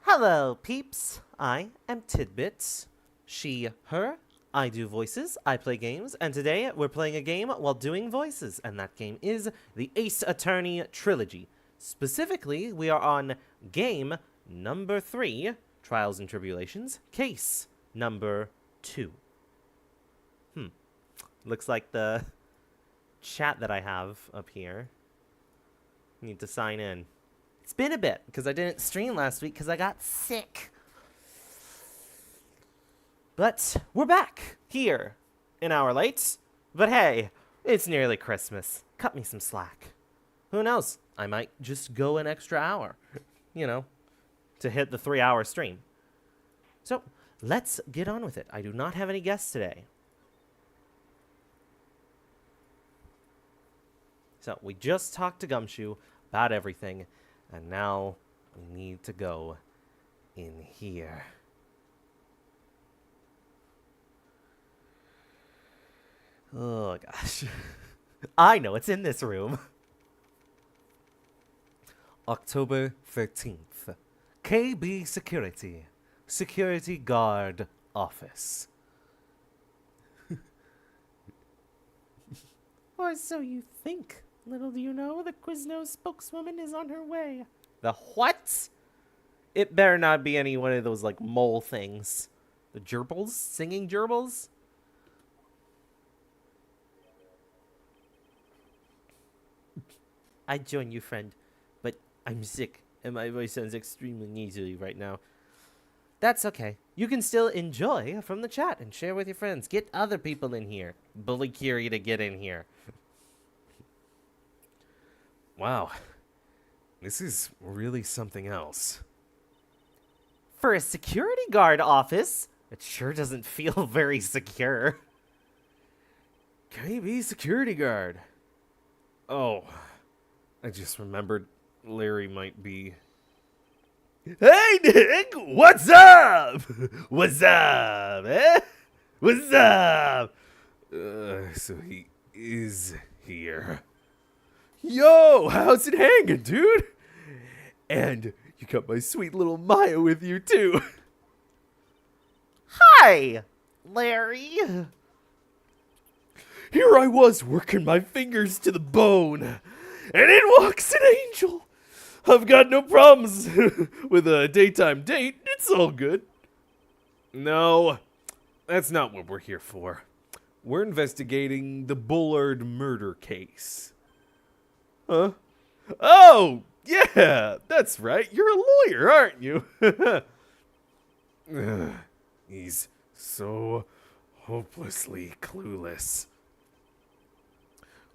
Hello, peeps. I am Tidbits. She, her. I do voices, I play games, and today we're playing a game while doing voices, and that game is the Ace Attorney Trilogy. Specifically, we are on game number 3, Trials and Tribulations, case number 2. Looks like the chat that I have up here. Need to sign in. It's been a bit, because I didn't stream last week because I got sick. But we're back here, an hour late. But hey, it's nearly Christmas. Cut me some slack. Who knows? I might just go an extra hour, to hit the 3-hour stream. So let's get on with it. I do not have any guests today. So we just talked to Gumshoe about everything, and now we need to go in here. Oh, gosh. I know, it's in this room. October 13th. KB Security. Security Guard Office. Or so you think. Little do you know, the Quiznos spokeswoman is on her way. The what? It better not be any one of those, mole things. The gerbils? Singing gerbils? I'd join you, friend, but I'm sick, and my voice sounds extremely nasally right now. That's okay. You can still enjoy from the chat and share with your friends. Get other people in here. Bully Curie to get in here. Wow. This is really something else. For a security guard office, it sure doesn't feel very secure. KB security guard. Oh, I just remembered Larry might be... Hey, Nick! What's up? What's up, eh? What's up? So he is here. Yo, how's it hanging, dude? And you got my sweet little Maya with you, too. Hi, Larry. Here I was working my fingers to the bone, and in walks an angel. I've got no problems with a daytime date. It's all good. No, that's not what we're here for. We're investigating the Bullard murder case. Huh? Oh, yeah, that's right. You're a lawyer, aren't you? He's so hopelessly clueless.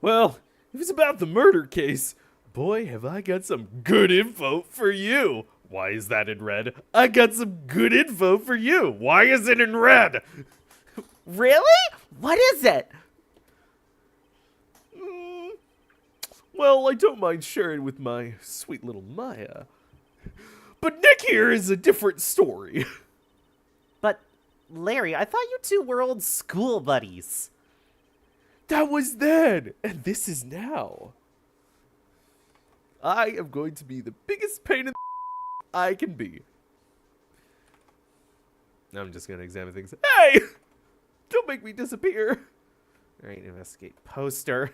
Well, if it's about the murder case, boy, have I got some good info for you. Why is that in red? I got some good info for you. Why is it in red? Really? What is it? Well, I don't mind sharing with my sweet little Maya. But Nick here is a different story. But, Larry, I thought you two were old school buddies. That was then, and this is now. I am going to be the biggest pain in the I can be. Now I'm just going to examine things. Hey! Don't make me disappear. All right, investigate poster.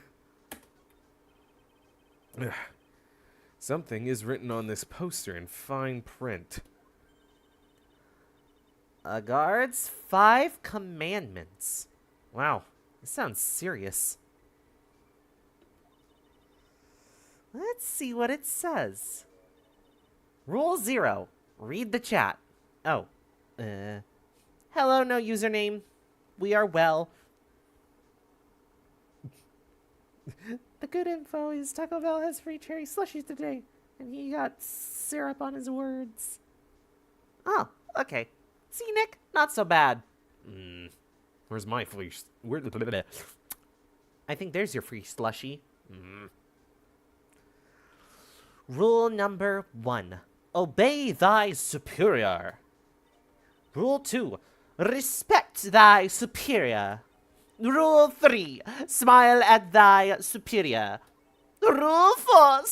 Something is written on this poster in fine print. A guard's 5 commandments. Wow, this sounds serious. Let's see what it says. Rule 0. Read the chat. Oh. Hello, no username. We are well. The good info is Taco Bell has free cherry slushies today, and he got syrup on his words. Oh, okay. See, Nick? Not so bad. Where's my free... I think there's your free slushie. Rule number 1. Obey thy superior. Rule 2. Respect thy superior. Rule 3. Smile at thy superior. Rule 4.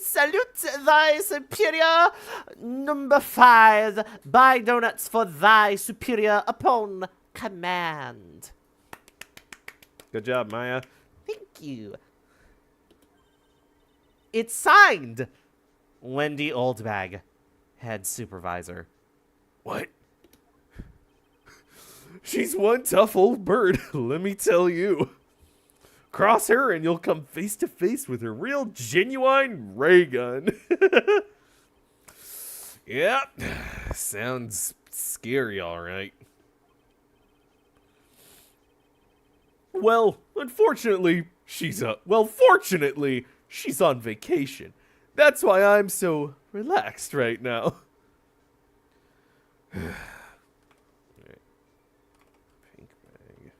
Salute thy superior. Number 5. Buy donuts for thy superior upon command. Good job, Maya. Thank you. It's signed. Wendy Oldbag, head supervisor. What? She's one tough old bird, let me tell you. Cross her and you'll come face to face with her real genuine ray gun. Yep, sounds scary, all right. Well, fortunately, she's on vacation. That's why I'm so relaxed right now. Pink bag.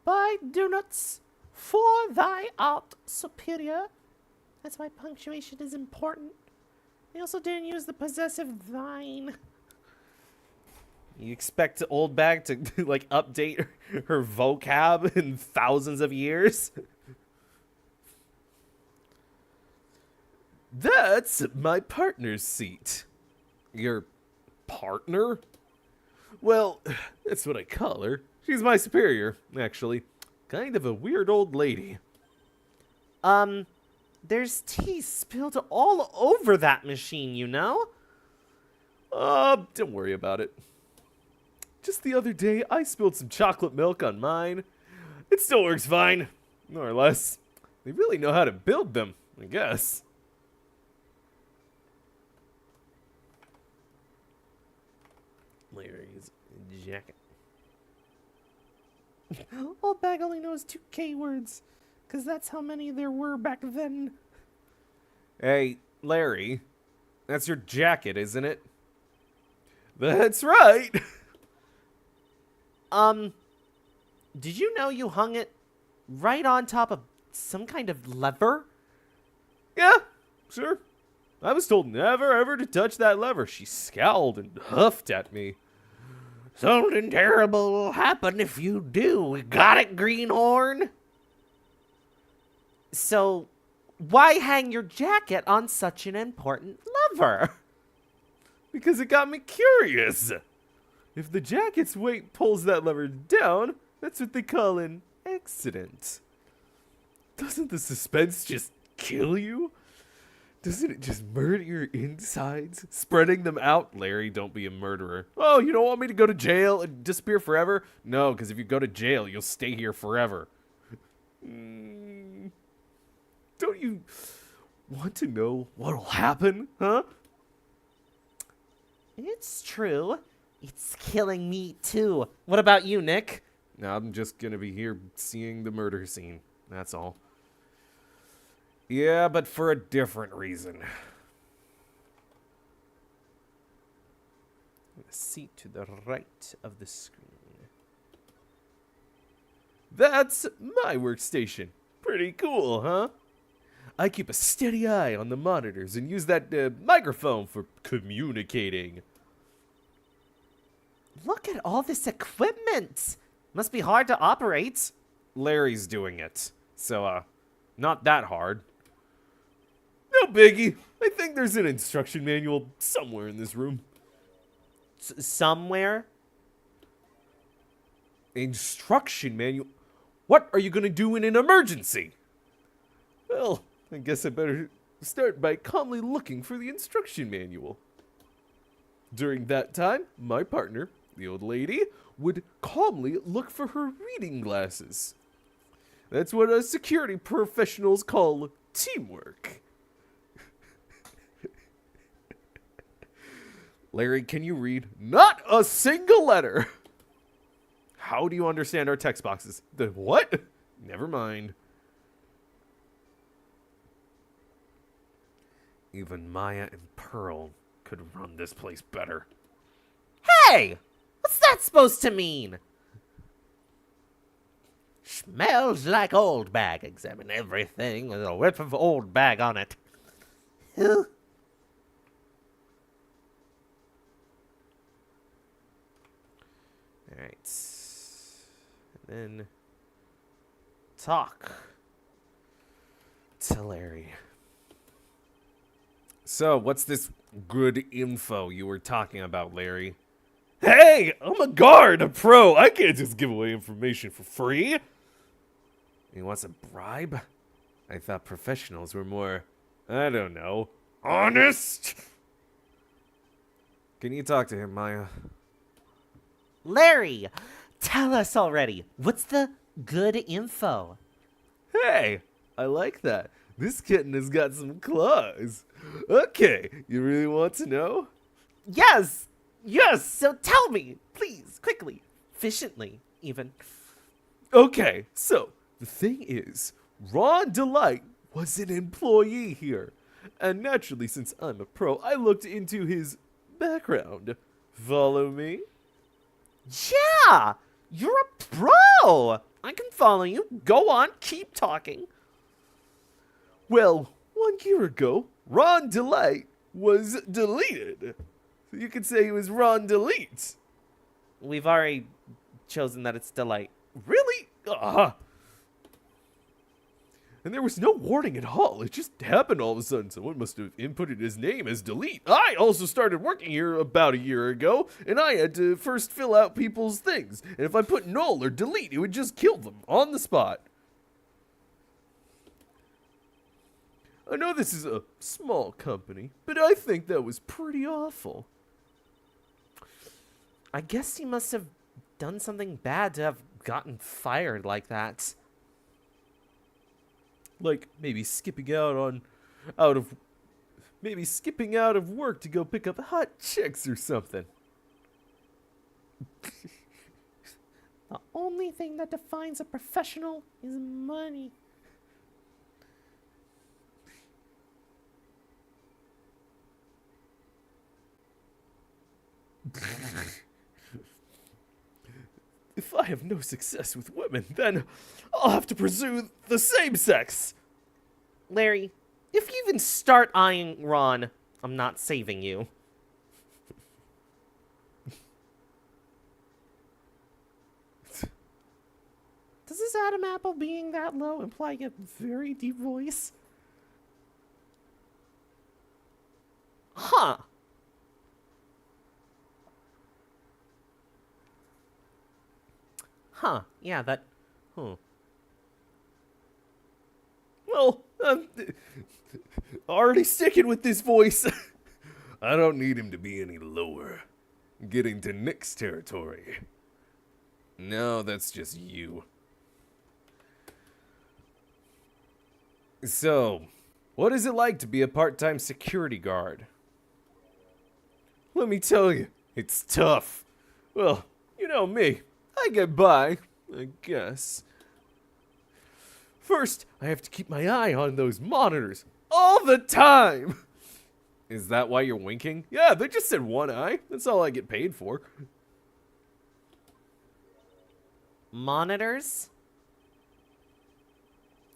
Buy donuts for thy art superior. That's why punctuation is important. They also didn't use the possessive thine. You expect Old Bag to like update her vocab in thousands of years? That's my partner's seat. Your partner? Well, that's what I call her. She's my superior, actually. Kind of a weird old lady. There's tea spilled all over that machine, you know? Don't worry about it. Just the other day, I spilled some chocolate milk on mine. It still works fine, more or less. They really know how to build them, I guess. Larry's jacket. Old Bag only knows 2 K words, because that's how many there were back then. Hey, Larry, that's your jacket, isn't it? That's right. Did you know you hung it right on top of some kind of lever? Yeah, sure. I was told never ever to touch that lever. She scowled and huffed at me. Something terrible will happen if you do. Got it, Greenhorn? So, why hang your jacket on such an important lever? Because it got me curious. If the jacket's weight pulls that lever down, that's what they call an accident. Doesn't the suspense just kill you? Doesn't it just murder your insides? Spreading them out? Larry, don't be a murderer. Oh, you don't want me to go to jail and disappear forever? No, because if you go to jail, you'll stay here forever. Don't you want to know what'll happen, huh? It's true. It's killing me too. What about you, Nick? No, I'm just gonna be here seeing the murder scene. That's all. Yeah, but for a different reason. A seat to the right of the screen. That's my workstation. Pretty cool, huh? I keep a steady eye on the monitors and use that microphone for communicating. Look at all this equipment. Must be hard to operate. Larry's doing it. So, not that hard. No biggie. I think there's an instruction manual somewhere in this room. Somewhere? Instruction manual? What are you going to do in an emergency? Well, I guess I better start by calmly looking for the instruction manual. During that time, my partner, the old lady, would calmly look for her reading glasses. That's what us security professionals call teamwork. Larry, can you read? Not a single letter. How do you understand our text boxes? The what? Never mind. Even Maya and Pearl could run this place better. Hey! What's that supposed to mean? Smells like Old Bag. Examine everything with a whiff of Old Bag on it. Huh? Alright. then talk to Larry. So, what's this good info you were talking about, Larry? Hey, I'm a guard, a pro. I can't just give away information for free. He wants a bribe? I thought professionals were more, I don't know, honest. Can you talk to him, Maya? Larry, tell us already. What's the good info? Hey, I like that. This kitten has got some claws. Okay, you really want to know? Yes! Yes! So tell me, please, quickly, efficiently, even. Okay, so the thing is, Ron Delight was an employee here. And naturally, since I'm a pro, I looked into his background. Follow me? Yeah! You're a pro! I can follow you. Go on, keep talking. Well, 1 year ago, Ron Delight was deleted. So you could say he was Ron Delete. We've already chosen that it's Delight. Really? And there was no warning at all. It just happened all of a sudden. Someone must have inputted his name as Delete. I also started working here about a year ago, and I had to first fill out people's things. And if I put null or delete, it would just kill them on the spot. I know this is a small company, but I think that was pretty awful. I guess he must have done something bad to have gotten fired like that. Like maybe skipping out of work to go pick up hot chicks or something. The only thing that defines a professional is money. If I have no success with women, then I'll have to pursue the same sex. Larry, if you even start eyeing Ron, I'm not saving you. Does this Adam Apple being that low imply a very deep voice? Huh. Huh, yeah, that... Well, I'm already sticking with this voice. I don't need him to be any lower. Getting to Nick's territory. No, that's just you. So, what is it like to be a part-time security guard? Let me tell you, it's tough. Well, you know me. I get by, I guess. First, I have to keep my eye on those monitors all the time. Is that why you're winking? Yeah, they just said one eye. That's all I get paid for. Monitors?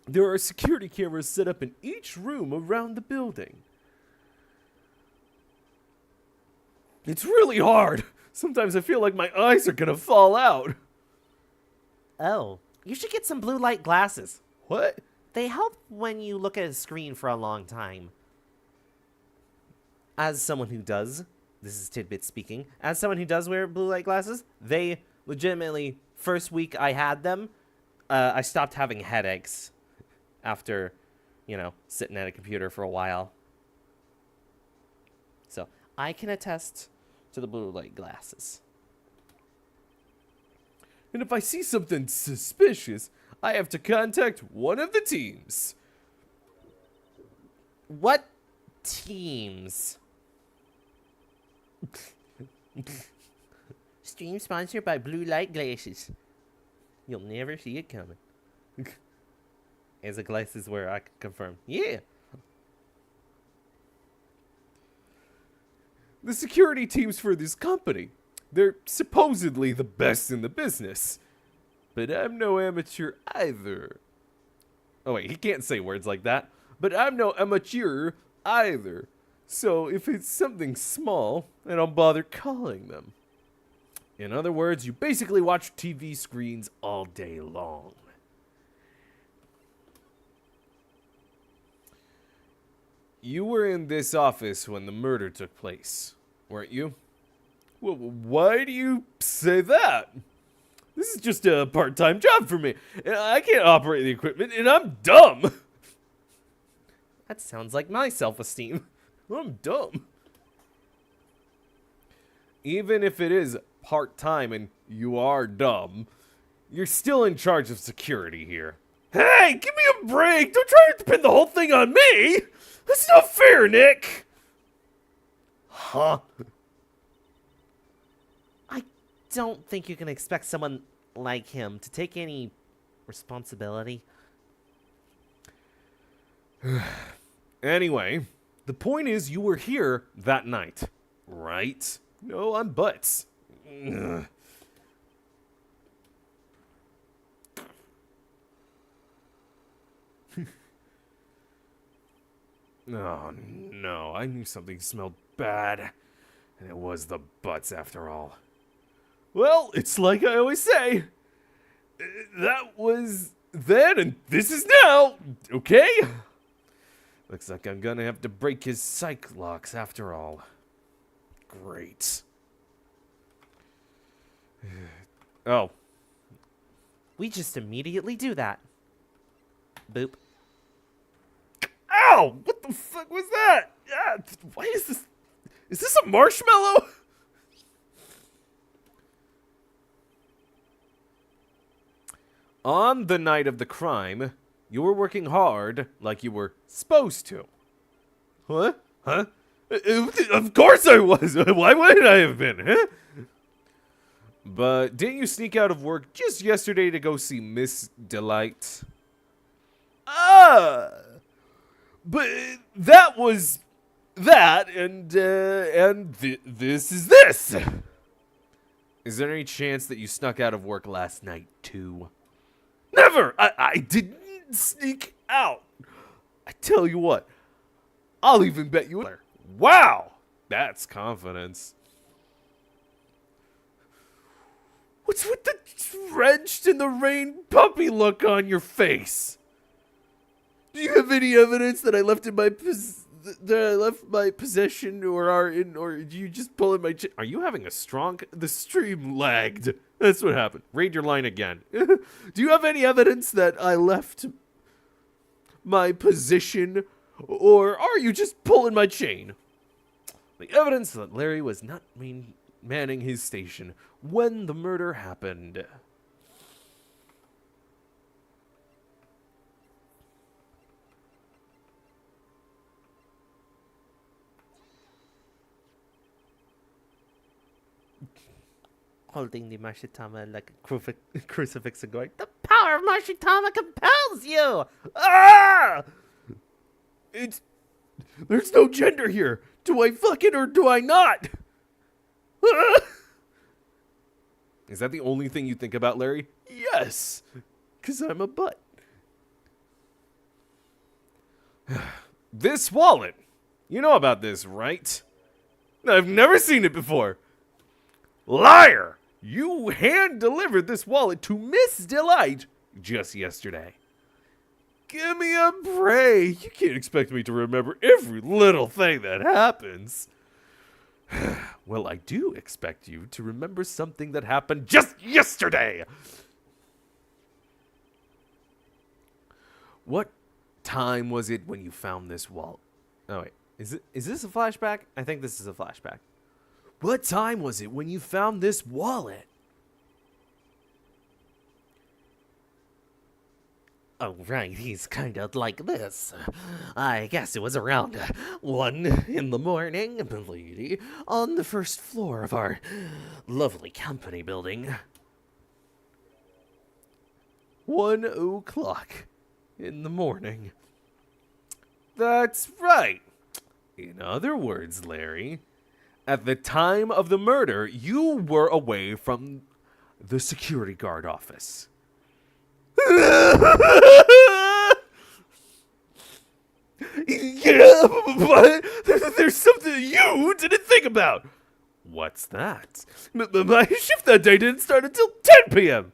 There are security cameras set up in each room around the building. It's really hard. Sometimes I feel like my eyes are gonna fall out. Oh, you should get some blue light glasses. What? They help when you look at a screen for a long time. As someone who does, this is Tidbit speaking, as someone who does wear blue light glasses, they legitimately, first week I had them, I stopped having headaches after, sitting at a computer for a while. So, I can attest to the blue light glasses. And if I see something suspicious, I have to contact one of the teams. What teams? Stream sponsored by blue light glasses. You'll never see it coming. As a glasses wearer, I can confirm. Yeah. The security teams for this company. They're supposedly the best in the business. But I'm no amateur either. Oh wait, he can't say words like that. But I'm no amateur either. So if it's something small, I don't bother calling them. In other words, you basically watch TV screens all day long. You were in this office when the murder took place, weren't you? Well, why do you say that? This is just a part-time job for me. I can't operate the equipment, and I'm dumb. That sounds like my self-esteem. I'm dumb. Even if it is part-time and you are dumb, you're still in charge of security here. Hey, give me a break! Don't try to pin the whole thing on me! That's not fair, Nick! Huh? I don't think you can expect someone like him to take any responsibility. Anyway, the point is you were here that night, right? No, I'm butts. Ugh. Oh, no, I knew something smelled bad, and it was the butts after all. Well, it's like I always say, that was then and this is now, okay? Looks like I'm gonna have to break his psych locks after all. Great. Oh. We just immediately do that. Boop. Ow! What the fuck was that? Why is this? Is this a marshmallow? On the night of the crime, you were working hard like you were supposed to. What? Huh? Of course I was. Why wouldn't I have been? Huh? But didn't you sneak out of work just yesterday to go see Miss Delight? But that was that, and this is this. Is there any chance that you snuck out of work last night too? Never! I didn't sneak out. I tell you what, I'll even bet you. Wow, that's confidence. What's with the drenched in the rain puppy look on your face? Do you have any evidence that I left in my possession, or do you just pull in my? Are you having a strong? The stream lagged. That's what happened. Read your line again. Do you have any evidence that I left my position, or are you just pulling my chain? The evidence that Larry was not manning his station when the murder happened. Holding the Mashitama like a crucifix and going, "The power of Mashitama compels you!" Ah! There's no gender here. Do I fuck it or do I not? Ah! Is that the only thing you think about, Larry? Yes, because I'm a butt. This wallet. You know about this, right? I've never seen it before. Liar! You hand-delivered this wallet to Miss Delight just yesterday. Give me a break. You can't expect me to remember every little thing that happens. Well, I do expect you to remember something that happened just yesterday. What time was it when you found this wallet? Oh, wait. Is this a flashback? I think this is a flashback. What time was it when you found this wallet? Oh, right, he's kind of like this. I guess it was around 1 in the morning, milady, on the first floor of our lovely company building. 1 o'clock in the morning. That's right. In other words, Larry, at the time of the murder, you were away from the security guard office. Yeah, but there's something you didn't think about. What's that? My shift that day didn't start until 10 p.m.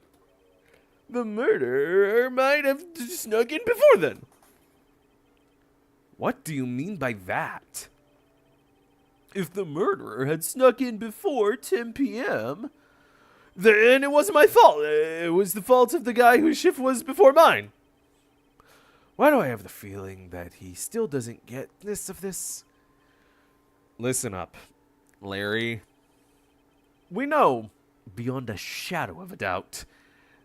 The murderer might have snuck in before then. What do you mean by that? If the murderer had snuck in before 10 p.m., then it wasn't my fault. It was the fault of the guy whose shift was before mine. Why do I have the feeling that he still doesn't get this? Listen up, Larry. We know, beyond a shadow of a doubt,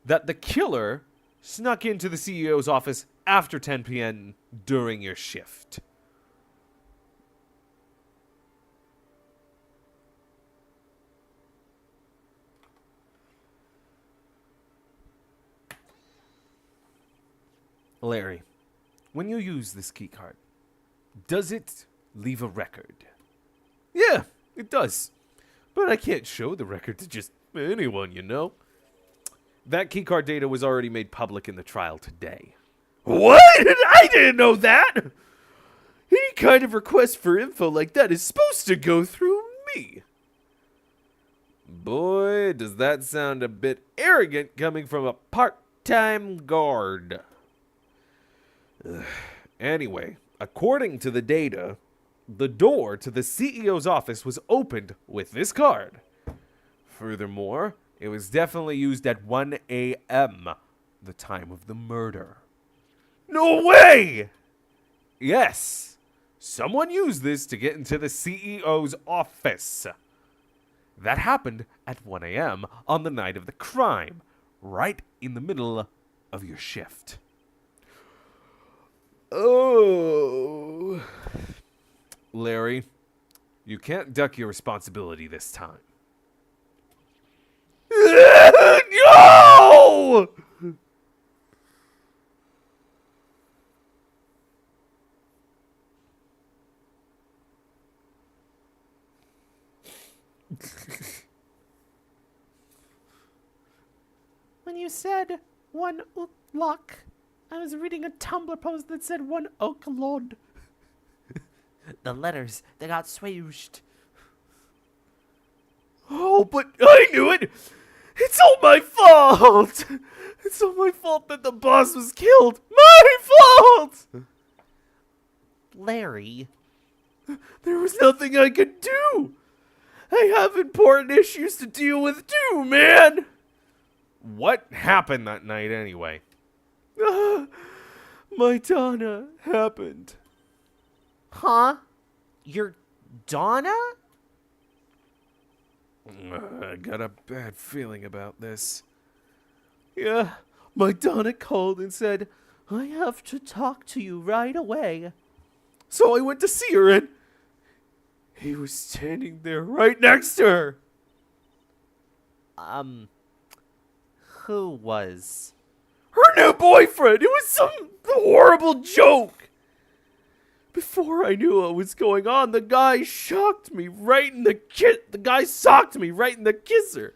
that the killer snuck into the CEO's office after 10 p.m. during your shift. Larry, when you use this keycard, does it leave a record? Yeah, it does. But I can't show the record to just anyone, you know? That keycard data was already made public in the trial today. What? I didn't know that! Any kind of request for info like that is supposed to go through me. Boy, does that sound a bit arrogant coming from a part-time guard. Anyway, according to the data, the door to the CEO's office was opened with this card. Furthermore, it was definitely used at 1 a.m., the time of the murder. No way! Yes, someone used this to get into the CEO's office. That happened at 1 a.m. on the night of the crime, right in the middle of your shift. Oh. Larry, you can't duck your responsibility this time. No! When you said one lock, I was reading a Tumblr post that said one oak lord. The letters, they got swooshed. Oh, but I knew it! It's all my fault! It's all my fault that the boss was killed! My fault! Larry. There was nothing I could do! I have important issues to deal with too, man! What happened that night anyway? My Donna happened. Huh? Your Donna? I got a bad feeling about this. Yeah, my Donna called and said, I have to talk to you right away. So I went to see her and he was standing there right next to her. Who was? Her new boyfriend. It was some horrible joke. Before I knew what was going on, the guy shocked me right in the The guy socked me right in the kisser.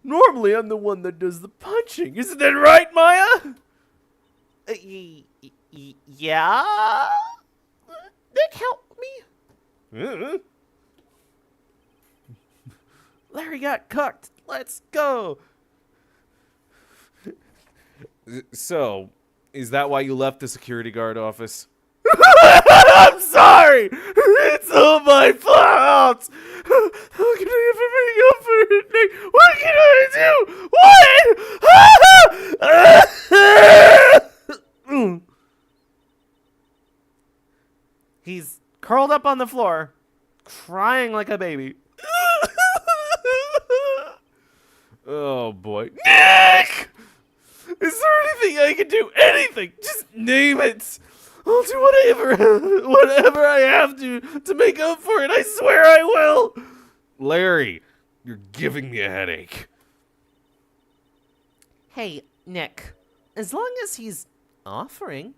Normally, I'm the one that does the punching. Isn't that right, Maya? Yeah? Nick, help me. Larry got cucked. Let's go. So, is that why you left the security guard office? I'm sorry! It's all my fault! How can I ever make up for it, Nick? What can I do? What? He's curled up on the floor, crying like a baby. Oh, boy. Nick! Is there anything I can do? Anything! Just name it! I'll do whatever I have to make up for it. I swear I will. Larry, you're giving me a headache. Hey, Nick, as long as he's offering,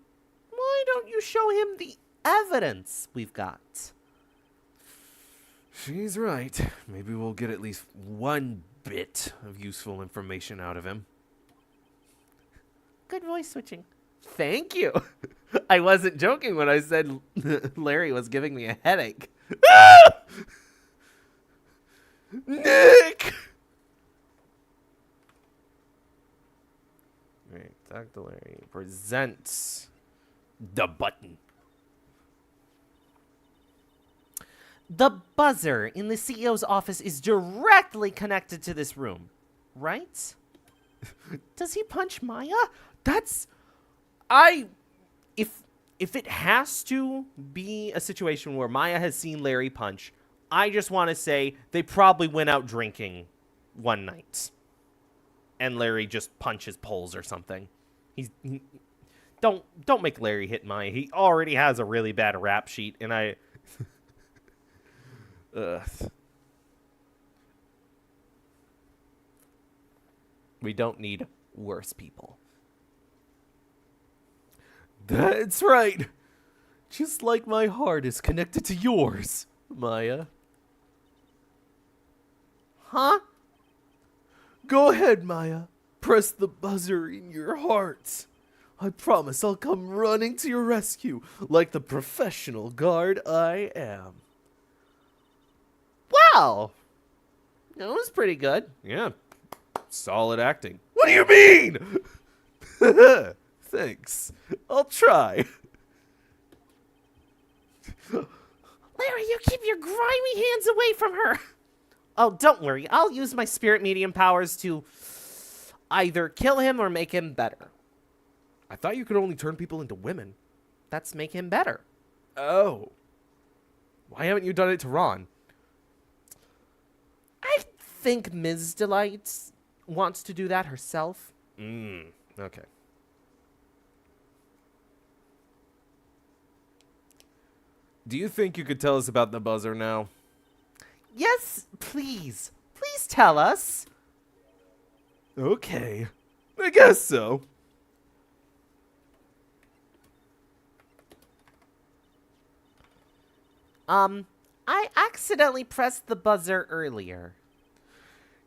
why don't you show him the evidence we've got? She's right. Maybe we'll get at least one bit of useful information out of him. Good voice switching. Thank you. I wasn't joking when I said Larry was giving me a headache. Nick! Right, Dr. Larry presents the button. The buzzer in the CEO's office is directly connected to this room, right? Does he punch Maya? If it has to be a situation where Maya has seen Larry punch, I just want to say they probably went out drinking one night, and Larry just punches poles or something. Don't make Larry hit Maya. He already has a really bad rap sheet, and I. We don't need worse people. That's right. Just like my heart is connected to yours, Maya. Huh? Go ahead, Maya. Press the buzzer in your heart. I promise I'll come running to your rescue like the professional guard I am. Wow. That was pretty good. Yeah. Solid acting. What do you mean? Thanks. I'll try. Larry, you keep your grimy hands away from her. Oh, don't worry. I'll use my spirit medium powers to either kill him or make him better. I thought you could only turn people into women. That's make him better. Oh. Why haven't you done it to Ron? I think Ms. Delight wants to do that herself. Okay. Do you think you could tell us about the buzzer now? Yes, please. Please tell us. Okay. I guess so. I accidentally pressed the buzzer earlier.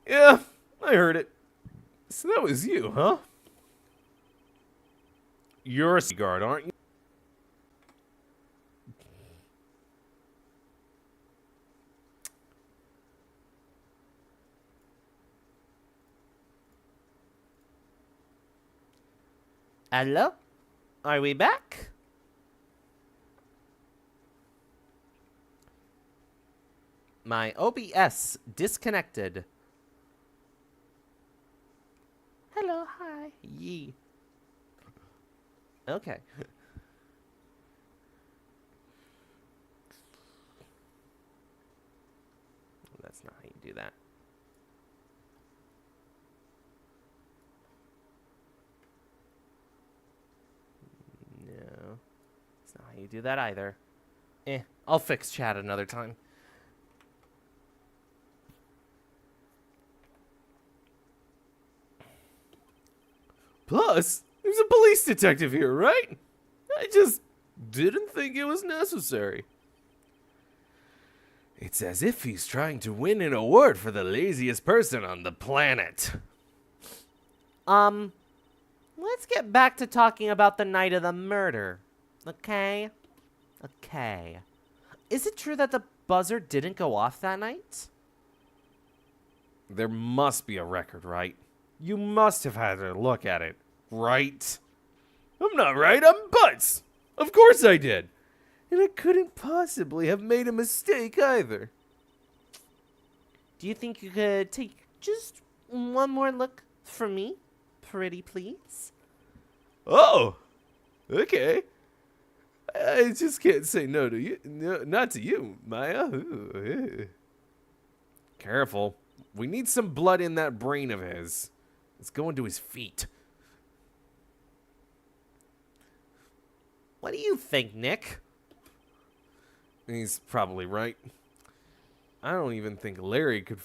Yeah, I heard it. So that was you, huh? You're a guard, aren't you? Hello? Are we back? My OBS disconnected. Hello, hi. Yee. Okay. That's not how you do that. No. That's not how you do that either. I'll fix chat another time. Plus, there's a police detective here, right? I just didn't think it was necessary. It's as if he's trying to win an award for the laziest person on the planet. Let's get back to talking about the night of the murder. Okay? Okay. Is it true that the buzzer didn't go off that night? There must be a record, right? You must have had a look at it, right? I'm not right, I'm Butts. Of course I did. And I couldn't possibly have made a mistake either. Do you think you could take just one more look for me? Pretty please? Oh, okay. I just can't say no to you. No, not to you, Maya. Ooh. Careful. We need some blood in that brain of his. It's going to his feet. What do you think, Nick? He's probably right. I don't even think Larry could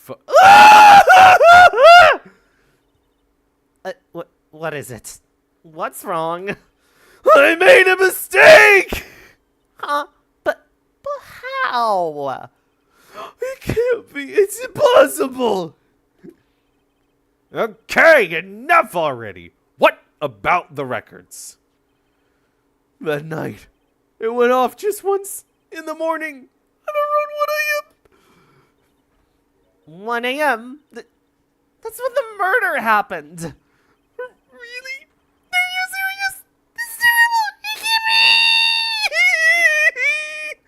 What is it? What's wrong? I made a mistake! Huh? But how? It can't be. It's impossible. Okay, enough already. What about the records? That night, it went off just once in the morning. I don't know what I am. 1 a.m.? That's when the murder happened. Really? Are you serious? This is terrible. It can't be.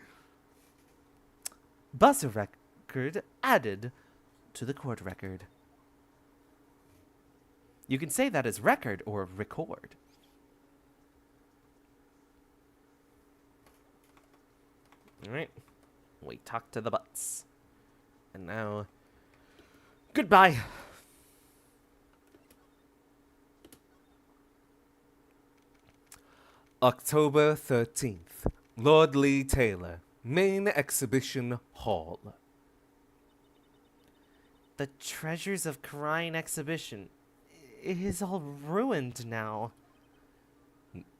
Buzzer record added to the court record. You can say that as record or record. Alright. We talked to the butts. And now, goodbye. October 13th. Lord Lee Taylor, Main Exhibition Hall. The Treasures of Karine exhibition is all ruined now.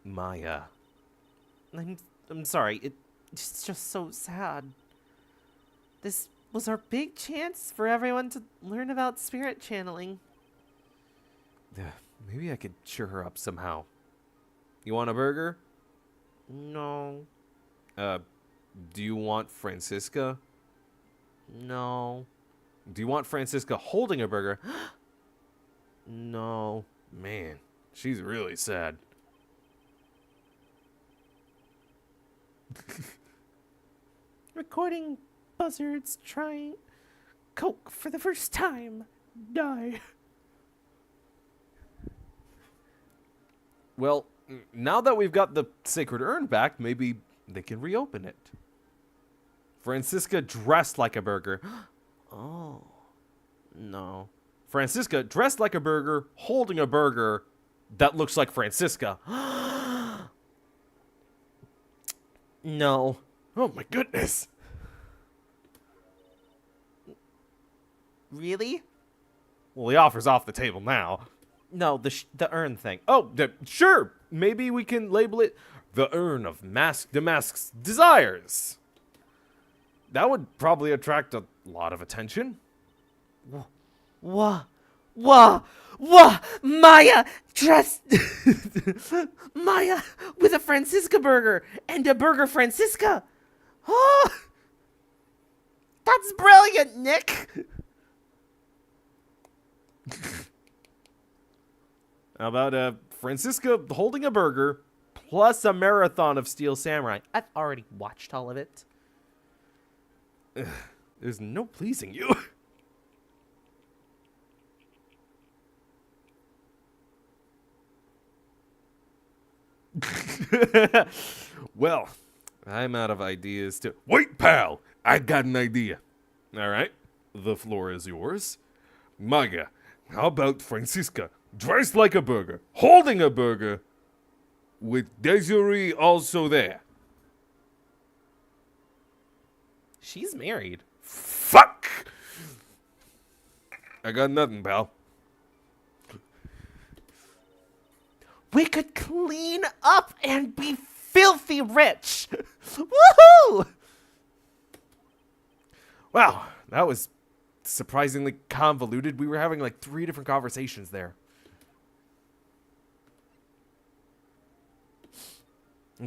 Maya. I'm sorry. It's just so sad. This was our big chance for everyone to learn about spirit channeling. Maybe I could cheer her up somehow. You want a burger? No. Do you want Francisca? No. Do you want Francisca holding a burger? No. Man, she's really sad. Recording buzzards trying Coke for the first time. Die. Well, now that we've got the sacred urn back, maybe they can reopen it. Francisca dressed like a burger. Oh. No. Francisca dressed like a burger, holding a burger that looks like Francisca. No. Oh my goodness. Really? Well, the offer's off the table now. No, the urn thing. Oh, sure. Maybe we can label it the Urn of Damask's Desires. That would probably attract a lot of attention. Wah. Maya dressed. Maya with a Francisca burger and a burger Francisca. Oh, that's brilliant, Nick. How about Francisca holding a burger plus a marathon of Steel Samurai? I've already watched all of it. There's no pleasing you. Well, I'm out of ideas too. Wait, pal! I got an idea. All right, the floor is yours. Maya, how about Francisca, dressed like a burger, holding a burger, with Desiree also there? She's married. Fuck! I got nothing, pal. We could clean up and be filthy rich. Woohoo! Wow, that was surprisingly convoluted. We were having like 3 different conversations there.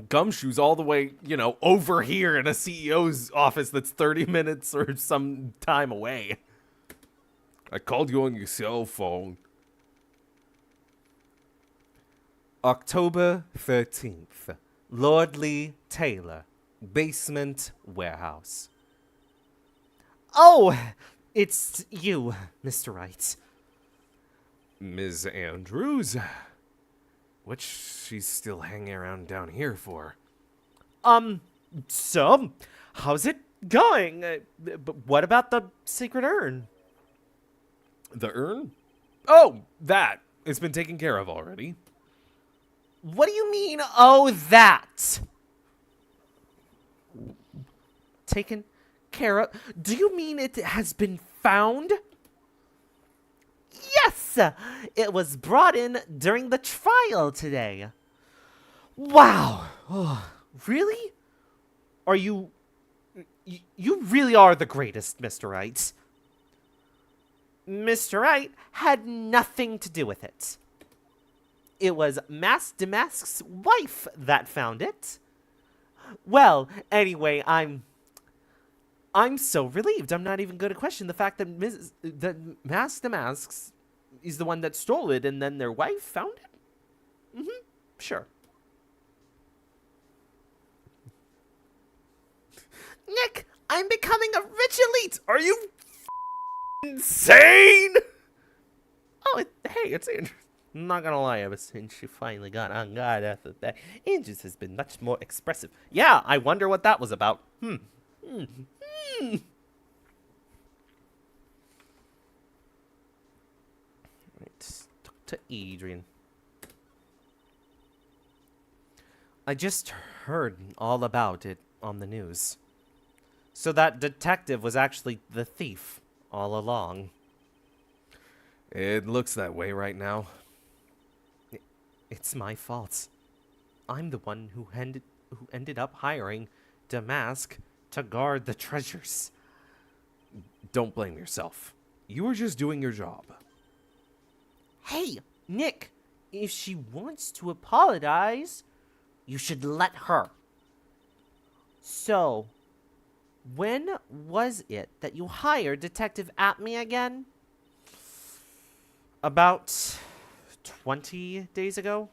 Gumshoe's all the way, over here in a CEO's office that's 30 minutes or some time away. I called you on your cell phone. October 13th. Lord Lee Taylor, Basement Warehouse. Oh, it's you, Mr. Wright. Ms. Andrews? What's she still hanging around down here for? So, how's it going? But what about the secret urn? The urn? Oh, that. It's been taken care of already. What do you mean, oh, that? Taken care of? Do you mean it has been found? Yes! It was brought in during the trial today. Wow! Oh, really? Are you... You really are the greatest, Mr. Wright. Mr. Wright had nothing to do with it. It was Damask's wife that found it. Well, anyway, I'm I'm so relieved. I'm not even going to question the fact that that Mask the Masks is the one that stole it, and then their wife found it. Sure. Nick, I'm becoming a rich elite. Are you insane? Oh, hey, it's Andrew. I'm not gonna lie, ever since she finally got on guard after that, Andrews has been much more expressive. Yeah, I wonder what that was about. Right, talk to Adrian. I just heard all about it on the news. So that detective was actually the thief all along. It looks that way right now. It's my fault. I'm the one who ended up hiring Damask to guard the treasures. Don't blame yourself. You were just doing your job. Hey, Nick, if she wants to apologize, you should let her. So, when was it that you hired Detective Atme again? About 20 days ago.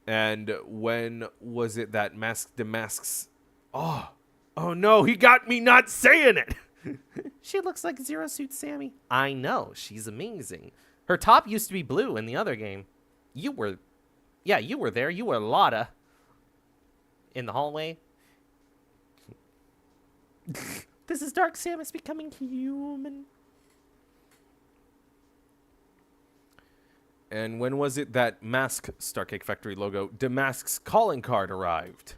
And when was it that Masks? Oh no, he got me not saying it. She looks like Zero Suit Sammy. I know, she's amazing. Her top used to be blue in the other game. You were there. You were Lotta. In the hallway. This is Dark Samus becoming human. And when was it that Mask Starcake Factory logo Damask's calling card arrived?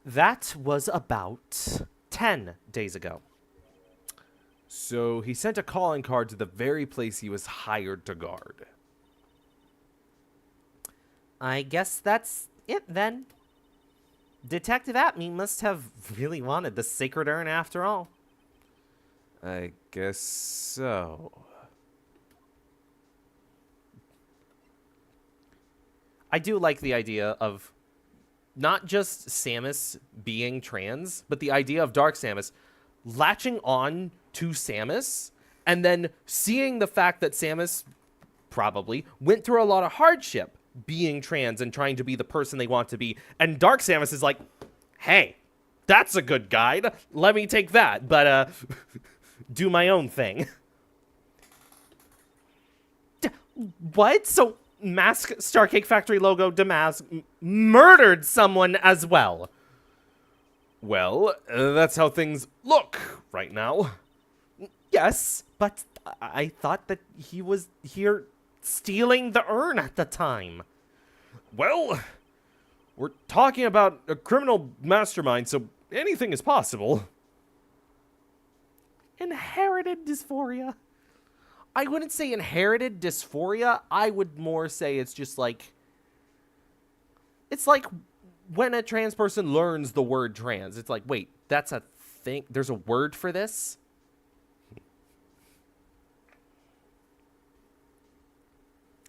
That was about 10 days ago. So he sent a calling card to the very place he was hired to guard. I guess that's it then. Detective Atme must have really wanted the sacred urn after all. I guess so. I do like the idea of not just Samus being trans, but the idea of Dark Samus latching on to Samus and then seeing the fact that Samus probably went through a lot of hardship being trans and trying to be the person they want to be. And Dark Samus is like, hey, that's a good guide. Let me take that, but do my own thing. What? So Mask Starcake Factory logo Damask murdered someone as well. Well, that's how things look right now. Yes, but I thought that he was here stealing the urn at the time. Well, we're talking about a criminal mastermind, so anything is possible. Inherited dysphoria. I wouldn't say inherited dysphoria. I would more say it's just like... It's like when a trans person learns the word trans. It's like, wait, that's a thing? There's a word for this?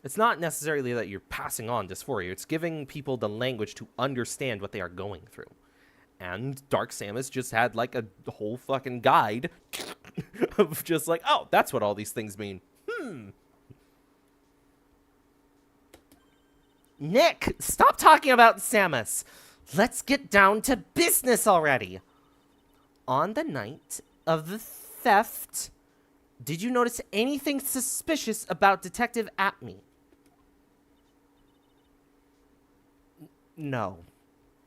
It's not necessarily that you're passing on dysphoria. It's giving people the language to understand what they are going through. And Dark Samus just had like a whole fucking guide of just like, oh, that's what all these things mean. Nick, stop talking about Samus. Let's get down to business already. On the night of the theft, did you notice anything suspicious about Detective Atme? No,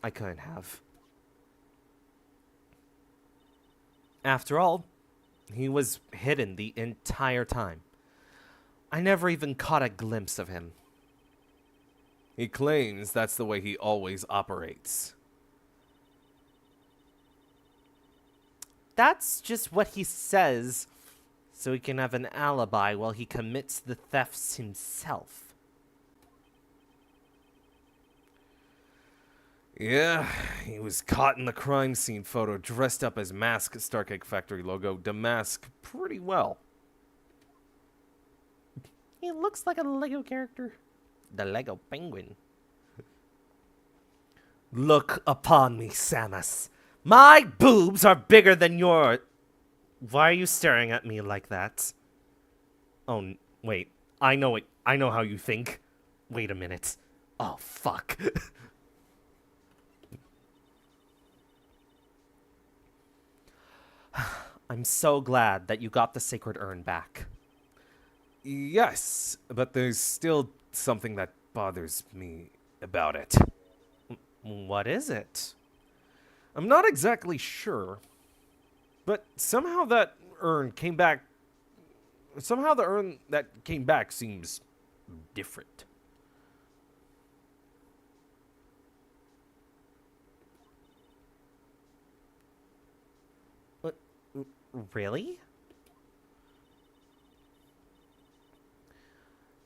I couldn't have. After all, he was hidden the entire time. I never even caught a glimpse of him. He claims that's the way he always operates. That's just what he says, so he can have an alibi while he commits the thefts himself. Yeah, he was caught in the crime scene photo dressed up as Mask Starcake Factory logo Damask pretty well. He looks like a Lego character. The Lego Penguin. Look upon me, Samus. My boobs are bigger than your... Why are you staring at me like that? Oh, wait. I know it. I know how you think. Wait a minute. Oh, fuck. I'm so glad that you got the sacred urn back. Yes, but there's still something that bothers me about it. What is it? I'm not exactly sure, but somehow that urn came back. Somehow the urn that came back seems different. Really?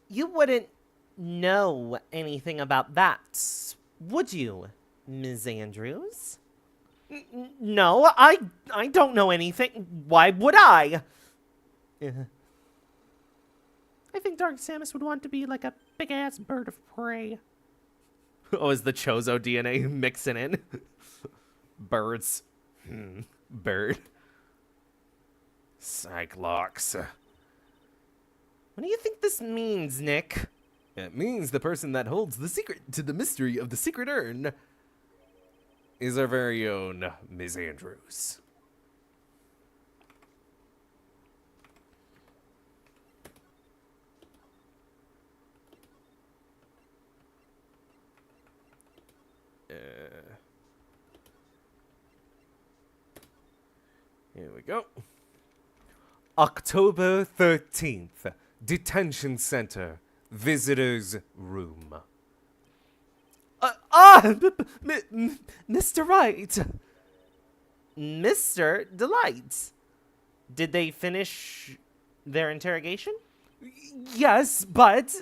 You wouldn't know anything about that, would you, Ms. Andrews? No, I don't know anything. Why would I? I think Dark Samus would want to be like a big-ass bird of prey. Oh, is the Chozo DNA mixing in? Birds. Bird. Cyclops. What do you think this means, Nick? It means the person that holds the secret to the mystery of the secret urn is our very own Ms. Andrews. Here we go. October 13th, Detention Center, Visitors Room. Mr. Wright. Mr. Delight. Did they finish their interrogation? Yes, but...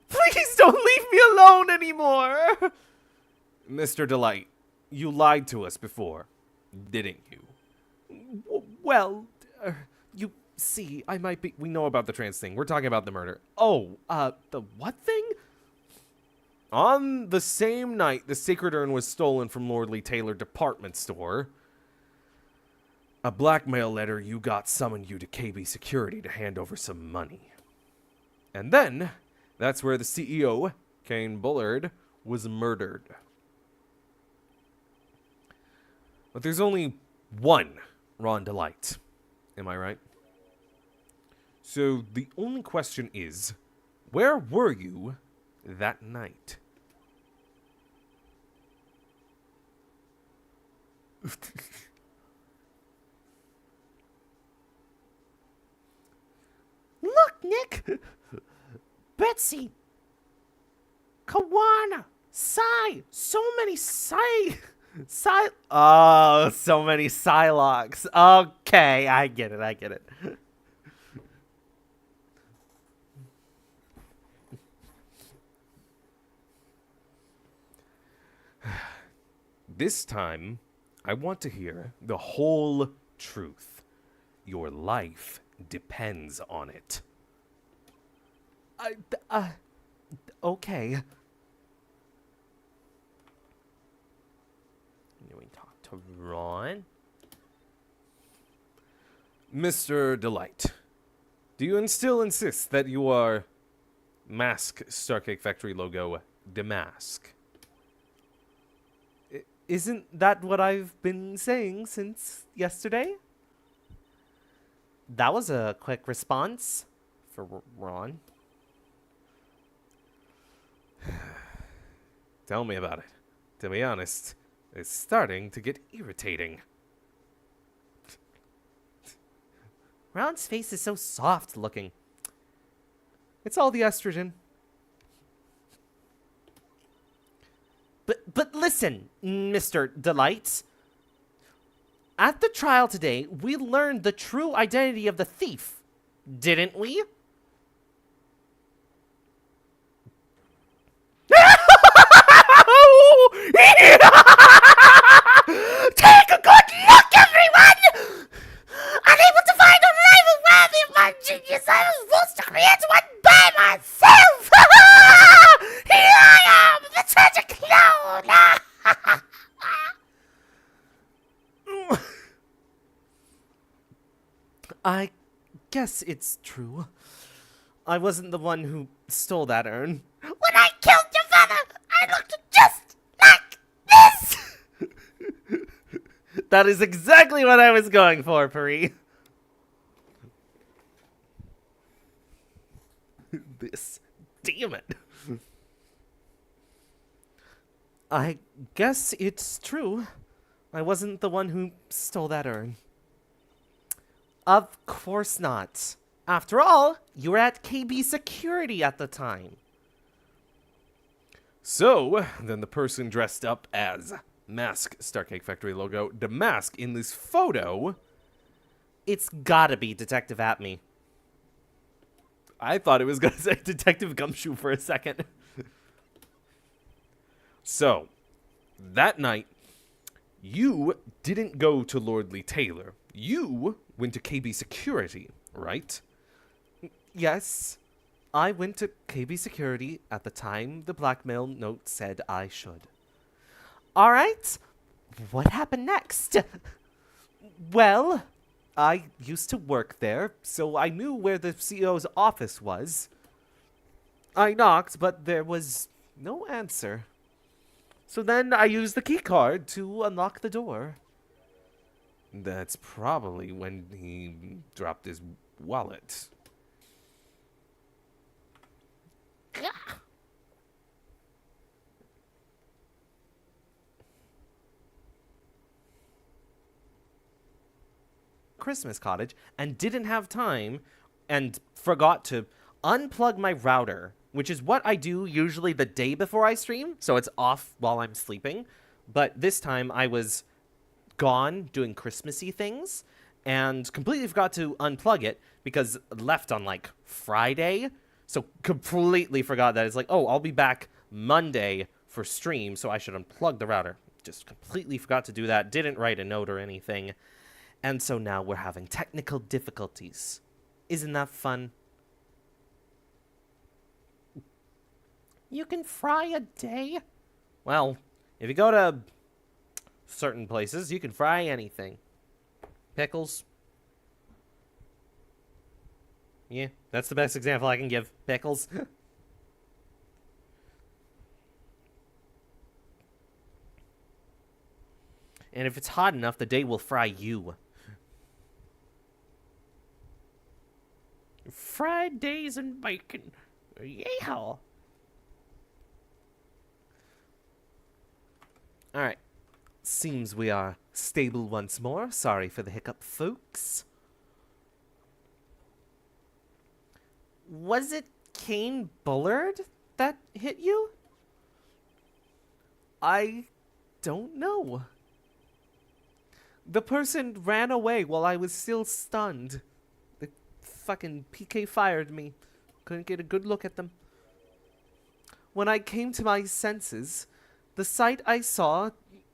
Please don't leave me alone anymore! Mr. Delight, you lied to us before, didn't you? Well, you see, I might be... We know about the trans thing. We're talking about the murder. Oh, the what thing? On the same night the sacred urn was stolen from Lordly Taylor department store, a blackmail letter you got summoned you to KB Security to hand over some money. And then, that's where the CEO, Kane Bullard, was murdered. But there's only one Ron Delight. Am I right? So the only question is, where were you that night? Look, Nick! Betsy! Kawana! Sai! So many Oh, so many Psylocks. Okay, I get it. This time, I want to hear the whole truth. Your life depends on it. Okay. We talk to Ron. Mr. Delight, do you still insist that you are Mask Starcake Factory logo Damask? Isn't that what I've been saying since yesterday? That was a quick response for Ron. Tell me about it. To be honest, it's starting to get irritating. Ron's face is so soft looking. It's all the estrogen. But listen, Mr. Delight. At the trial today, we learned the true identity of the thief, didn't we? Take a good look, everyone! Unable to find a rival worthy of my genius, I was forced to create one by myself! Here I am, the tragic clown! I guess it's true. I wasn't the one who stole that urn. When I killed your father, I looked just like this! That is exactly what I was going for, Pari. This. Damn it. I guess it's true. I wasn't the one who stole that urn. Of course not. After all, you were at KB Security at the time. So, then the person dressed up as Mask Starcake Factory logo, the mask in this photo, it's gotta be Detective Atme. I thought it was gonna say Detective Gumshoe for a second. So, that night, you didn't go to Lordly Taylor. You went to KB Security, right? Yes, I went to KB Security at the time the blackmail note said I should. Alright, what happened next? Well, I used to work there, so I knew where the CEO's office was. I knocked, but there was no answer. So then I used the key card to unlock the door. That's probably when he dropped his wallet. Christmas cottage and didn't have time and forgot to unplug my router, which is what I do usually the day before I stream, so it's off while I'm sleeping. But this time I was gone doing Christmassy things and completely forgot to unplug it because left on like Friday. So completely forgot that. It's like, oh, I'll be back Monday for stream, so I should unplug the router. Just completely forgot to do that. Didn't write a note or anything. And so now we're having technical difficulties. Isn't that fun? You can fry a day? Well, if you go to certain places, you can fry anything. Pickles. Yeah, that's the best example I can give. Pickles. And if it's hot enough, the day will fry you. Fried days and bacon. Yeehaw. Alright. Seems we are stable once more. Sorry for the hiccup, folks. Was it Kane Bullard that hit you? I don't know. The person ran away while I was still stunned. The fucking PK fired me. Couldn't get a good look at them. When I came to my senses, the sight I saw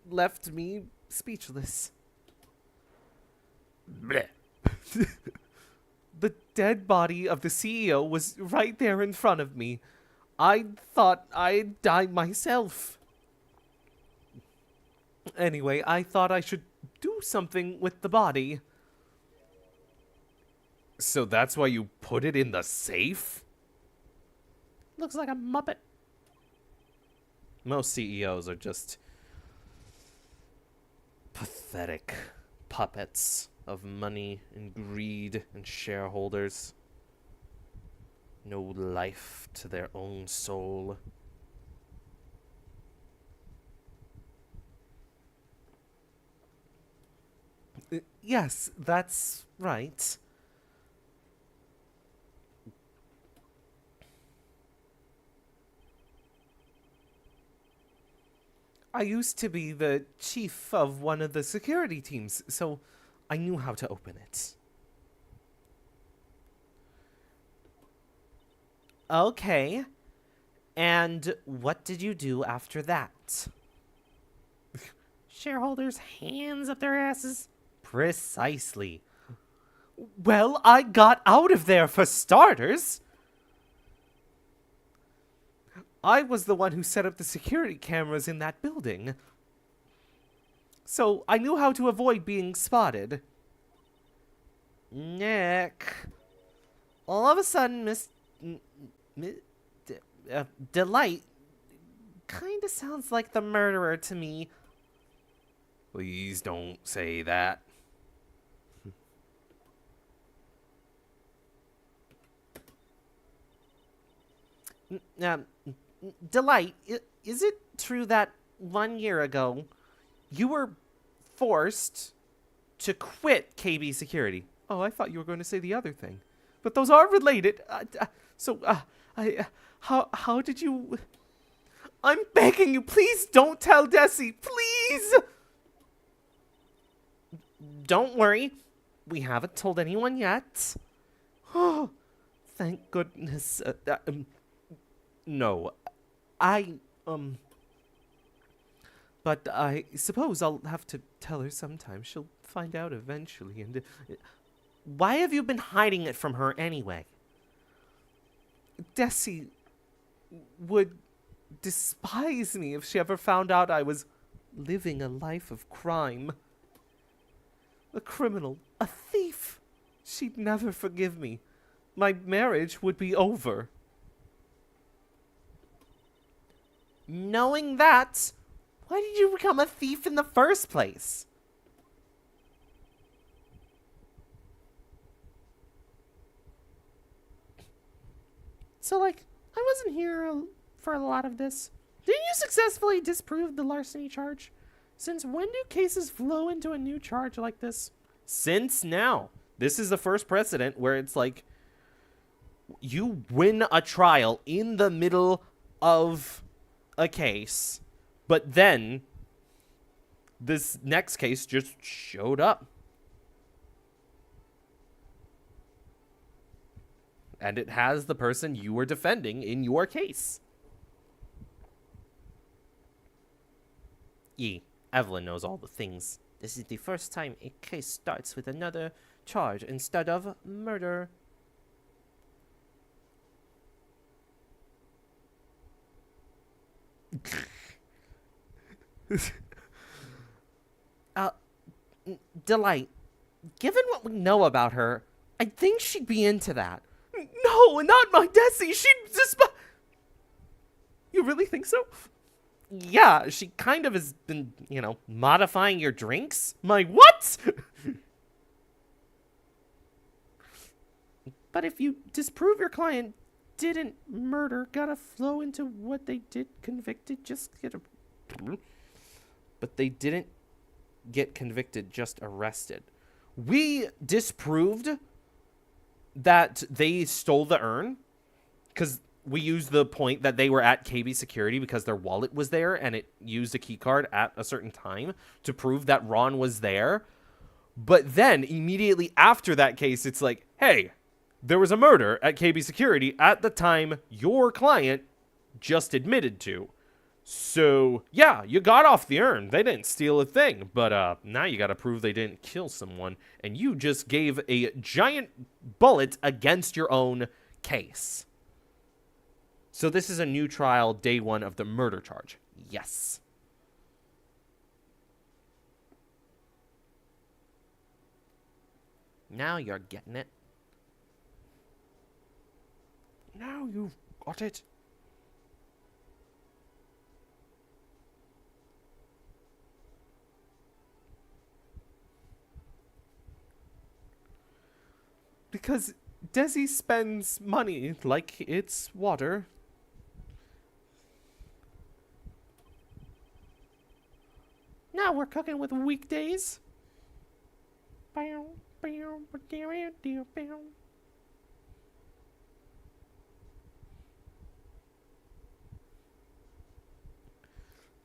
left me speechless. Blech. The dead body of the CEO was right there in front of me. I thought I'd die myself. Anyway, I thought I should do something with the body. So that's why you put it in the safe? Looks like a Muppet. Most CEOs are just pathetic puppets of money and greed and shareholders. No life to their own soul. Yes, that's right. I used to be the chief of one of the security teams, so I knew how to open it. Okay. And what did you do after that? Shareholders' hands up their asses. Precisely. Well, I got out of there for starters. I was the one who set up the security cameras in that building. So I knew how to avoid being spotted. Nick. All of a sudden, Delight kind of sounds like the murderer to me. Please don't say that. N- Delight, is it true that 1 year ago you were forced to quit KB Security? Oh, I thought you were going to say the other thing. But those are related. How did you... I'm begging you, please don't tell Desi, please! Don't worry, we haven't told anyone yet. Oh, thank goodness. No, But I suppose I'll have to tell her sometime. She'll find out eventually. And why have you been hiding it from her anyway? Desi would despise me if she ever found out I was living a life of crime. A criminal, a thief. She'd never forgive me. My marriage would be over. Knowing that, why did you become a thief in the first place? So, like, I wasn't here for a lot of this. Didn't you successfully disprove the larceny charge? Since when do cases flow into a new charge like this? since now. This is the first precedent where it's like you win a trial in the middle of a case, but then this next case just showed up. And it has the person you were defending in your case. Evelyn knows all the things. This is the first time a case starts with another charge instead of murder. Delight, given what we know about her, I think she'd be into that. No, not my Desi. She'd just... You really think so? Yeah, she kind of has been, modifying your drinks. My what? But if you disprove your client didn't murder, gotta flow into what they did convicted, just get a... But they didn't get convicted, just arrested. We disproved that they stole the urn because we used the point that they were at KB Security because their wallet was there and it used a key card at a certain time to prove that Ron was there. But then immediately after that case, it's like, hey, there was a murder at KB Security at the time your client just admitted to. So, yeah, you got off the urn. They didn't steal a thing. But now you got to prove they didn't kill someone. And you just gave a giant bullet against your own case. So this is a new trial, day one of the murder charge. Yes. Now you're getting it. Now you've got it. Because Desi spends money like it's water. Now we're cooking with weekdays.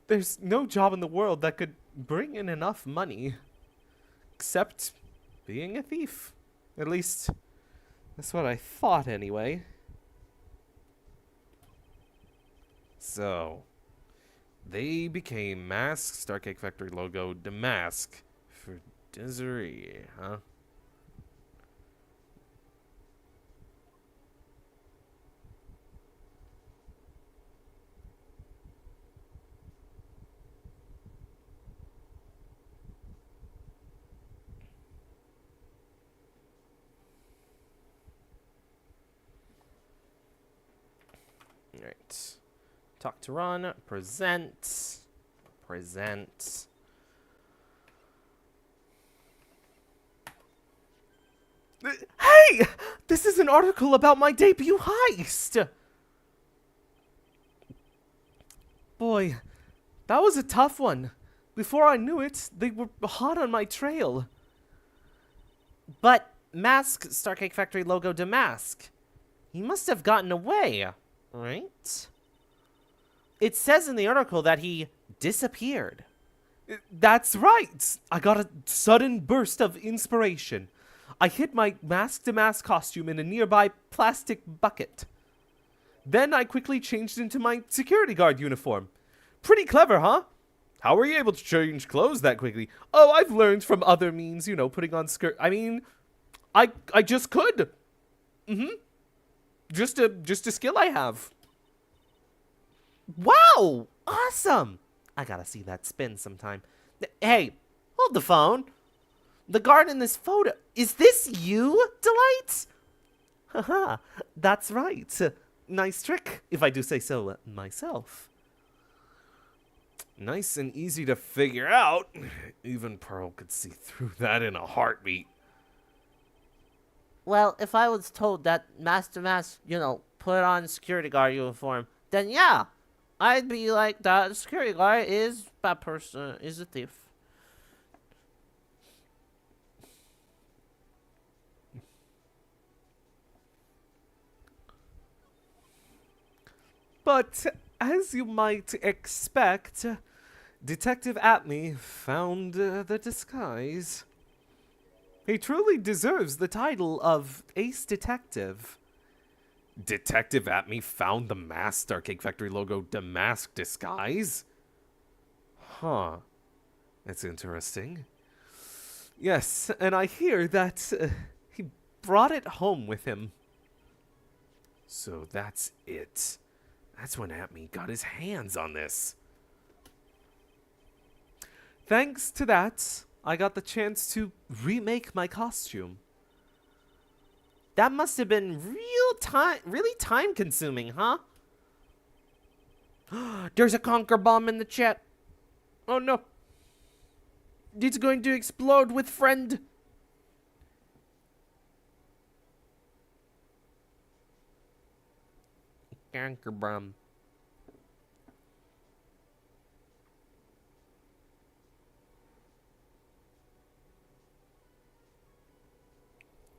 There's no job in the world that could bring in enough money. Except being a thief. At least, that's what I thought anyway. So, they became Mask, Starcake Factory logo, Damask for Desiree, huh? Alright. Talk to Ron. Present. Present. Hey! This is an article about my debut heist! Boy, that was a tough one. Before I knew it, they were hot on my trail. But Mask, Starcake Factory logo Damask. He must have gotten away, right? It says in the article that he disappeared. That's right! I got a sudden burst of inspiration. I hid my Mask Damask costume in a nearby plastic bucket. Then I quickly changed into my security guard uniform. Pretty clever, huh? How were you able to change clothes that quickly? Oh, I've learned from other means, you know, putting on skirt. I mean, I just could. Just a skill I have. Wow! Awesome! I gotta see that spin sometime. Hey, hold the phone. The guard in this photo. Is this you, Delight? Haha, that's right. Nice trick, if I do say so myself. Nice and easy to figure out. Even Pearl could see through that in a heartbeat. Well, if I was told that Master Mask, you know, put on security guard uniform, then yeah, I'd be like, that security guard is bad person, is a thief. But, as you might expect, Detective Atme found the disguise. He truly deserves the title of Ace Detective. Detective Atme found the masked Arcade Factory logo Damask disguise? Huh. That's interesting. Yes, and I hear that he brought it home with him. So that's it. That's when Atme got his hands on this. Thanks to that, I got the chance to remake my costume. That must have been really time consuming, huh? There's a conquer bomb in the chat. Oh no. It's going to explode with friend. Conquer bomb.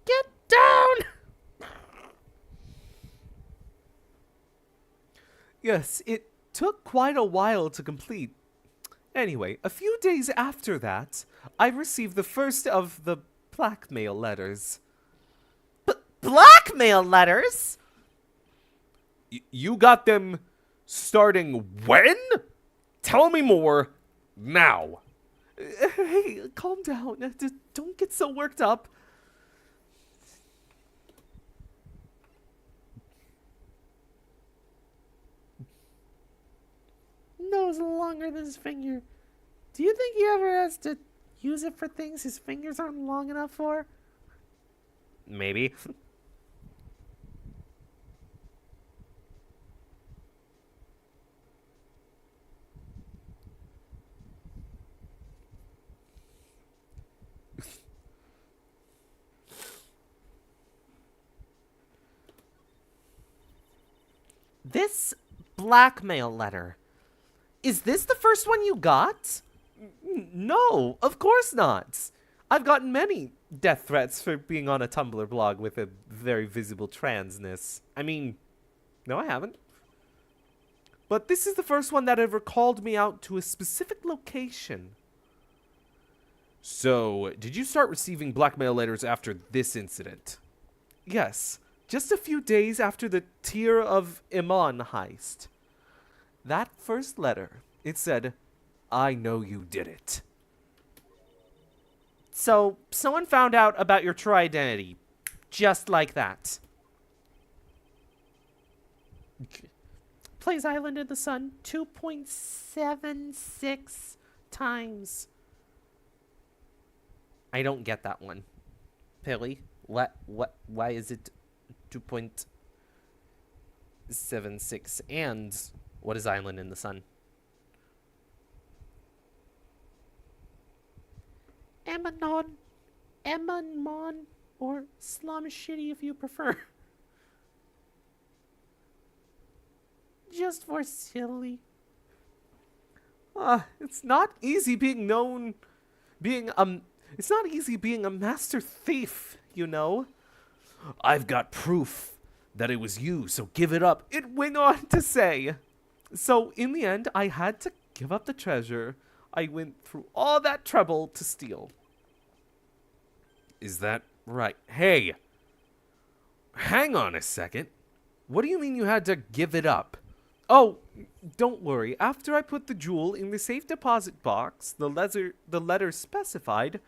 Get down! Yes, it took quite a while to complete. Anyway, a few days after that, I received the first of the blackmail letters. Blackmail letters? You got them starting when? Tell me more now. Hey, calm down. Don't get so worked up. Nose longer than his finger. Do you think he ever has to use it for things his fingers aren't long enough for? Maybe. This blackmail letter. Is this the first one you got? No, of course not. I've gotten many death threats for being on a Tumblr blog with a very visible transness. I mean, no, I haven't. But this is the first one that ever called me out to a specific location. So, did you start receiving blackmail letters after this incident? Yes, just a few days after the Tear of Iman heist. That first letter, it said, I know you did it. So, someone found out about your true identity. Just like that. Plays Island in the Sun 2.76 times. I don't get that one. Pilly, why is it 2 point... 7-6, and what is Island in the Sun? Emanon, or Slum Shitty if you prefer. Just for silly. It's not easy being known, it's not easy being a master thief, you know? I've got proof that it was you, so give it up, it went on to say. So, in the end, I had to give up the treasure I went through all that trouble to steal. Is that right? Hey! Hang on a second. What do you mean you had to give it up? Oh, don't worry. After I put the jewel in the safe deposit box, the letter specified,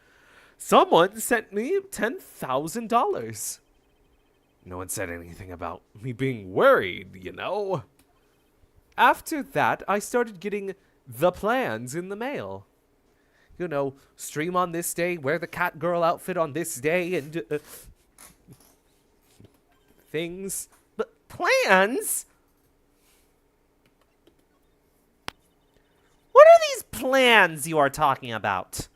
someone sent me $10,000. No one said anything about me being worried, you know. After that, I started getting the plans in the mail. You know, stream on this day, wear the cat girl outfit on this day, and things. But plans? What are these plans you are talking about?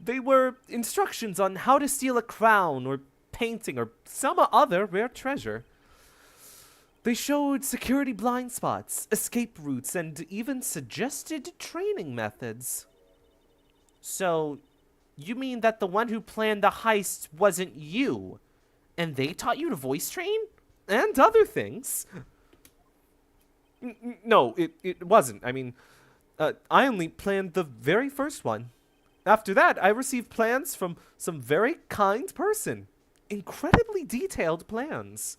They were instructions on how to steal a crown or painting or some other rare treasure. They showed security blind spots, escape routes, and even suggested training methods. So, you mean that the one who planned the heist wasn't you, and they taught you to voice train? And other things. No, it wasn't. I mean, I only planned the very first one. After that, I received plans from some very kind person. Incredibly detailed plans.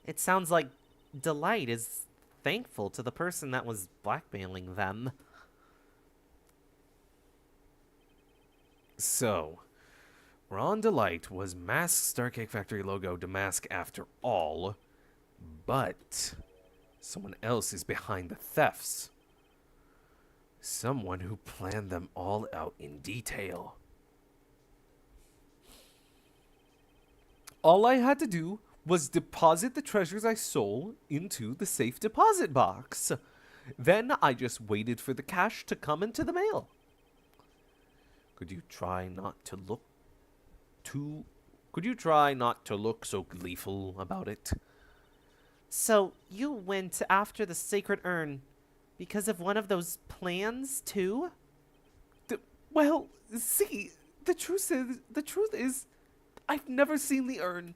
It sounds like Delight is thankful to the person that was blackmailing them. So, Ron Delight was Mask's Starcake Factory logo Damask after all, but someone else is behind the thefts. Someone who planned them all out in detail. All I had to do was deposit the treasures I stole into the safe deposit box. Then I just waited for the cash to come into the mail. Could you try not to look so gleeful about it? So, you went after the sacred urn because of one of those plans, too? Well, see, the truth is, I've never seen the urn.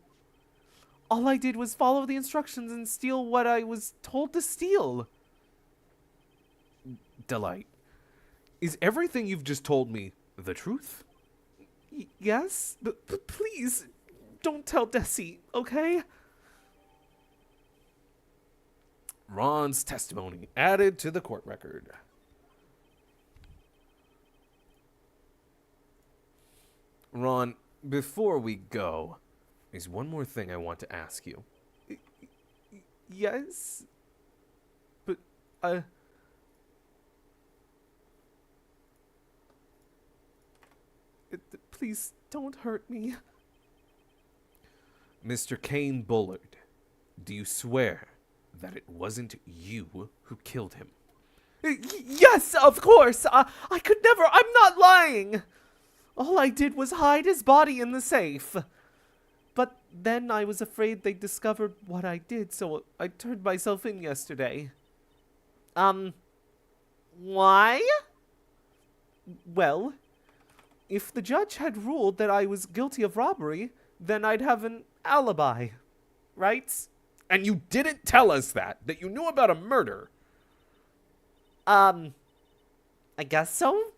All I did was follow the instructions and steal what I was told to steal. Delight, is everything you've just told me the truth? Yes, but please, don't tell Desi, okay? Ron's testimony added to the court record. Ron, before we go, there's one more thing I want to ask you. Yes? But, please don't hurt me. Mr. Kane Bullard, do you swear that it wasn't you who killed him? Yes, of course. I could never. I'm not lying. All I did was hide his body in the safe. But then I was afraid they discovered what I did, so I turned myself in yesterday. Why? Well, if the judge had ruled that I was guilty of robbery, then I'd have an alibi, right? And you didn't tell us that you knew about a murder. I guess so?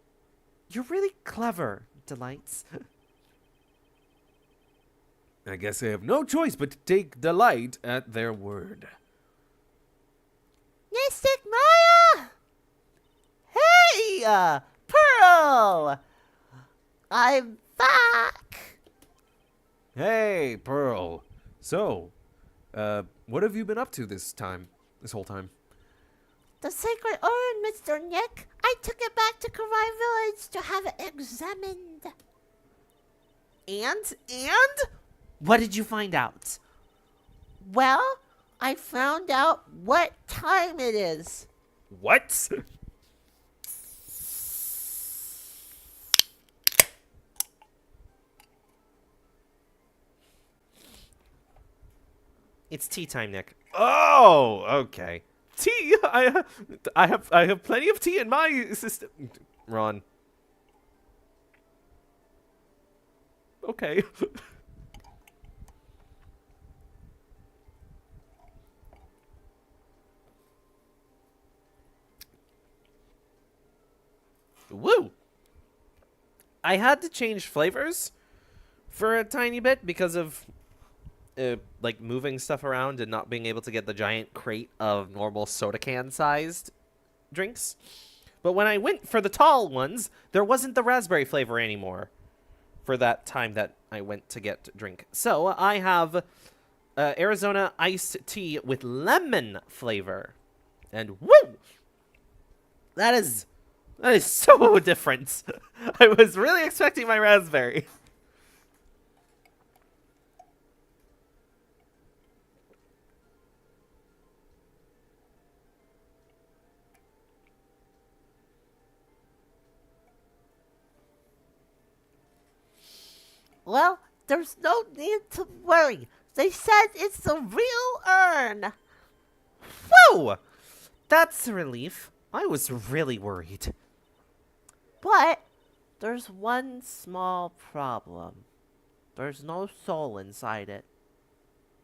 You're really clever, Delights. I guess I have no choice but to take Delight at their word. Mystic Maya! Hey, Pearl! I'm back! Hey, Pearl. So, what have you been up to this whole time? The sacred urn, Mr. Nick. I took it back to Karai Village to have it examined. And? What did you find out? Well, I found out what time it is. What? It's tea time, Nick. Oh, okay. Tea. I have plenty of tea in my system. Ron. Okay. Woo! I had to change flavors for a tiny bit because of like moving stuff around and not being able to get the giant crate of normal soda can sized drinks. But when I went for the tall ones, there wasn't the raspberry flavor anymore for that time that I went to get drink. So I have Arizona iced tea with lemon flavor. And woo! That is so different. I was really expecting my raspberry. Well, there's no need to worry. They said it's a real urn. Whoa! That's a relief. I was really worried. But there's one small problem. There's no soul inside it.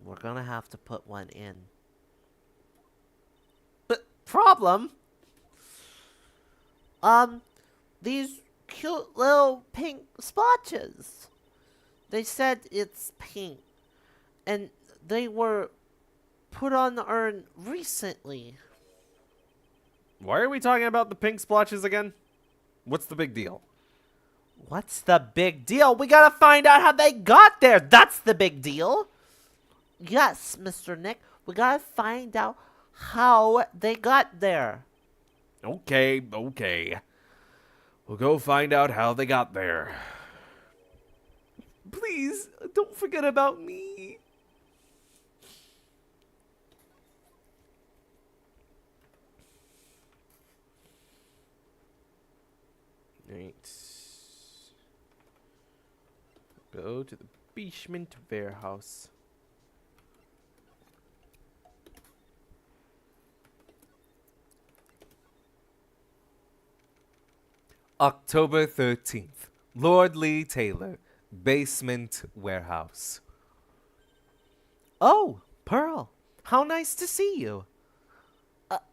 We're gonna have to put one in. But problem? These cute little pink splotches. They said it's pink. And they were put on the urn recently. Why are we talking about the pink splotches again? What's the big deal? What's the big deal? We gotta find out how they got there. That's the big deal. Yes, Mr. Nick, we gotta find out how they got there. Okay, okay. We'll go find out how they got there. Please, don't forget about me. Right. Go to the basement warehouse. October 13th. Lord Lee Taylor, basement warehouse. Oh, Pearl. How nice to see you.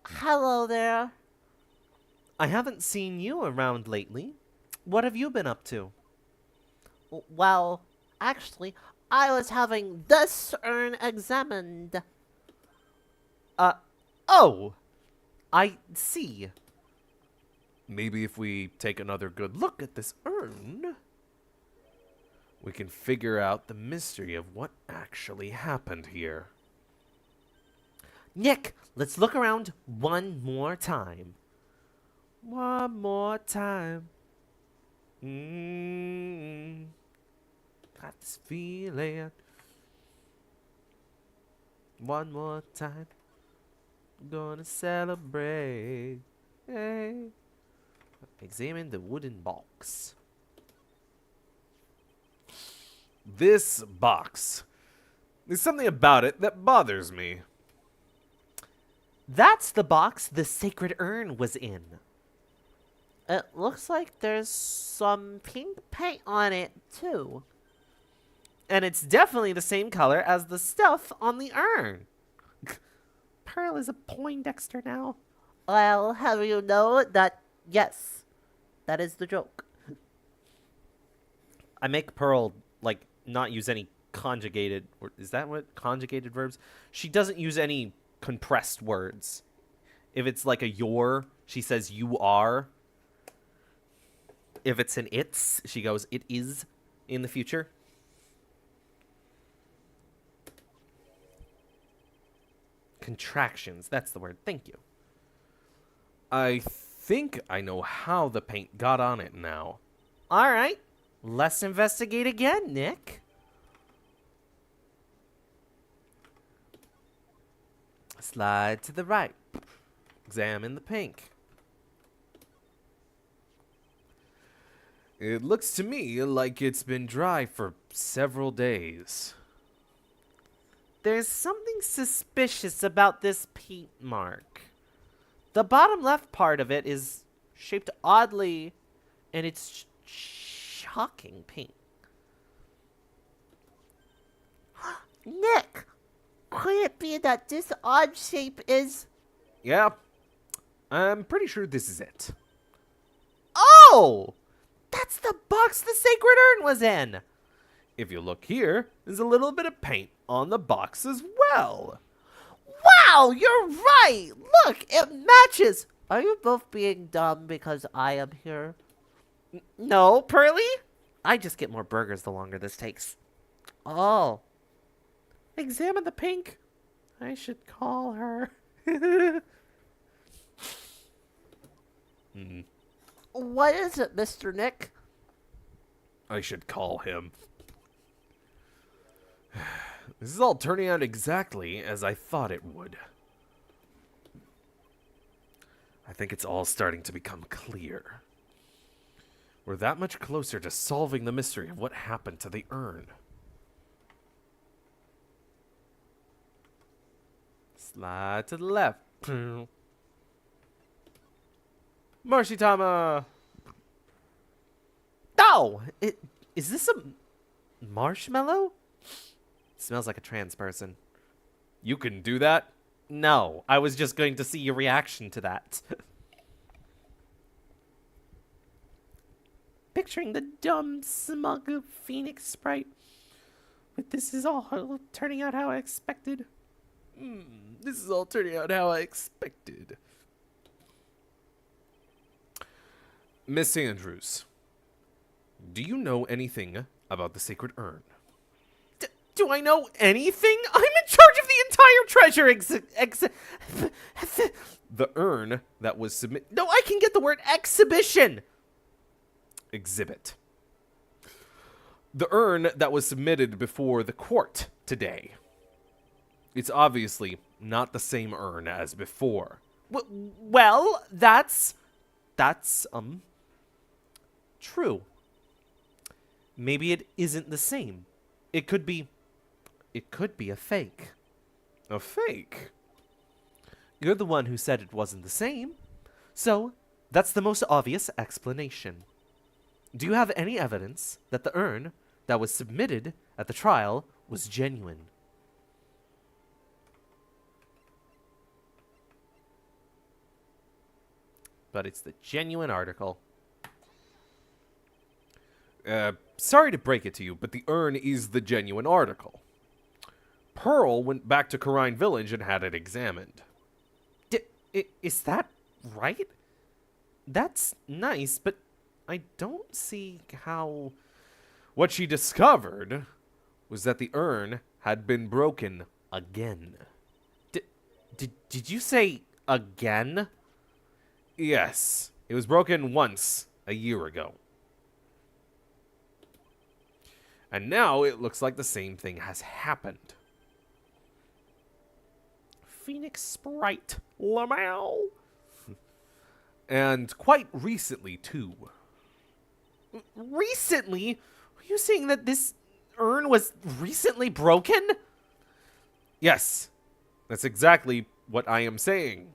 Hello there. I haven't seen you around lately. What have you been up to? Well, actually, I was having this urn examined. Oh! I see. Maybe if we take another good look at this urn, we can figure out the mystery of what actually happened here. Nick, let's look around one more time. One more time. Got this feeling. One more time. Gonna celebrate. Hey. Examine the wooden box. This box. There's something about it that bothers me. That's the box the sacred urn was in. It looks like there's some pink paint on it, too. And it's definitely the same color as the stuff on the urn. Pearl is a Poindexter now. I'll have you know that, yes, that is the joke. I make Pearl, like, not use any conjugated, or is that what conjugated verbs? She doesn't use any compressed words. If it's like a your, she says you are. If it's an it's, she goes it is in the future. Contractions, that's the word. Thank you. I think I know how the paint got on it now. All right. Let's investigate again, Nick. Slide to the right. Examine the pink. It looks to me like it's been dry for several days. There's something suspicious about this paint mark. The bottom left part of it is shaped oddly, and it's shocking pink. Nick, could it be that this odd shape is... Yeah, I'm pretty sure this is it. Oh! That's the box the sacred urn was in! If you look here, there's a little bit of paint on the box as well. Wow, you're right! Look, it matches! Are you both being dumb because I am here? No, Pearly? I just get more burgers the longer this takes. Oh. Examine the pink. I should call her. What is it, Mr. Nick? I should call him. This is all turning out exactly as I thought it would. I think it's all starting to become clear. We're that much closer to solving the mystery of what happened to the urn. Slide to the left. Marshy Tama! No! Is this a marshmallow? Smells like a trans person. You can do that? No, I was just going to see your reaction to that. Picturing the dumb, smug phoenix sprite. But this is all turning out how I expected. This is all turning out how I expected. Miss Andrews, do you know anything about the sacred urn? Do I know anything? I'm in charge of the entire treasure The urn that was submitted... No, I can get the word exhibition. Exhibit. The urn that was submitted before the court today. It's obviously not the same urn as before. Well, that's true. Maybe it isn't the same. It could be a fake. A fake? You're the one who said it wasn't the same. So, that's the most obvious explanation. Do you have any evidence that the urn that was submitted at the trial was genuine? But it's the genuine article. Sorry to break it to you, but the urn is the genuine article. Pearl went back to Karine Village and had it examined. Is that right? That's nice, but I don't see how... What she discovered was that the urn had been broken again. Did you say again? Yes, it was broken once a year ago. And now it looks like the same thing has happened. Phoenix sprite. Lamau. And quite recently, too. Recently? Are you saying that this urn was recently broken? Yes, that's exactly what I am saying.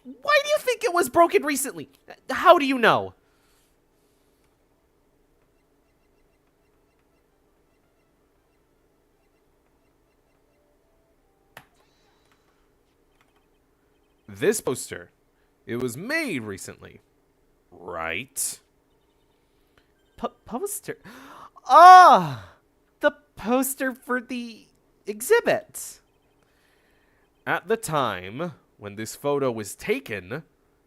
Why do you think it was broken recently? How do you know? This poster, it was made recently, right? Poster? Ah! The poster for the exhibit. At the time when this photo was taken,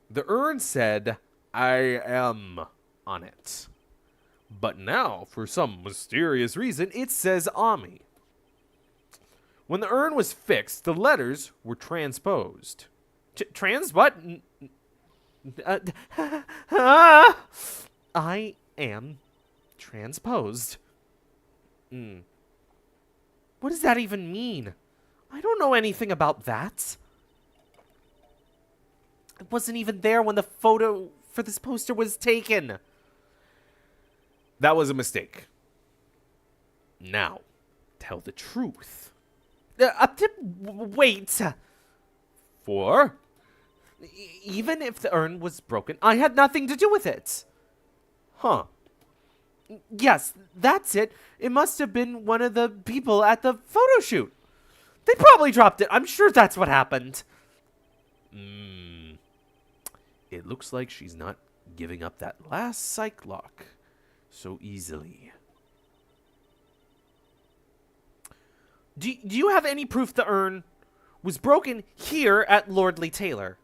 the urn said, "I am" on it. But now, for some mysterious reason, it says Ami. When the urn was fixed, the letters were transposed. Trans what? I am transposed. What does that even mean? I don't know anything about that. I wasn't even there when the photo for this poster was taken. That was a mistake. Now, tell the truth. Wait. For? Even if the urn was broken, I had nothing to do with it. Huh. Yes, that's it. It must have been one of the people at the photo shoot. They probably dropped it. I'm sure that's what happened. It looks like she's not giving up that last psych lock so easily. Do you have any proof the urn was broken here at Lordly Taylor?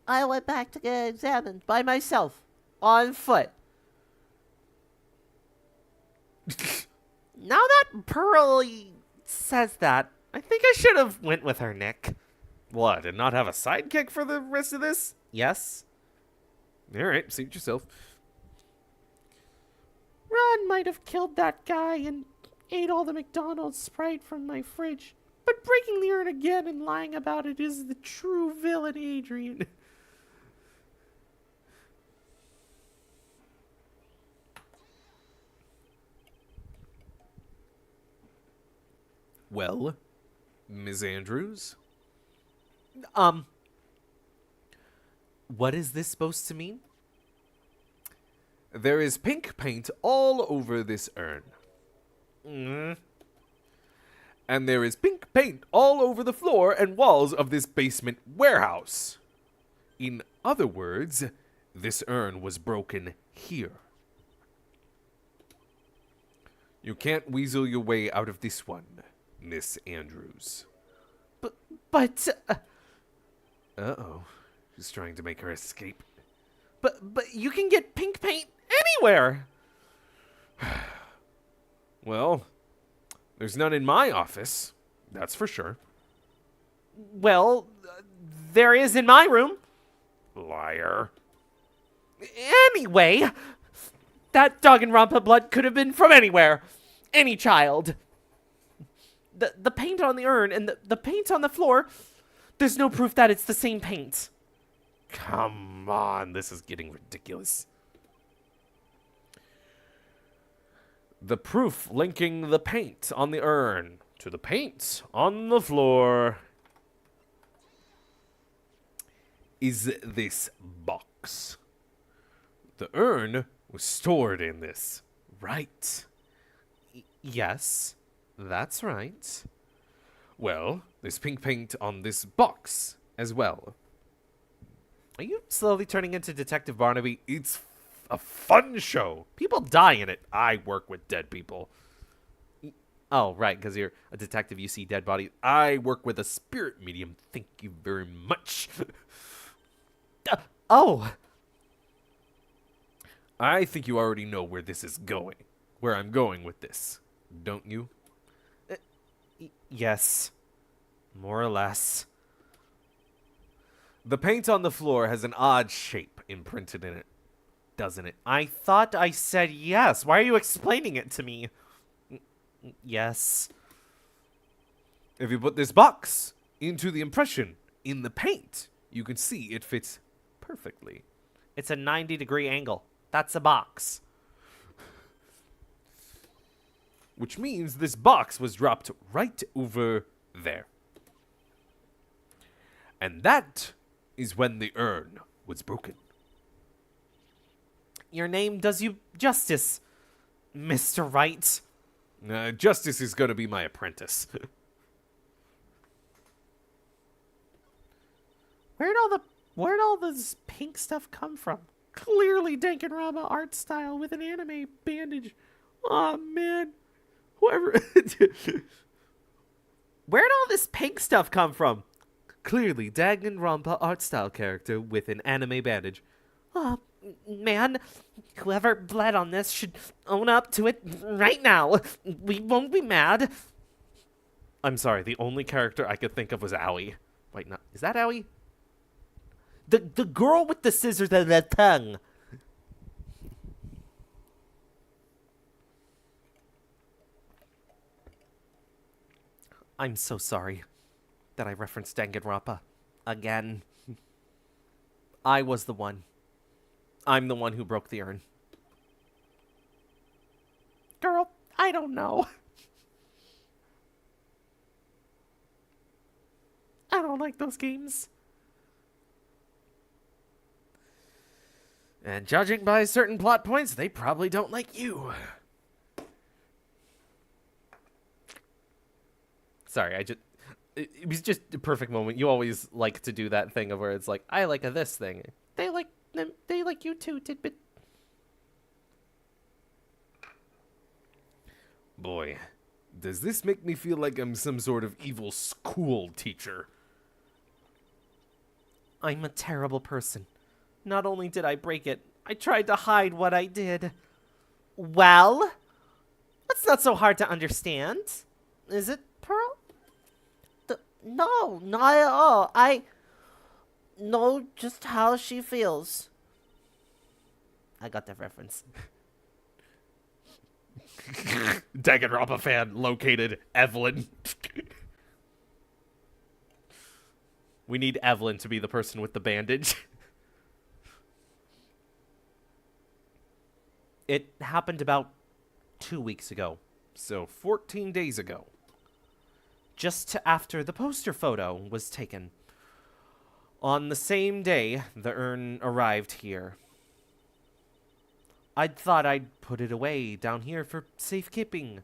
I went back to get it examined. By myself. On foot. Now that Pearlie says that, I think I should have went with her, Nick. What, and not have a sidekick for the rest of this? Yes? Alright, suit yourself. Ron might have killed that guy and ate all the McDonald's Sprite from my fridge. But breaking the urn again and lying about it is the true villain, Adrian. Well, Ms. Andrews? What is this supposed to mean? There is pink paint all over this urn. And there is pink paint all over the floor and walls of this basement warehouse. In other words, this urn was broken here. You can't weasel your way out of this one, Miss Andrews. But Uh-oh. She's trying to make her escape. But you can get pink paint anywhere. Well, there's none in my office. That's for sure. Well, there is in my room. Liar. Anyway, that Danganronpa blood could have been from anywhere. Any child. The paint on the urn and the paint on the floor, there's no proof that it's the same paint. Come on, this is getting ridiculous. The proof linking the paint on the urn to the paint on the floor is this box. The urn was stored in this, right? Yes, that's right. Well, there's pink paint on this box as well. Are you slowly turning into Detective Barnaby? It's a fun show. People die in it. I work with dead people. Oh, right, because you're a detective, you see dead bodies. I work with a spirit medium. Thank you very much. Oh, I think you already know where this is going. Where I'm going with this. Don't you? yes, more or less. The paint on the floor has an odd shape imprinted in it, doesn't it? I thought I said yes. Why are you explaining it to me? Yes. If you put this box into the impression in the paint, you can see it fits perfectly. It's a 90-degree angle. That's a box. Which means this box was dropped right over there. And that is when the urn was broken. Your name does you justice, Mr. Wright. Justice is going to be my apprentice. Where'd all this pink stuff come from? Clearly Danganronpa art style with an anime bandage. Aw, man. Whoever... Where'd all this pink stuff come from? Clearly Danganronpa art style character with an anime bandage. Oh, man. Whoever bled on this should own up to it right now. We won't be mad. I'm sorry, the only character I could think of was Owie. Wait, no, is that Owie? The girl with the scissors and the tongue. I'm so sorry that I referenced Danganronpa again. I was the one. I'm the one who broke the urn. Girl, I don't know. I don't like those games. And judging by certain plot points, they probably don't like you. Sorry, it was just a perfect moment. You always like to do that thing of where it's like, I like this thing. They like them. They like you too, Tidbit. Boy, does this make me feel like I'm some sort of evil school teacher. I'm a terrible person. Not only did I break it, I tried to hide what I did. Well, that's not so hard to understand, is it, Pearl? No, not at all. I know just how she feels. I got that reference. Danganronpa fan located. Evelyn. We need Evelyn to be the person with the bandage. It happened about 2 weeks ago. So 14 days ago. Just after the poster photo was taken. On the same day, the urn arrived here. I thought I'd put it away down here for safekeeping.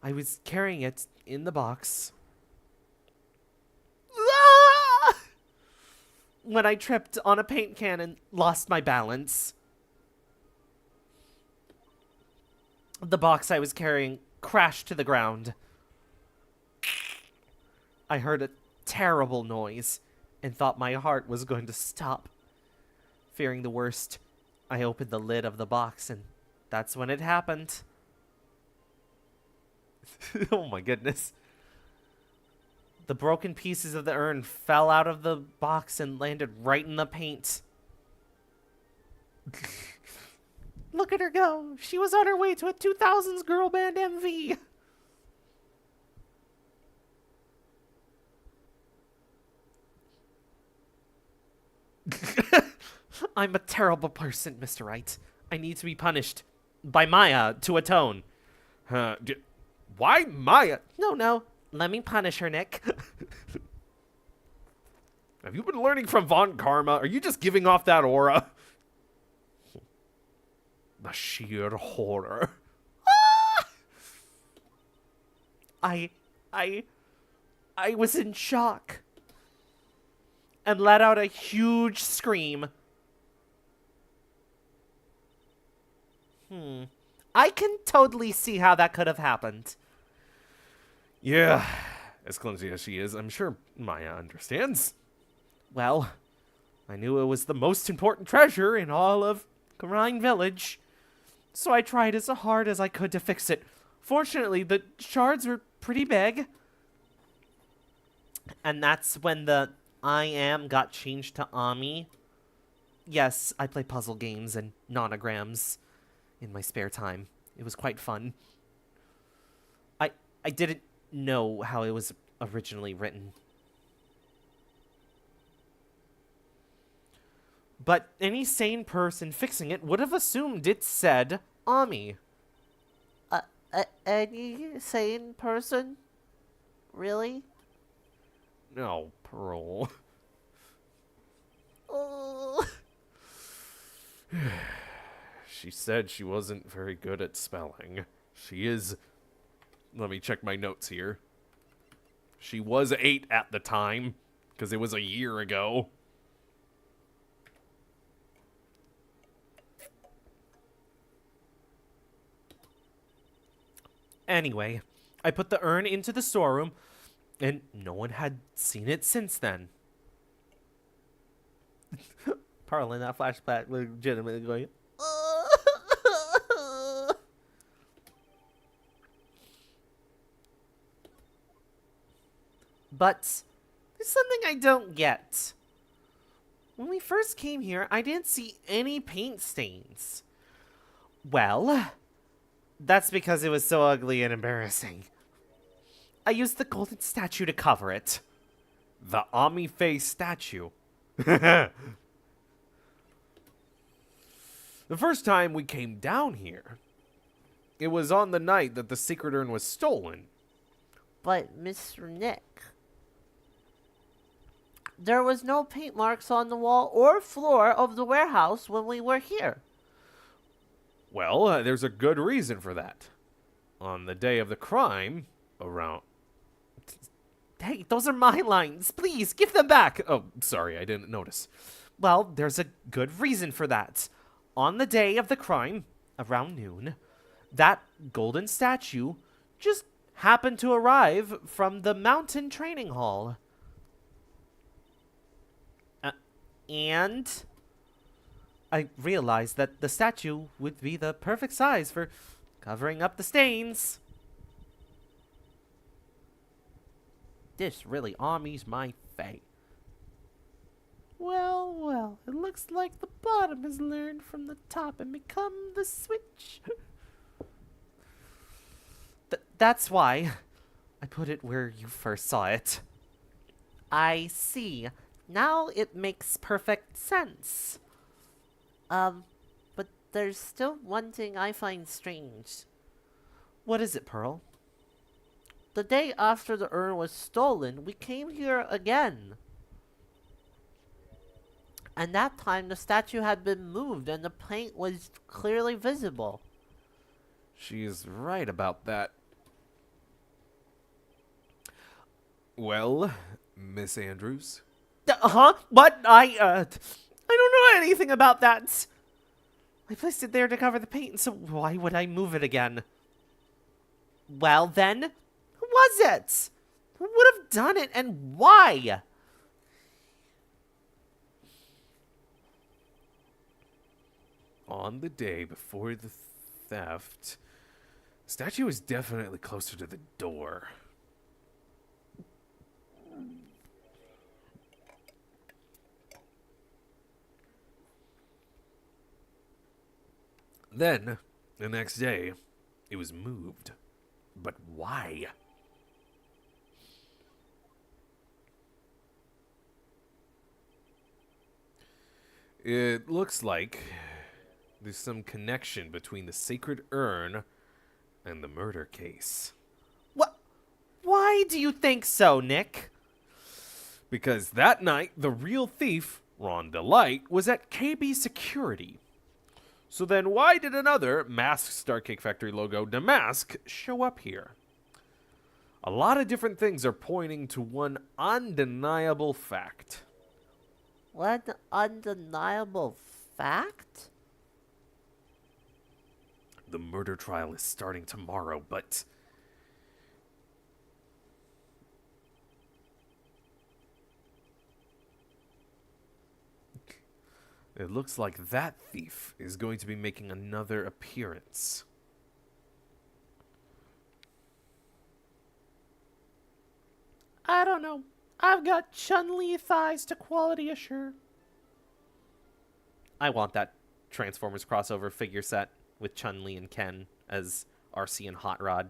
I was carrying it in the box. Ah! When I tripped on a paint can and lost my balance. The box I was carrying crashed to the ground. I heard a terrible noise and thought my heart was going to stop. Fearing the worst, I opened the lid of the box and that's when it happened. Oh my goodness. The broken pieces of the urn fell out of the box and landed right in the paint. Look at her go. She was on her way to a 2000s girl band MV. I'm a terrible person, Mr. Wright. I need to be punished by Maya to atone. Why Maya? No. Let me punish her, Nick. Have you been learning from Von Karma? Are you just giving off that aura? The sheer horror. I was in shock and let out a huge scream. I can totally see how that could have happened. Yeah, as clumsy as she is, I'm sure Maya understands. Well, I knew it was the most important treasure in all of Karine Village, so I tried as hard as I could to fix it. Fortunately, the shards were pretty big. And that's when the I am got changed to Ami. Yes, I play puzzle games and nonograms in my spare time. It was quite fun. I didn't know how it was originally written. But any sane person fixing it would have assumed it said Ami. Any sane person? Really? No, Pearl. Oh. She said she wasn't very good at spelling. She is... Let me check my notes here. She was 8 at the time, because it was a year ago. Anyway, I put the urn into the storeroom, and no one had seen it since then. Pearl in that flashback legitimately going, but there's something I don't get. When we first came here, I didn't see any paint stains. Well, that's because it was so ugly and embarrassing. I used the golden statue to cover it. The Ami face statue. The first time we came down here, it was on the night that the secret urn was stolen. But, Mr. Nick, there was no paint marks on the wall or floor of the warehouse when we were here. Well, there's a good reason for that. On the day of the crime, around... Hey, those are my lines. Please, give them back. Oh, sorry, I didn't notice. Well, there's a good reason for that. On the day of the crime, around noon, that golden statue just happened to arrive from the mountain training hall. And I realized that the statue would be the perfect size for covering up the stains. This really armies my fate. Well, well, it looks like the bottom has learned from the top and become the switch. That's why I put it where you first saw it. I see. Now it makes perfect sense. But there's still one thing I find strange. What is it, Pearl? The day after the urn was stolen, we came here again. And that time the statue had been moved and the paint was clearly visible. She's right about that. Well, Miss Andrews? Huh? What? I don't know anything about that. I placed it there to cover the paint, so why would I move it again? Well then, who was it? Who would have done it and why? On the day before the theft, the statue was definitely closer to the door. Then, the next day, it was moved. But why? It looks like there's some connection between the sacred urn and the murder case. What? Why do you think so, Nick? Because that night, the real thief, Ron Delight, was at KB Security. So then why did another masked Star Cake Factory logo Damask show up here? A lot of different things are pointing to one undeniable fact. One undeniable fact? The murder trial is starting tomorrow, but... it looks like that thief is going to be making another appearance. I don't know. I've got Chun-Li thighs to quality assure. I want that Transformers crossover figure set with Chun-Li and Ken as RC and Hot Rod.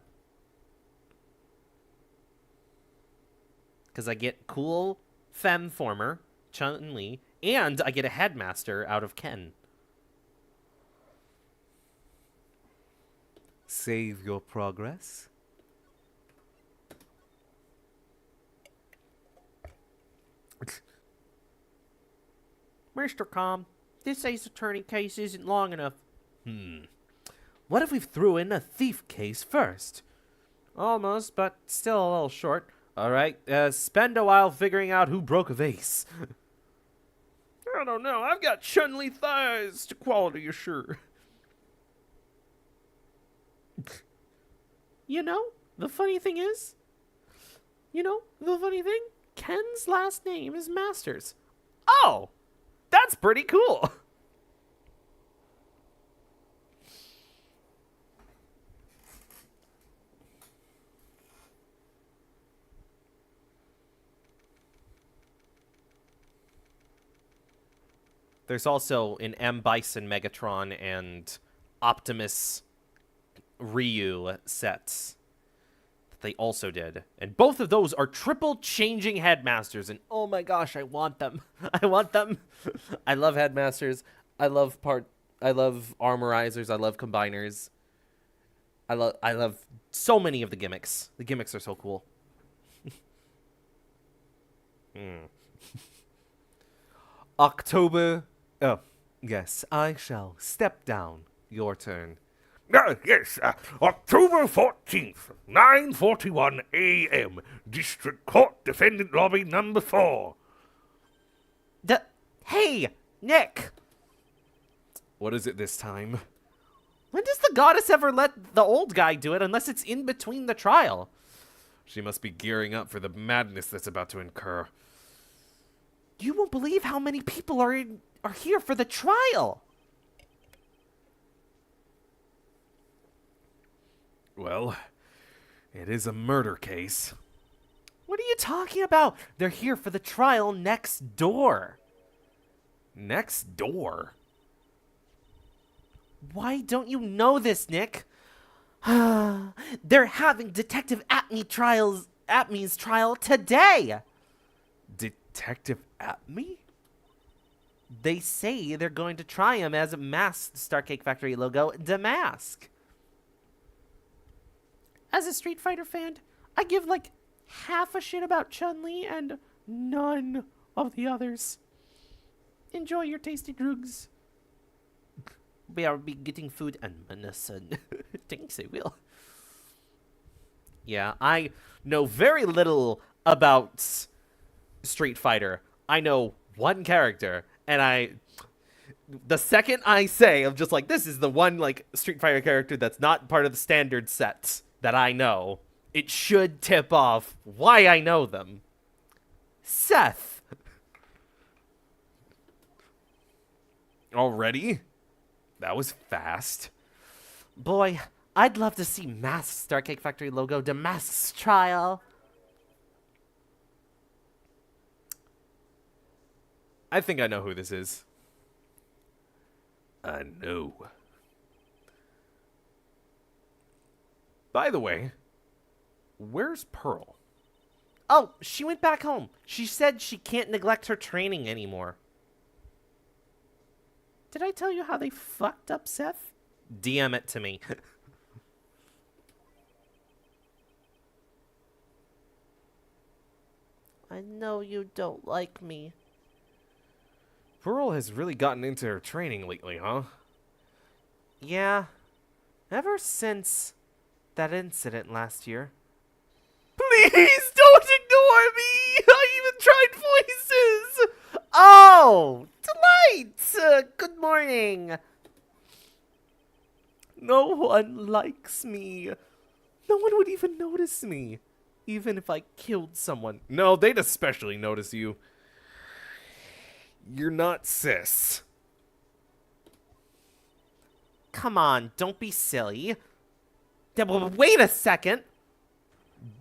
Because I get cool Femformer, Chun-Li, and I get a Headmaster out of Ken. Save your progress. Mr. Com, this Ace Attorney case isn't long enough. What if we threw in a thief case first? Almost, but still a little short. All right, spend a while figuring out who broke a vase. I don't know. I've got Chun-Li thighs to quality assure. You know, the funny thing is, Ken's last name is Masters. Oh, that's pretty cool. There's also an M. Bison Megatron and Optimus Ryu sets. they also did. And both of those are triple changing headmasters. And oh my gosh, I want them. I want them. I love headmasters. I love armorizers. I love combiners. I love so many of the gimmicks. The gimmicks are so cool. October. Oh, yes, I shall step down. Your turn. Yes, October 14th, 9:41 a.m. District Court Defendant Lobby number 4. Hey, Nick! What is it this time? When does the goddess ever let the old guy do it unless it's in between the trial? She must be gearing up for the madness that's about to incur. You won't believe how many people are here for the trial. Well, it is a murder case. What are you talking about? They're here for the trial next door. Next door? Why don't you know this, Nick? They're having Detective Atme's trial today. Detective Atme? They say they're going to try him as a masked Starcake Factory logo demask. As a Street Fighter fan, I give like half a shit about Chun-Li and none of the others. Enjoy your tasty drugs. We are be getting food and medicine. Thanks, I will. Yeah, I know very little about Street Fighter. I know one character, and the second I say, I'm just like, this is the one like Street Fighter character that's not part of the standard set that I know, it should tip off why I know them. Seth. Already? That was fast. Boy, I'd love to see masked Starcake Factory logo demask's trial. I think I know who this is. I know. By the way, where's Pearl? Oh, she went back home. She said she can't neglect her training anymore. Did I tell you how they fucked up Seth? DM it to me. I know you don't like me. Pearl has really gotten into her training lately, huh? Yeah, ever since that incident last year. Please don't ignore me! I even tried voices! Oh, delight! Good morning. No one likes me. No one would even notice me, even if I killed someone. No, they'd especially notice you. You're not cis. Come on, don't be silly. Wait a second.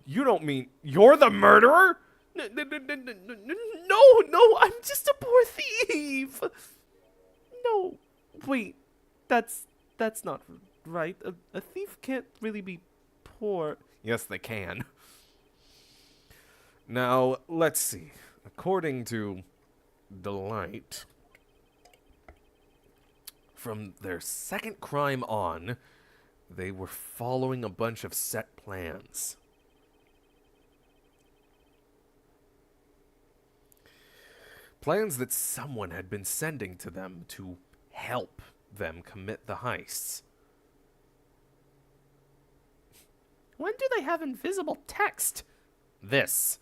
You don't mean you're the murderer? No, I'm just a poor thief. No, wait, that's not right. A thief can't really be poor. Yes, they can. Now, let's see. According to Delight, from their second crime on, they were following a bunch of set plans. Plans that someone had been sending to them to help them commit the heists. When do they have invisible text? This.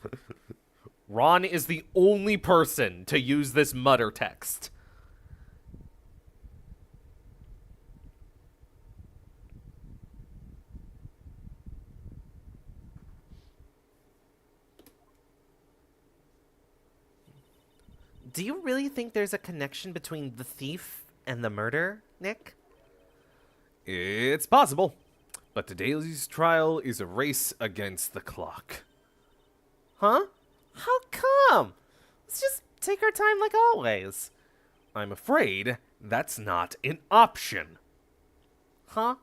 Ron is the only person to use this mutter text. Do you really think there's a connection between the thief and the murder, Nick? It's possible, but today's trial is a race against the clock. Huh? How come? Let's just take our time like always. I'm afraid that's not an option. Huh?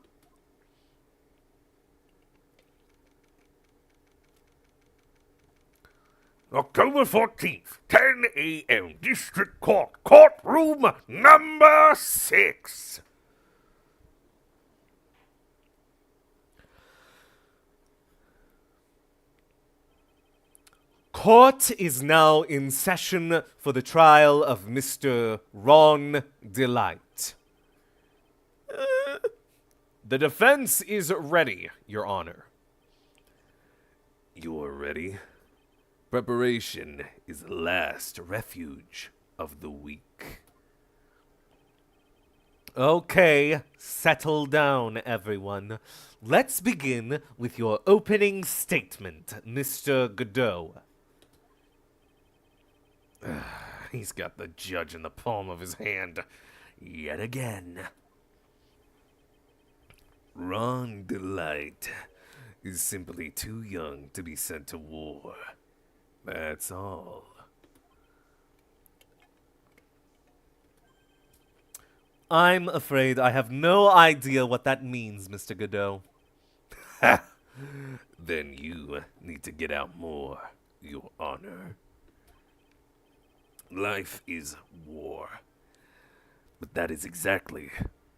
October 14th, 10 a.m., District Court, courtroom number 6. Court is now in session for the trial of Mr. Ron Delight. The defense is ready, Your Honor. You are ready? Preparation is the last refuge of the weak. Okay, settle down, everyone. Let's begin with your opening statement, Mr. Godot. He's got the judge in the palm of his hand yet again. Ron Delight is simply too young to be sent to war. That's all. I'm afraid I have no idea what that means, Mr. Godot. Ha! Then you need to get out more, Your Honor. Life is war. But that is exactly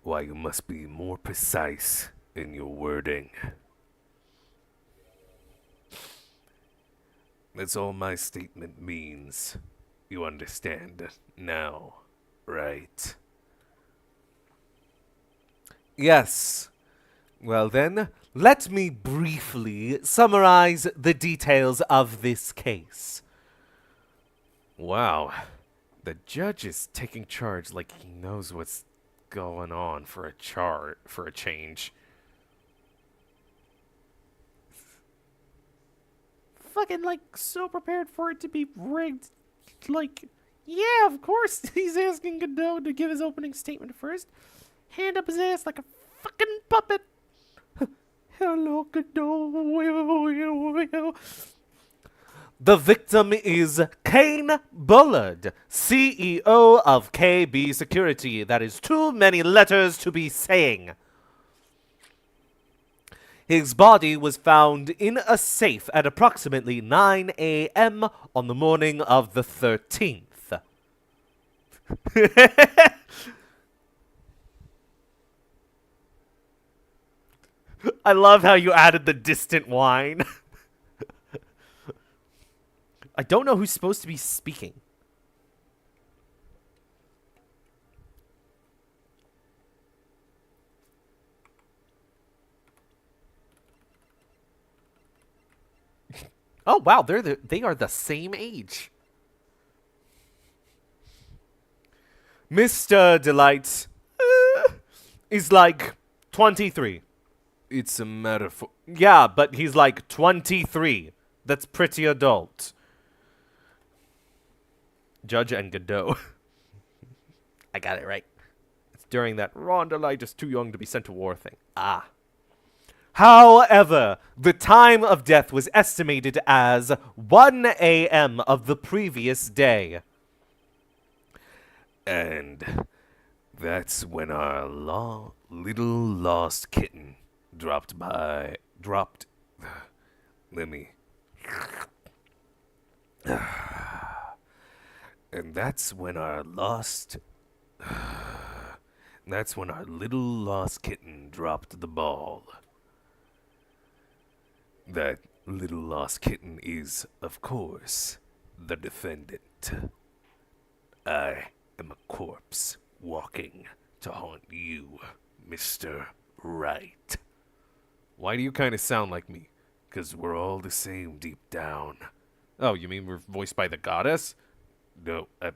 why you must be more precise in your wording. That's all my statement means. You understand now, right? Yes. Well then, let me briefly summarize the details of this case. Wow. The judge is taking charge like he knows what's going on for a change. Fucking, like, so prepared for it to be rigged. Like, yeah, of course he's asking Godot to give his opening statement first. Hand up his ass like a fucking puppet. Hello, Godot. The victim is Kane Bullard, CEO of KB Security. That is too many letters to be saying. His body was found in a safe at approximately 9 a.m. on the morning of the 13th. I love how you added the distant whine. I don't know who's supposed to be speaking. Oh wow, they are the same age. Mr. Delight is like 23. It's a metaphor. Yeah, but he's like 23. That's pretty adult. Judge and Godot. I got it right. It's during that Ron Delight is too young to be sent to war thing. Ah. However, the time of death was estimated as 1 a.m. of the previous day. And that's when our little lost kitten dropped. Let me. And that's when our little lost kitten dropped the ball. That little lost kitten is, of course, the defendant. I am a corpse walking to haunt you, Mr. Right. Why do you kind of sound like me? 'Cause we're all the same deep down. Oh, you mean we're voiced by the goddess? No, it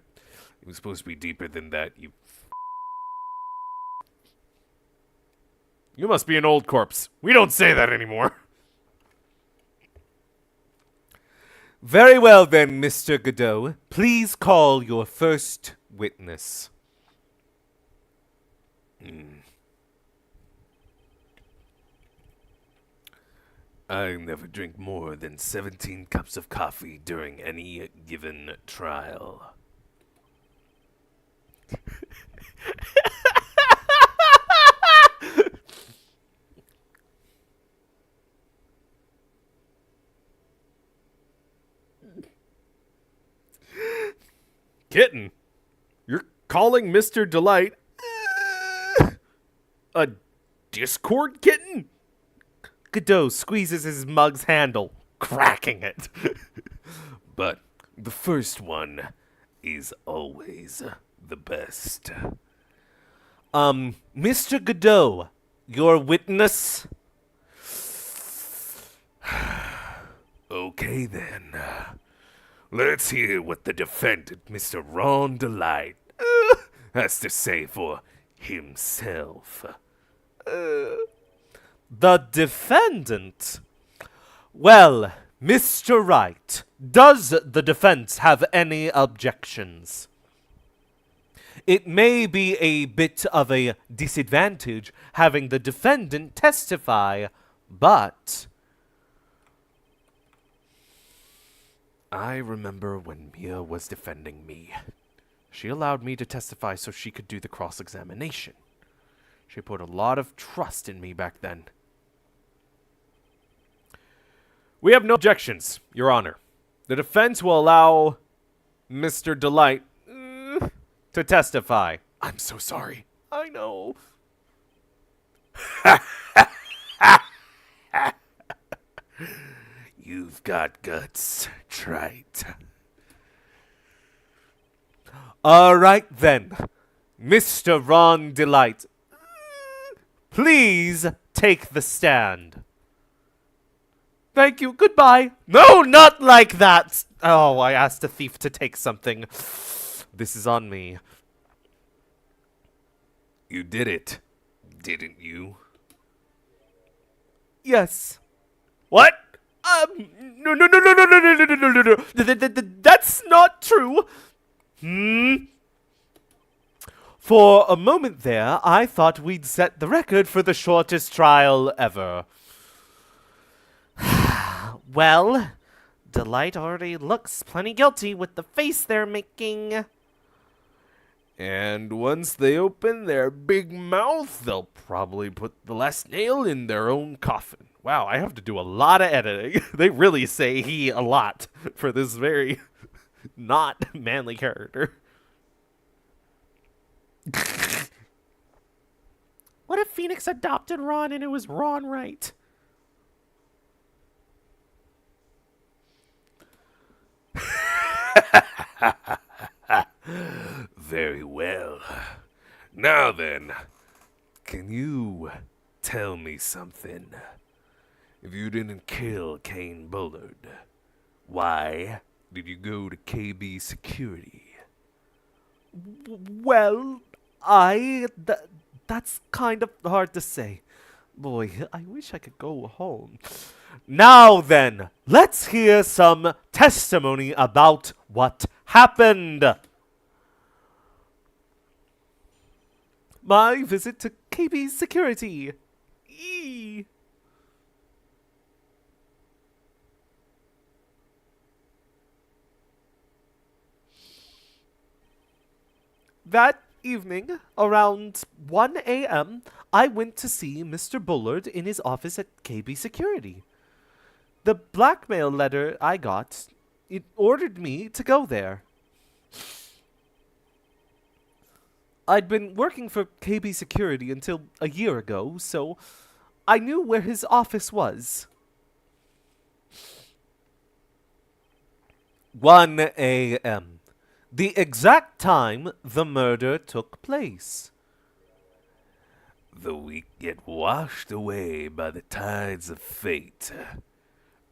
was supposed to be deeper than that, you... You must be an old corpse. We don't say that anymore. Very well then, Mr. Godot. Please call your first witness. I never drink more than 17 cups of coffee during any given trial. Kitten? You're calling Mr. Delight a Discord kitten? Godot squeezes his mug's handle, cracking it. But the first one is always the best. Mr. Godot, your witness? Okay then. Let's hear what the defendant, Mr. Ron Delight, has to say for himself. The defendant? Well, Mr. Wright, does the defense have any objections? It may be a bit of a disadvantage having the defendant testify, but I remember when Mia was defending me. She allowed me to testify so she could do the cross-examination. She put a lot of trust in me back then. We have no objections, Your Honor. The defense will allow Mr. Delight to testify. I'm so sorry. I know. You've got guts, Trite. All right then, Mr. Ron Delight, please take the stand. Thank you, goodbye. No, not like that. Oh, I asked a thief to take something. This is on me. You did it, didn't you? Yes. What? No. That's not true. For a moment there, I thought we'd set the record for the shortest trial ever. Well, Delight already looks plenty guilty with the face they're making. And once they open their big mouth, they'll probably put the last nail in their own coffin. Wow, I have to do a lot of editing. They really say he a lot for this very not manly character. What if Phoenix adopted Ron and it was Ron Wright? Very well. Now then, can you tell me something? If you didn't kill Kane Bullard, why did you go to KB Security? Well, that's kind of hard to say. Boy, I wish I could go home. Now then, let's hear some testimony about what happened. My visit to KB Security. Eee. That evening, around 1 a.m., I went to see Mr. Bullard in his office at KB Security. The blackmail letter I got, it ordered me to go there. I'd been working for KB Security until a year ago, so I knew where his office was. 1 a.m. The exact time the murder took place. The weak get washed away by the tides of fate.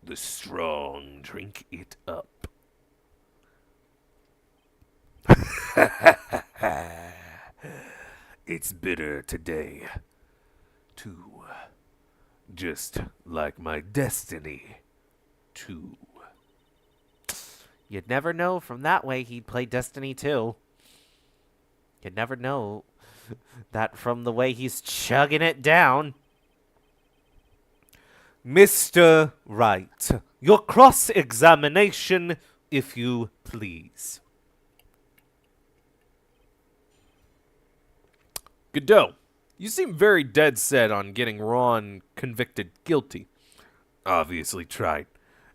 The strong drink it up. It's bitter today, too. Just like my destiny, too. You'd never know from that way he'd play Destiny 2. You'd never know that from the way he's chugging it down. Mr. Wright, your cross-examination, if you please. Godot, you seem very dead set on getting Ron convicted guilty. Obviously tried.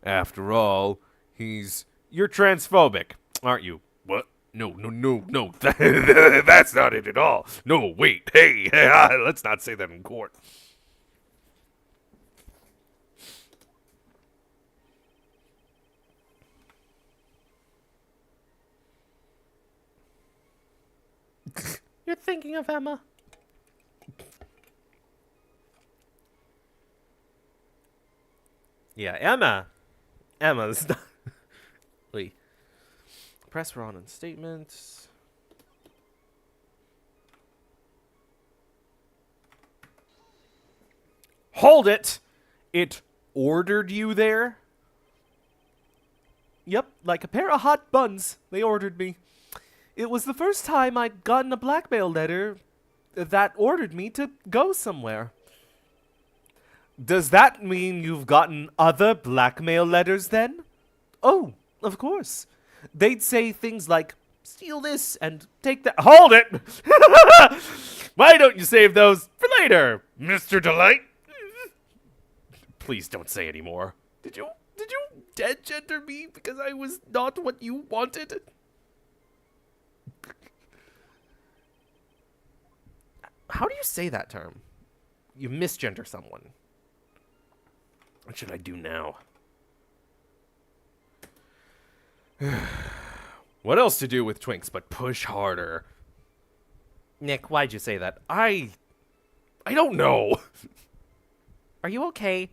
After all, you're transphobic, aren't you? What? No. That's not it at all. No, wait. Hey, let's not say that in court. You're thinking of Emma. Yeah, Emma. Emma's not. Wait. Press Ron on statements. Hold it! It ordered you there? Yep, like a pair of hot buns. They ordered me. It was the first time I'd gotten a blackmail letter that ordered me to go somewhere. Does that mean you've gotten other blackmail letters then? Oh, of course. They'd say things like, steal this and take that. Hold it! Why don't you save those for later, Mr. Delight? Please don't say any more. Did you dead gender me because I was not what you wanted? How do you say that term? You misgender someone. What should I do now? What else to do with twinks but push harder? Nick, why'd you say that? I don't know. Are you okay?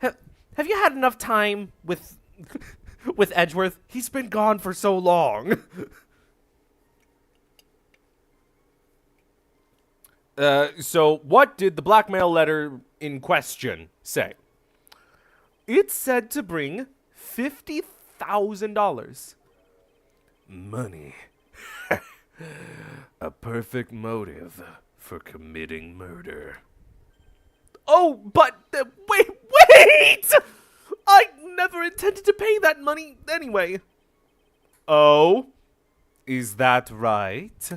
Have you had enough time with with Edgeworth? He's been gone for so long. So what did the blackmail letter in question say? It said to bring $50,000. Money. A perfect motive for committing murder. Oh, but wait! I never intended to pay that money anyway. Oh, is that right?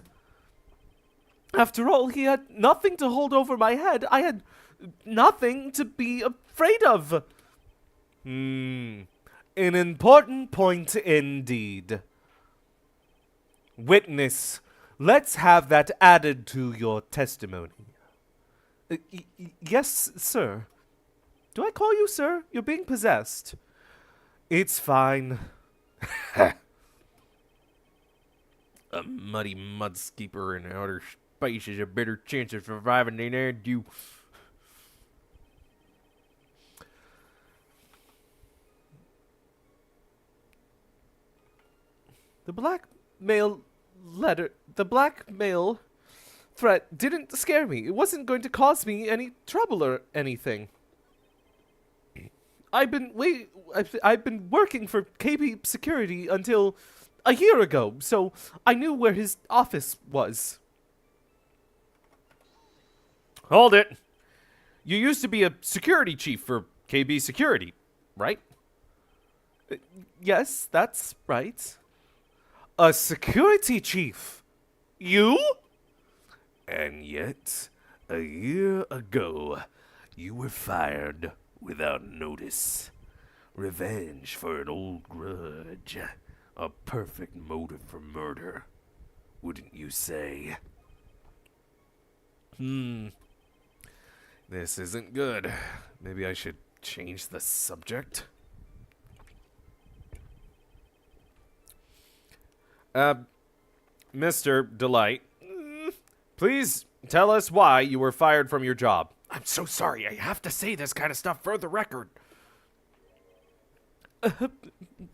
After all, he had nothing to hold over my head. I had nothing to be afraid of. An important point indeed. Witness, let's have that added to your testimony. Yes, sir. Do I call you sir? You're being possessed. It's fine. A muddy mudskeeper in outer space has a better chance of surviving than I do. The blackmail threat didn't scare me. It wasn't going to cause me any trouble or anything. I've been working for KB Security until a year ago, so I knew where his office was. Hold it. You used to be a security chief for KB Security, right? Yes, that's right. A security chief? You? And yet, a year ago, you were fired without notice. Revenge for an old grudge. A perfect motive for murder, wouldn't you say? This isn't good. Maybe I should change the subject. Mr. Delight, please tell us why you were fired from your job. I'm so sorry. I have to say this kind of stuff for the record.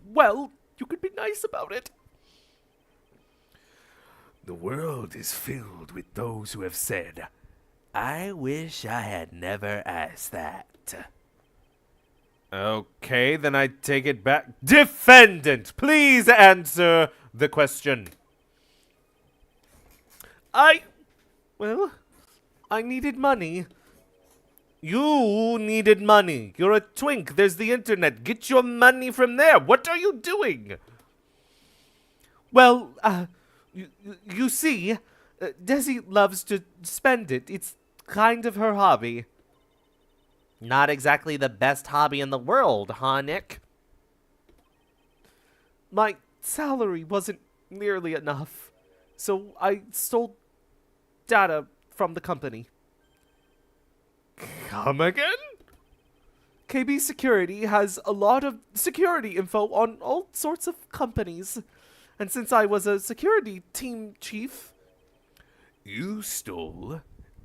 Well, you could be nice about it. The world is filled with those who have said, I wish I had never asked that. Okay, then I take it back. Defendant, please answer the question. I needed money. You needed money. You're a twink. There's the internet. Get your money from there. What are you doing? Well, you see, Desi loves to spend it. It's kind of her hobby. Not exactly the best hobby in the world, huh, Nick? My salary wasn't nearly enough. So I stole data from the company. Come again? KB Security has a lot of security info on all sorts of companies. And since I was a security team chief, You stole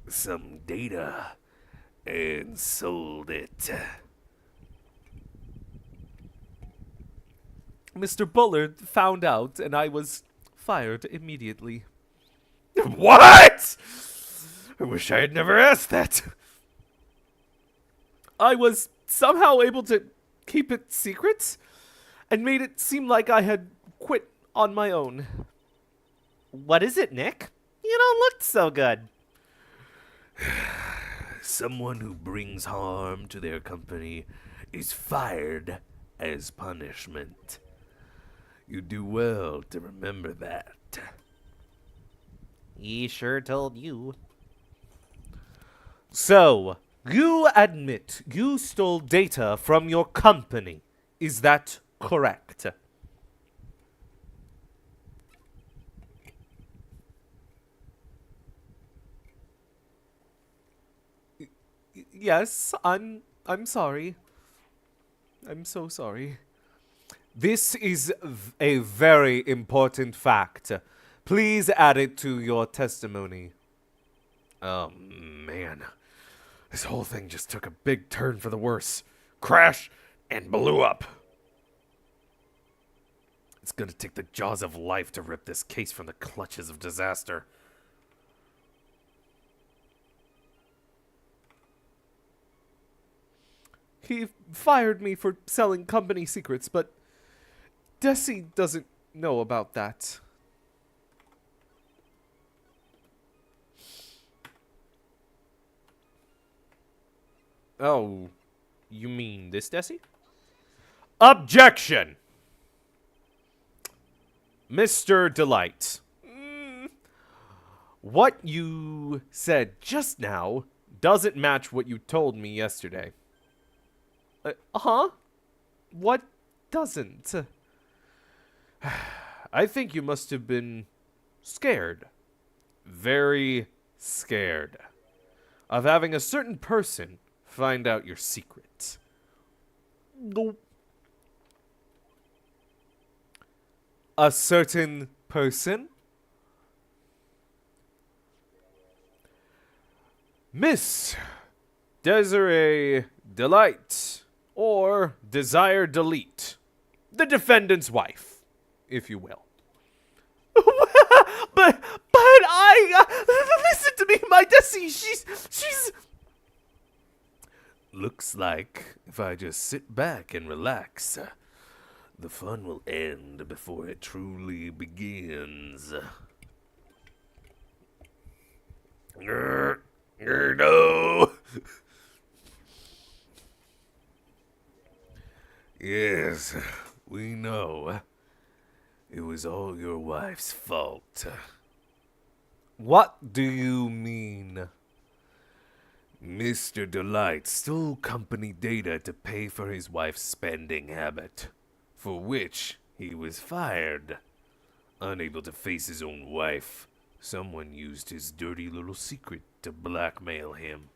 some data and sold it. Mr. Bullard found out and I was fired immediately. What? I wish I had never asked that. I was somehow able to keep it secret and made it seem like I had quit on my own. What is it, Nick? You don't look so good. Someone who brings harm to their company is fired as punishment. You do well to remember that. He sure told you. So, you admit you stole data from your company. Is that correct? Yes, I'm sorry. I'm so sorry. This is a very important fact. Please add it to your testimony. Oh, man. This whole thing just took a big turn for the worse. Crash and blew up. It's gonna take the jaws of life to rip this case from the clutches of disaster. He fired me for selling company secrets, but Desi doesn't know about that. Oh, you mean this, Desi? Objection! Mr. Delight. What you said just now doesn't match what you told me yesterday. Huh? What doesn't? I think you must have been scared. Very scared. Of having a certain person find out your secret. No. A certain person? Miss Desiree Delight, or Desire Delete, the defendant's wife, if you will. but listen to me, my Desi. She's. Looks like if I just sit back and relax, the fun will end before it truly begins. No. Yes, we know. It was all your wife's fault. What do you mean? Mr. Delight stole company data to pay for his wife's spending habit, for which he was fired. Unable to face his own wife, someone used his dirty little secret to blackmail him.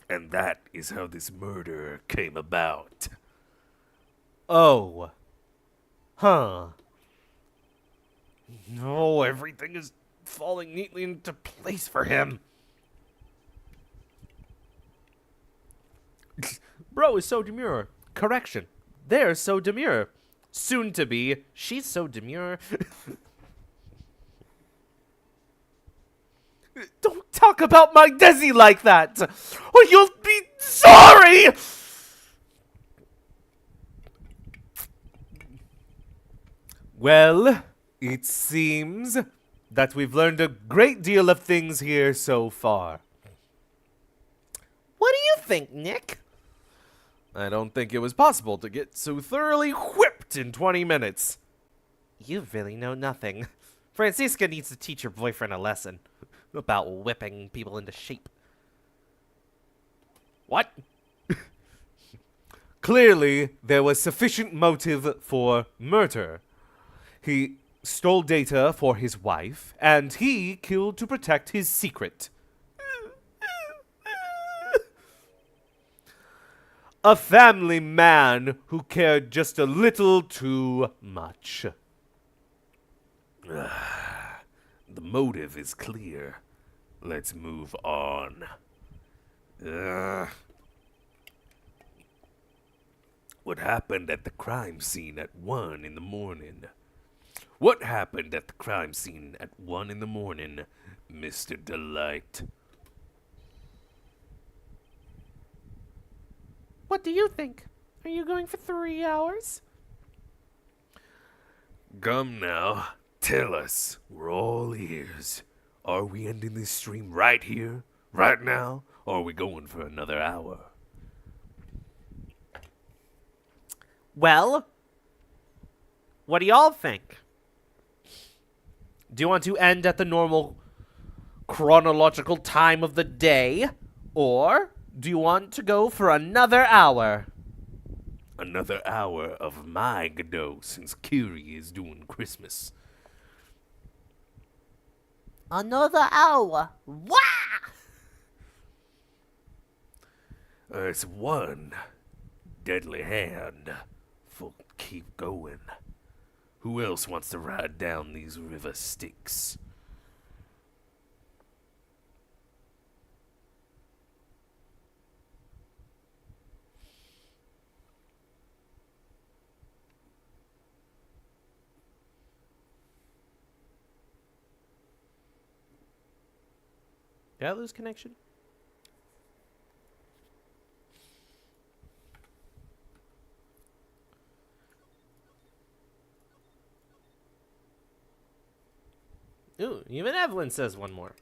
And that is how this murder came about. Oh. Huh. No, everything is falling neatly into place for him. Bro is so demure. Correction. They're so demure. Soon to be. She's so demure. Don't talk about my Desi like that, or you'll be sorry! Well, it seems that we've learned a great deal of things here so far. What do you think, Nick? I don't think it was possible to get so thoroughly whipped in 20 minutes. You really know nothing. Francisca needs to teach her boyfriend a lesson about whipping people into shape. What? Clearly, there was sufficient motive for murder. He stole data for his wife, and he killed to protect his secret. A family man who cared just a little too much. The motive is clear. Let's move on. What happened at the crime scene at 1 in the morning? What happened at the crime scene at 1 in the morning, Mr. Delight? What do you think? Are you going for 3 hours? Come now, tell us. We're all ears. Are we ending this stream right here, right now, or are we going for another hour? Well, what do y'all think? Do you want to end at the normal chronological time of the day, or do you want to go for another hour? Another hour of my Godot since Kiri is doing Christmas. Another hour. Wah! It's one deadly hand. Folk keep going. Who else wants to ride down these river Styx? Did I lose connection? Ooh, even Evelyn says one more.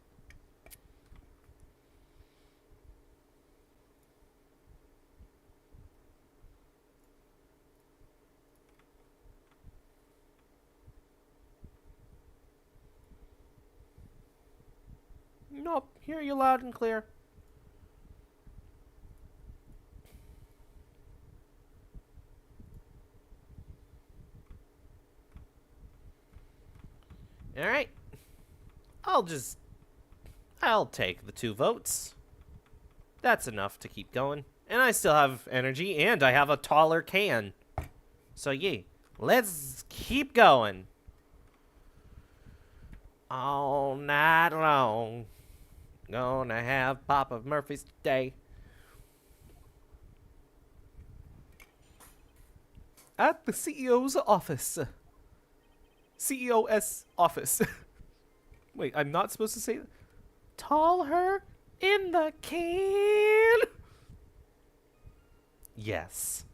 Nope, hear you loud and clear. Alright. I'll take the 2 votes. That's enough to keep going. And I still have energy, and I have a taller can. So yeah, let's keep going. All night long. Gonna have Papa Murphy's Day. At the CEO's office. CEO's office. Wait, I'm not supposed to say that? Tall her in the can. Yes.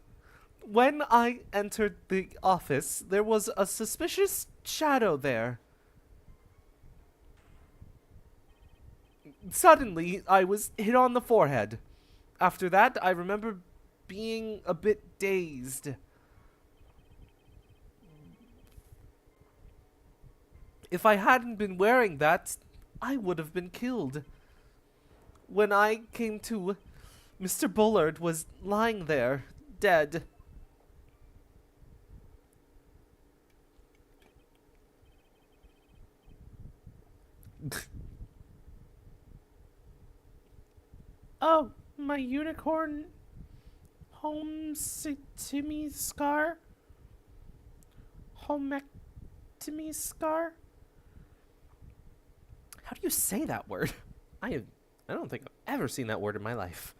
When I entered the office, there was a suspicious shadow there. Suddenly, I was hit on the forehead. After that, I remember being a bit dazed. If I hadn't been wearing that, I would have been killed. When I came to, Mr. Bullard was lying there, dead. Oh, my unicorn homectomy scar? Homectomy scar? How do you say that word? I don't think I've ever seen that word in my life.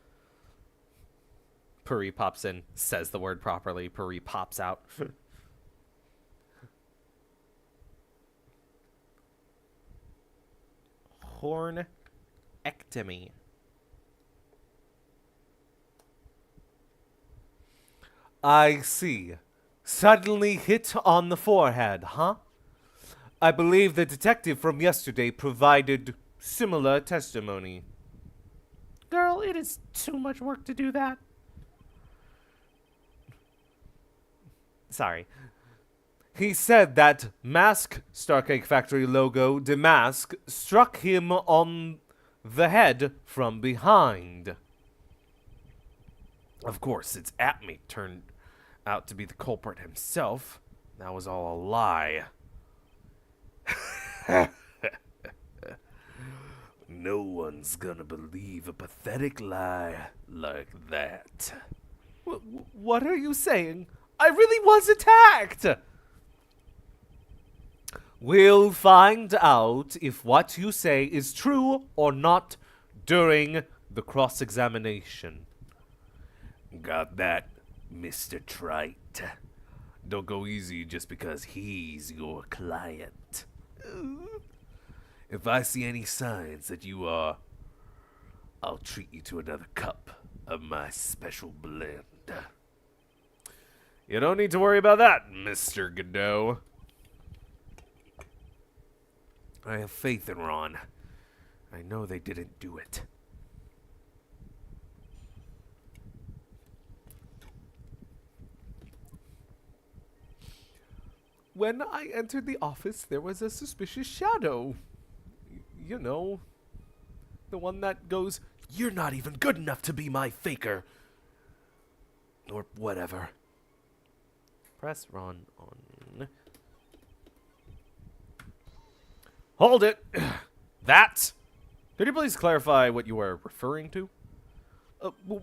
Puri pops in, says the word properly. Puri pops out. Hornectomy. I see. Suddenly hit on the forehead, huh? I believe the detective from yesterday provided similar testimony. Girl, it is too much work to do that. Sorry. He said that Mask Starcake Factory logo Damask struck him on the head from behind. Of course, its Atme turned out to be the culprit himself. That was all a lie. No one's gonna believe a pathetic lie like that. What are you saying? I really was attacked! We'll find out if what you say is true or not during the cross-examination. Got that, Mr. Trite? Don't go easy just because he's your client. If I see any signs that you are, I'll treat you to another cup of my special blend. You don't need to worry about that, Mr. Godot. I have faith in Ron. I know they didn't do it. When I entered the office, there was a suspicious shadow. You know, the one that goes, You're not even good enough to be my faker. Or whatever. press run on. Hold it! That? Could you please clarify what you are referring to?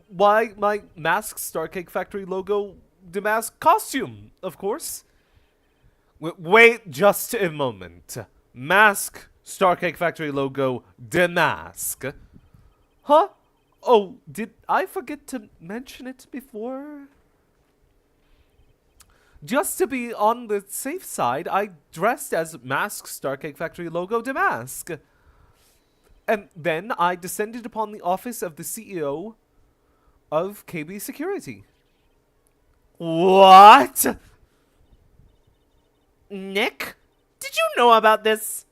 Why my Mask Starcake Factory logo demask costume, of course. Wait just a moment. Mask Starcake Factory logo demask. Huh? Oh, did I forget to mention it before? Just to be on the safe side, I dressed as Mask Starcake Factory logo demask. And then I descended upon the office of the CEO of KB Security. What? Nick? Did you know about this?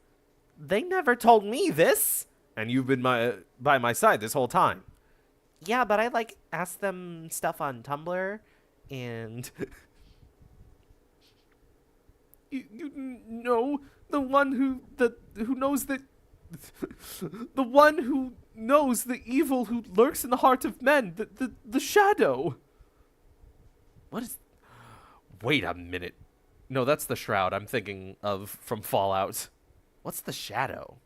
They never told me this. And you've been by my side this whole time. Yeah, but I asked them stuff on Tumblr and you know the one who knows that the one who knows the evil who lurks in the heart of men, the shadow. What is... Wait a minute. No, that's the Shroud I'm thinking of from Fallout. What's the shadow?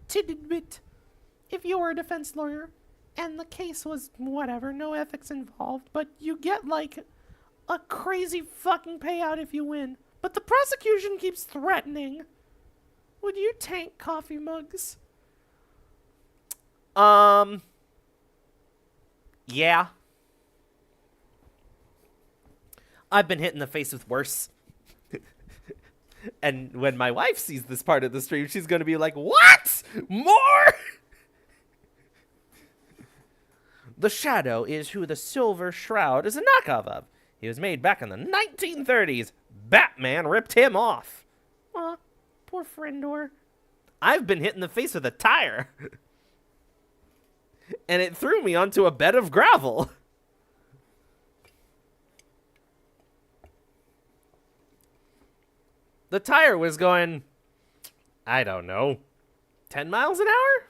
To admit, if you were a defense lawyer and the case was whatever, no ethics involved, but you get a crazy fucking payout if you win, but the prosecution keeps threatening, would you tank coffee mugs? Yeah. I've been hit in the face with worse. And when my wife sees this part of the stream, she's going to be like, what? More? The Shadow is who the Silver Shroud is a knockoff of. He was made back in the 1930s. Batman ripped him off. Aw, poor Friendor. I've been hit in the face with a tire. And it threw me onto a bed of gravel. The tire was going, I don't know, 10 miles an hour?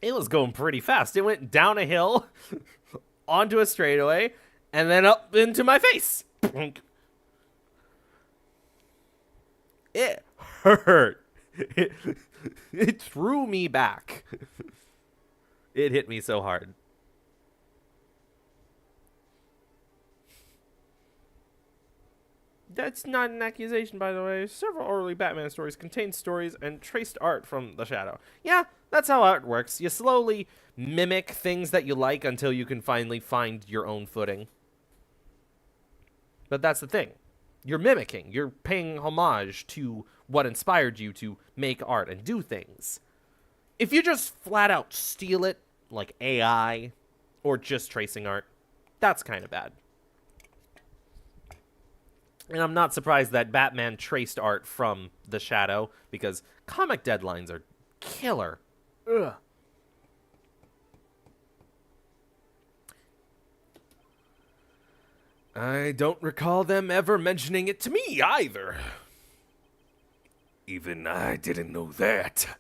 It was going pretty fast. It went down a hill, onto a straightaway, and then up into my face. It hurt. It threw me back. It hit me so hard. That's not an accusation, by the way. Several early Batman stories contain stories and traced art from the Shadow. Yeah, that's how art works. You slowly mimic things that you like until you can finally find your own footing. But that's the thing. You're mimicking. You're paying homage to what inspired you to make art and do things. If you just flat out steal it, like AI, or just tracing art, that's kind of bad. And I'm not surprised that Batman traced art from the Shadow, because comic deadlines are killer. Ugh. I don't recall them ever mentioning it to me either. Even I didn't know that.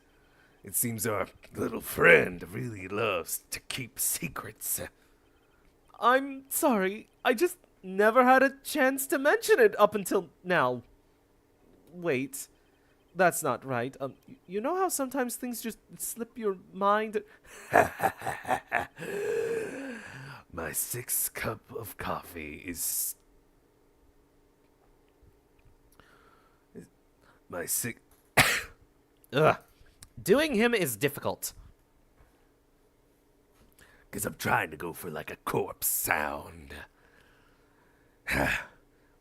It seems our little friend really loves to keep secrets. I'm sorry. I just never had a chance to mention it up until now. Wait. That's not right. You know how sometimes things just slip your mind? My sixth cup of coffee is... My sixth... Ugh. Doing him is difficult. Because I'm trying to go for like a corpse sound.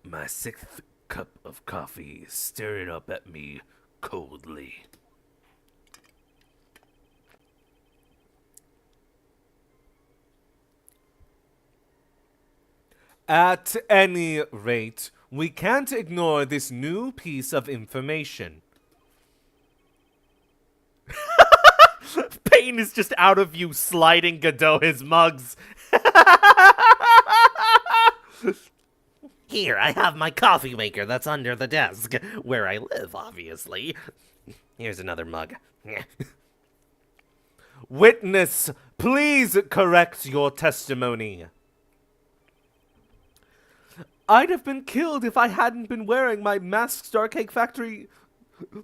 My sixth cup of coffee is stirring up at me coldly. At any rate, we can't ignore this new piece of information. Payne is just out of view sliding Godot his mugs. Here, I have my coffee maker that's under the desk, where I live, obviously. Here's another mug. Witness, please correct your testimony. I'd have been killed if I hadn't been wearing my Mask Star Cake Factory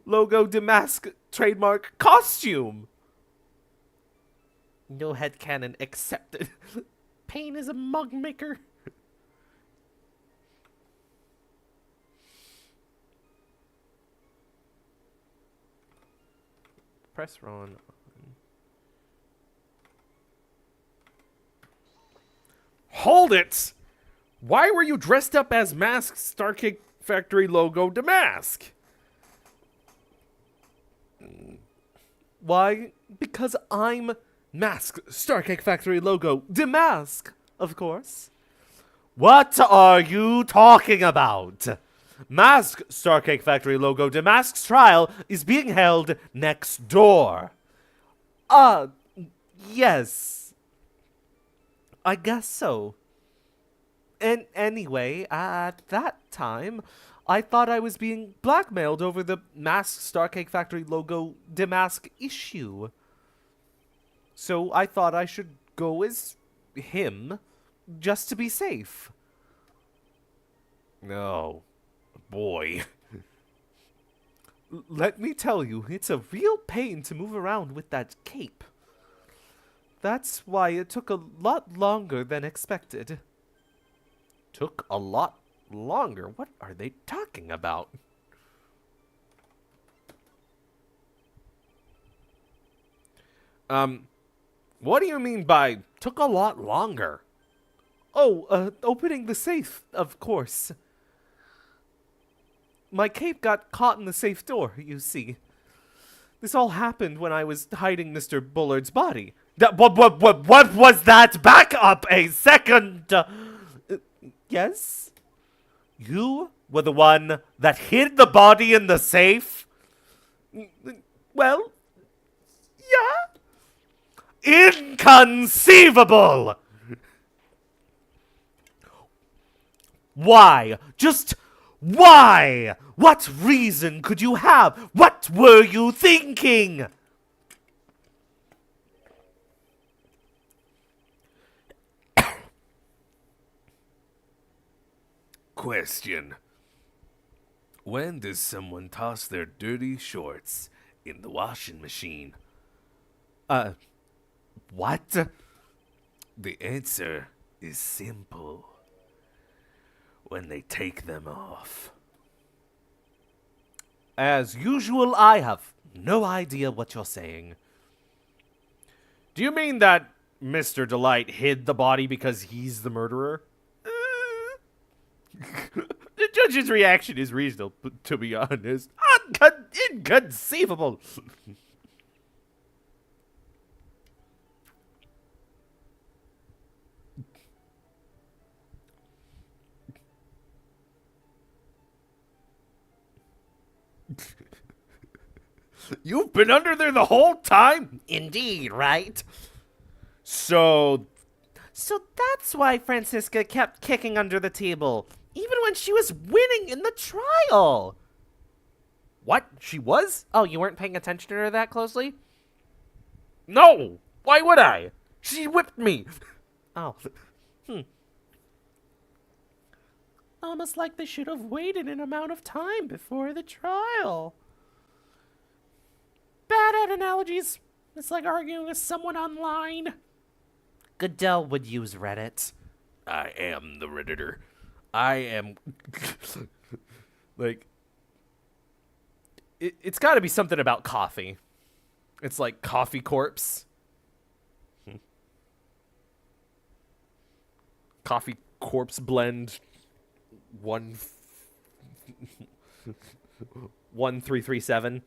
logo Damask trademark costume. No headcanon accepted. Payne is a mug maker. Press Ron. Hold it! Why were you dressed up as Mask Starcake Factory logo Damask? Why? Because I'm Mask Starcake Factory logo Damask, of course. What are you talking about? Mask Starcake Factory logo Damask's trial is being held next door. Yes. I guess so. And anyway, at that time, I thought I was being blackmailed over the Mask Starcake Factory logo Damask issue. So I thought I should go as him, just to be safe. Oh, boy. Let me tell you, it's a real pain to move around with that cape. That's why it took a lot longer than expected. Took a lot longer? What are they talking about? What do you mean by took a lot longer? Oh, opening the safe, of course. My cape got caught in the safe door, you see. This all happened when I was hiding Mr. Bullard's body. What was that? Back up a second! Yes? You were the one that hid the body in the safe? Well, yeah. Inconceivable! Why? Just why? What reason could you have? What were you thinking? Question. When does someone toss their dirty shorts in the washing machine? What? The answer is simple. When they take them off. As usual, I have no idea what you're saying. Do you mean that Mr. Delight hid the body because he's the murderer? The judge's reaction is reasonable, to be honest. Inconceivable! You've been under there the whole time? Indeed, right? So that's why Francisca kept kicking under the table, even when she was winning in the trial. what? She was? Oh, you weren't paying attention to her that closely? No! Why would I? She whipped me. Oh, Almost like they should have waited an amount of time before the trial. Bad at analogies. It's like arguing with someone online. Goodell would use Reddit. I am the Redditor. I am like It's got to be something about coffee. It's like coffee corpse. Coffee corpse blend 1337.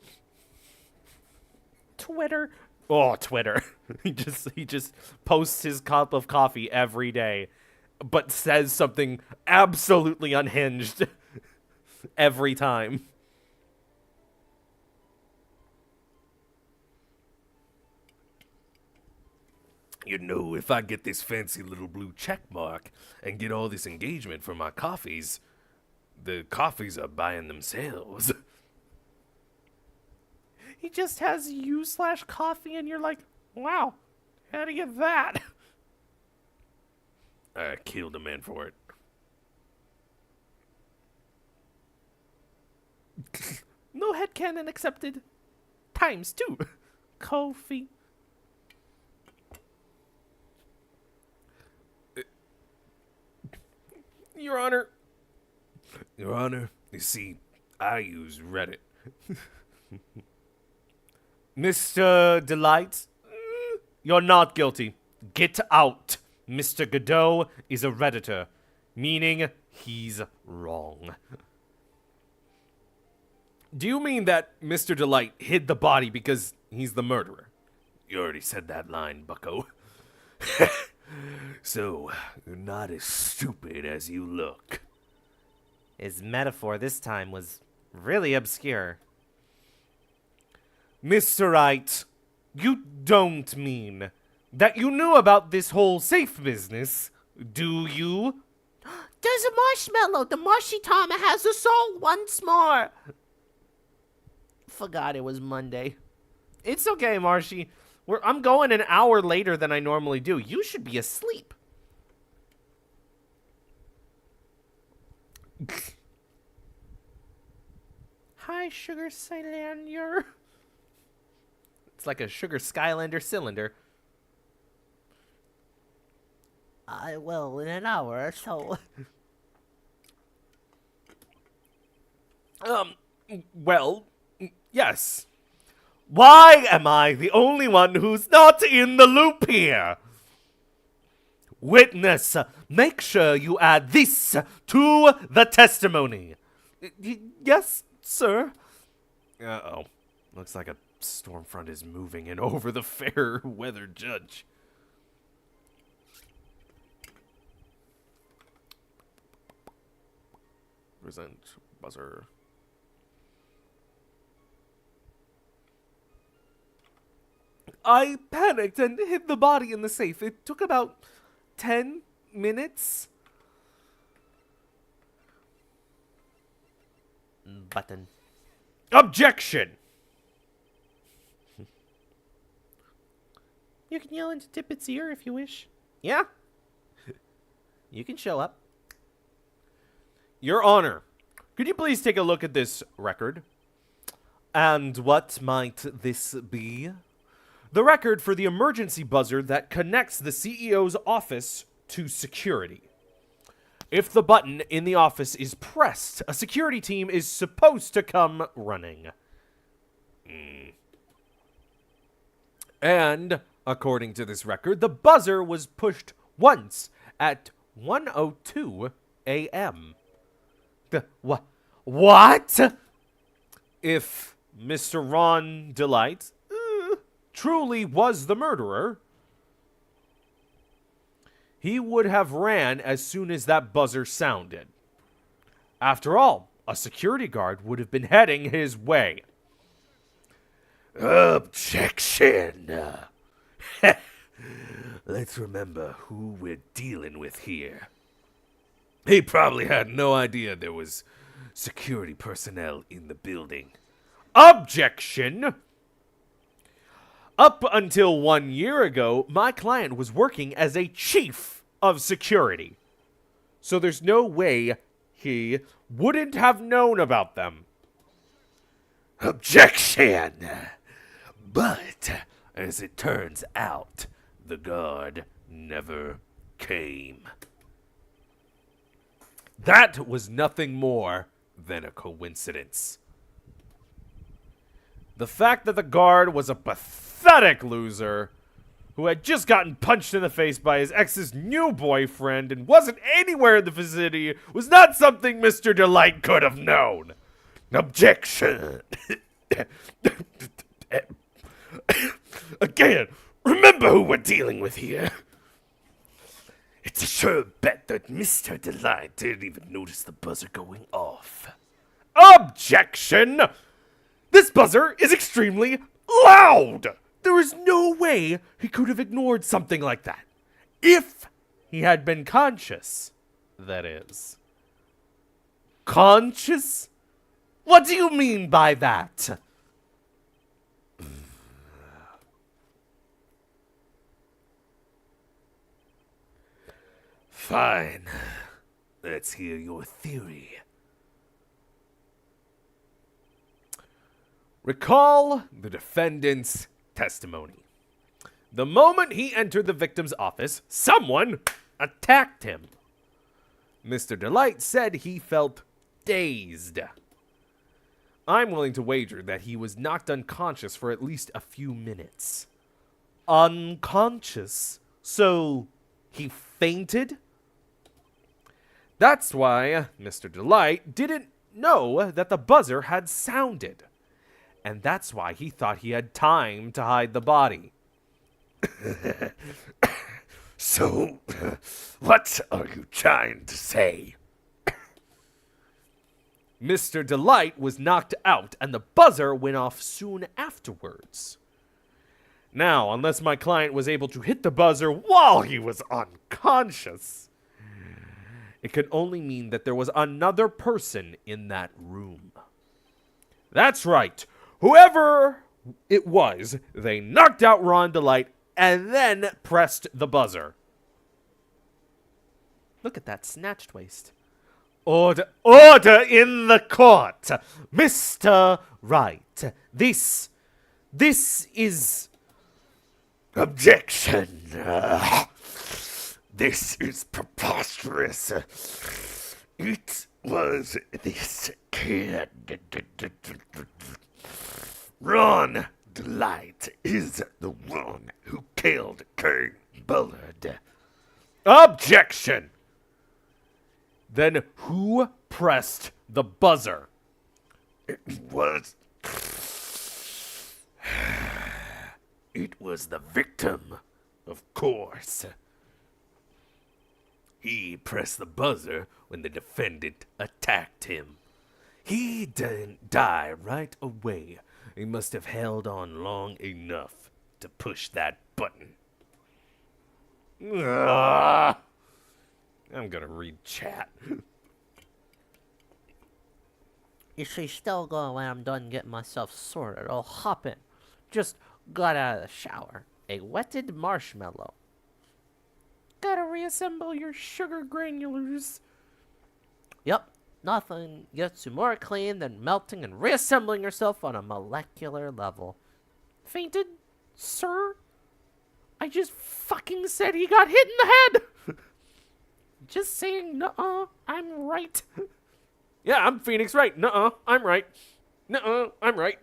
Twitter. Oh, Twitter. he just posts his cup of coffee every day, but says something absolutely unhinged every time. You know, if I get this fancy little blue check mark and get all this engagement for my coffees, the coffees are buying themselves. He just has you/coffee and you're like, wow, how do you get that? I killed a man for it. No headcanon accepted. ×2. Kofi. Your Honor. Your Honor, you see, I use Reddit. Mr. Delight, you're not guilty. Get out. Mr. Godot is a Redditor, meaning he's wrong. Do you mean that Mr. Delight hid the body because he's the murderer? You already said that line, bucko. So, you're not as stupid as you look. His metaphor this time was really obscure. Mr. Wright, you don't mean that you knew about this whole safe business, do you? There's a marshmallow. The Marshy Tama has us all once more. Forgot it was Monday. It's okay, Marshy. I'm going an hour later than I normally do. You should be asleep. Hi, Sugar Cylander. It's like a Sugar Skylander cylinder. I will in an hour or so. Well, yes. Why am I the only one who's not in the loop here? Witness, make sure you add this to the testimony. Yes, sir. Uh-oh. Looks like a storm front is moving in over the fair weather judge. Present buzzer. I panicked and hid the body in the safe. It took about 10 minutes. Button. Objection! You can yell into Tippet's ear if you wish. Yeah? You can show up. Your Honor, could you please take a look at this record? And what might this be? The record for the emergency buzzer that connects the CEO's office to security. If the button in the office is pressed, a security team is supposed to come running. And, according to this record, the buzzer was pushed once at 1:02 a.m. What? If Mr. Ron Delight truly was the murderer, he would have ran as soon as that buzzer sounded. After all, a security guard would have been heading his way. Objection! Let's remember who we're dealing with here. He probably had no idea there was security personnel in the building. Objection! Up until 1 year ago, my client was working as a chief of security. So there's no way he wouldn't have known about them. Objection! But, as it turns out, the guard never came. That was nothing more than a coincidence. The fact that the guard was a pathetic loser who had just gotten punched in the face by his ex's new boyfriend and wasn't anywhere in the vicinity was not something Mr. Delight could have known. Objection. Again, remember who we're dealing with here. It's a sure bet that Mr. Delight didn't even notice the buzzer going off. Objection! This buzzer is extremely loud! There is no way he could have ignored something like that. If he had been conscious, that is. Conscious? What do you mean by that? Fine. Let's hear your theory. Recall the defendant's testimony. The moment he entered the victim's office, someone attacked him. Mr. Delight said he felt dazed. I'm willing to wager that he was knocked unconscious for at least a few minutes. Unconscious? So he fainted? That's why Mr. Delight didn't know that the buzzer had sounded. And that's why he thought he had time to hide the body. So, what are you trying to say? Mr. Delight was knocked out, and the buzzer went off soon afterwards. Now, unless my client was able to hit the buzzer while he was unconscious, it could only mean that there was another person in that room. That's right. Whoever it was, they knocked out Ron Delight and then pressed the buzzer. Look at that snatched waist. Order in the court, Mr. Wright. This is... Objection. This is preposterous. It was this kid. Ron Delight is the one who killed King Bullard. Objection! Then who pressed the buzzer? It was the victim, of course. He pressed the buzzer when the defendant attacked him. He didn't die right away. He must have held on long enough to push that button. I'm gonna read chat. Is she still going when I'm done getting myself sorted? I'll hop in. Just got out of the shower. A wetted marshmallow. Gotta reassemble your sugar granulars. Yep, nothing gets you more clean than melting and reassembling yourself on a molecular level. Fainted, sir? I just fucking said he got hit in the head! Just saying, nuh-uh, I'm right. Yeah, I'm Phoenix Wright. Nuh-uh, I'm right. Nuh-uh, I'm right.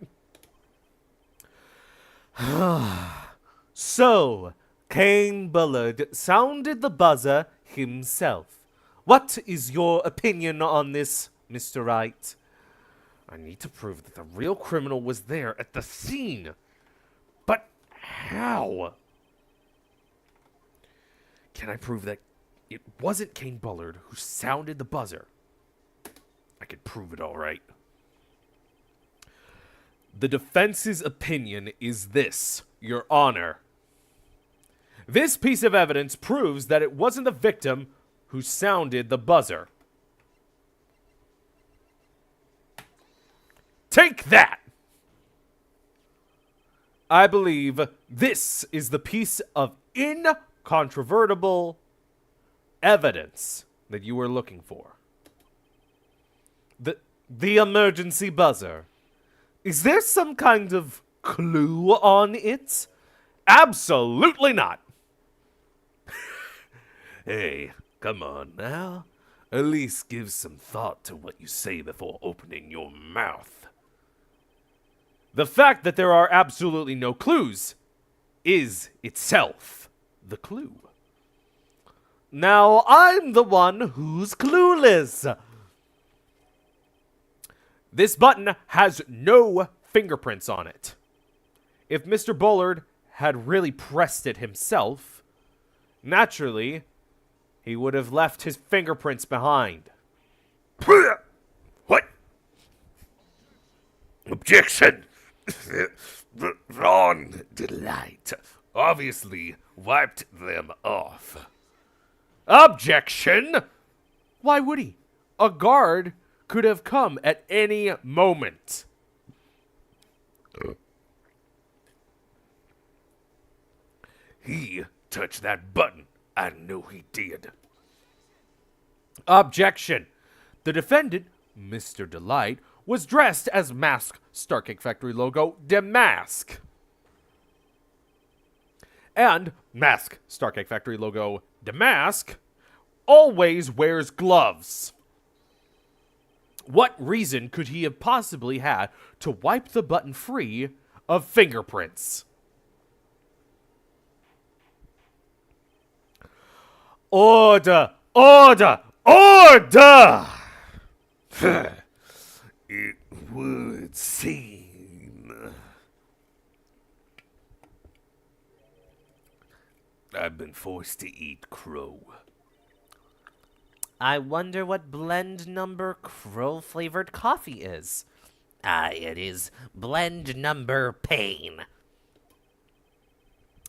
So, Cain Bullard sounded the buzzer himself. What is your opinion on this, Mr. Wright? I need to prove that the real criminal was there at the scene. But how? Can I prove that it wasn't Cain Bullard who sounded the buzzer? I could prove it all right. The defense's opinion is this, Your Honor. This piece of evidence proves that it wasn't the victim who sounded the buzzer. Take that! I believe this is the piece of incontrovertible evidence that you were looking for. The emergency buzzer. Is there some kind of clue on it? Absolutely not. Hey, come on now. At least give some thought to what you say before opening your mouth. The fact that there are absolutely no clues is itself the clue. Now I'm the one who's clueless. This button has no fingerprints on it. If Mr. Bullard had really pressed it himself, naturally, he would have left his fingerprints behind. What? Objection! Ron Delight obviously wiped them off. Objection! Why would he? A guard could have come at any moment. He touched that button. I know he did. Objection! The defendant, Mr. Delight, was dressed as Mask Starcake Factory logo Demask. And Mask Starcake Factory logo Demask always wears gloves. What reason could he have possibly had to wipe the button free of fingerprints? Order! Order! Order! It would seem I've been forced to eat crow. I wonder what blend number crow-flavored coffee is. It is blend number pain.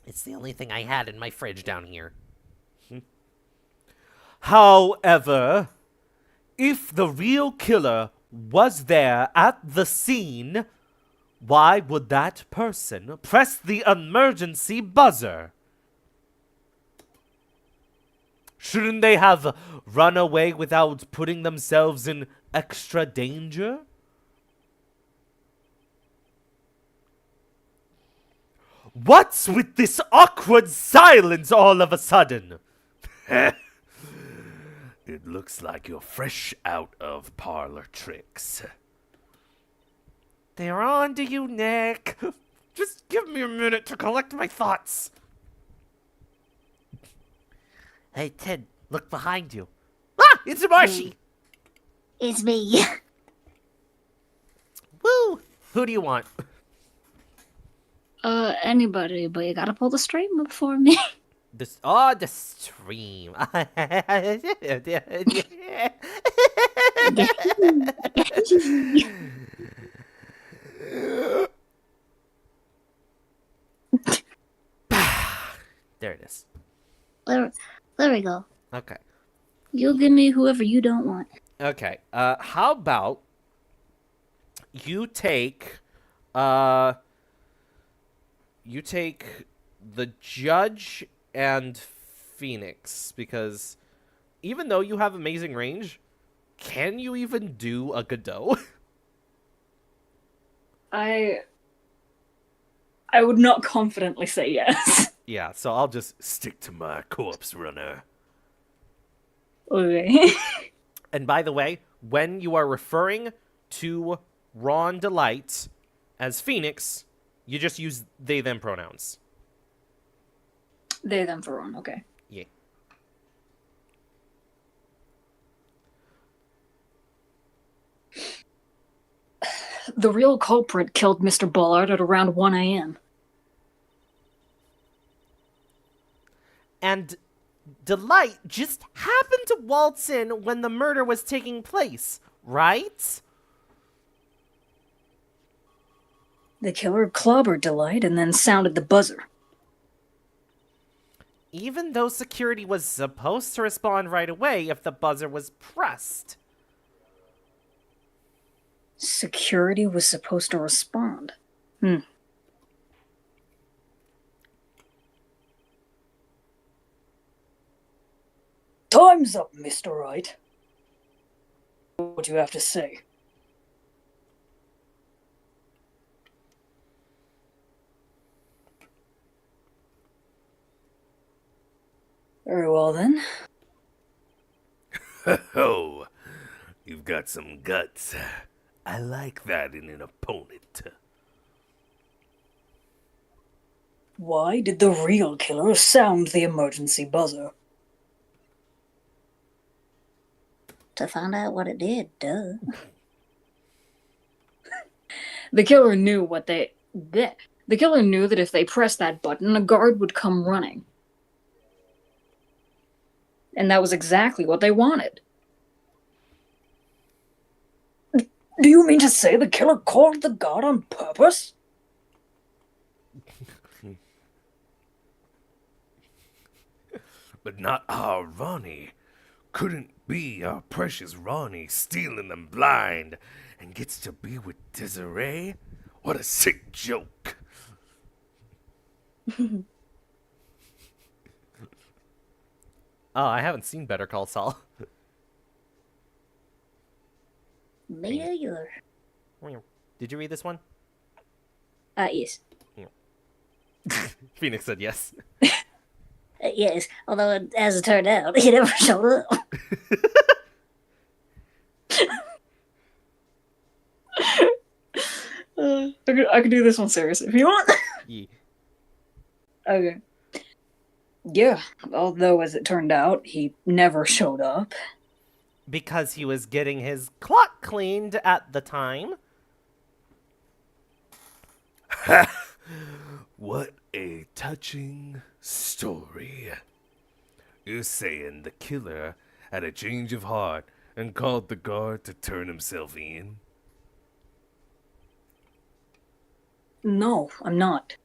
It's the only thing I had in my fridge down here. However, if the real killer was there at the scene, why would that person press the emergency buzzer? Shouldn't they have run away without putting themselves in extra danger? What's with this awkward silence all of a sudden? It looks like you're fresh out of parlor tricks. They're on to you, Nick. Just give me a minute to collect my thoughts. Hey, Ted, look behind you. Ah, it's Marshy. It's me. Woo! Who do you want? Anybody, but you gotta pull the string up for me. The stream. There it is. There we go. Okay. You give me whoever you don't want. Okay. How about you take the judge and Phoenix, because even though you have amazing range, can you even do a Godot? I would not confidently say yes. Yeah, so I'll just Stick to my corpse runner. Okay. And by the way, when you are referring to Ron Delight as Phoenix, you just use they them pronouns. They, them for one, okay. Yeah. The real culprit killed Mr. Bullard at around 1 a.m. And Delight just happened to waltz in when the murder was taking place, right? The killer clobbered Delight and then sounded the buzzer. Even though security was supposed to respond right away if the buzzer was pressed. Security was supposed to respond. Time's up, Mr. Wright. What do you have to say? Very well, then. Oh, you've got some guts. I like that in an opponent. Why did the real killer sound the emergency buzzer? To find out what it did, duh. The killer knew what they... The killer knew that if they pressed that button, a guard would come running. And that was exactly what they wanted. Do you mean to say the killer called the guard on purpose? But not our Ronnie. Couldn't be our precious Ronnie stealing them blind and gets to be with Desiree? What a sick joke. Oh, I haven't seen Better Call Saul. Neither either. Did you read this one? Yes. Phoenix said yes. Yes, although as it turned out, he never showed up. I could do this one serious if you want. Yeah. Okay. Yeah, although as it turned out, he never showed up. Because he was getting his clock cleaned at the time. What a touching story. You're saying the killer had a change of heart and called the guard to turn himself in? No, I'm not.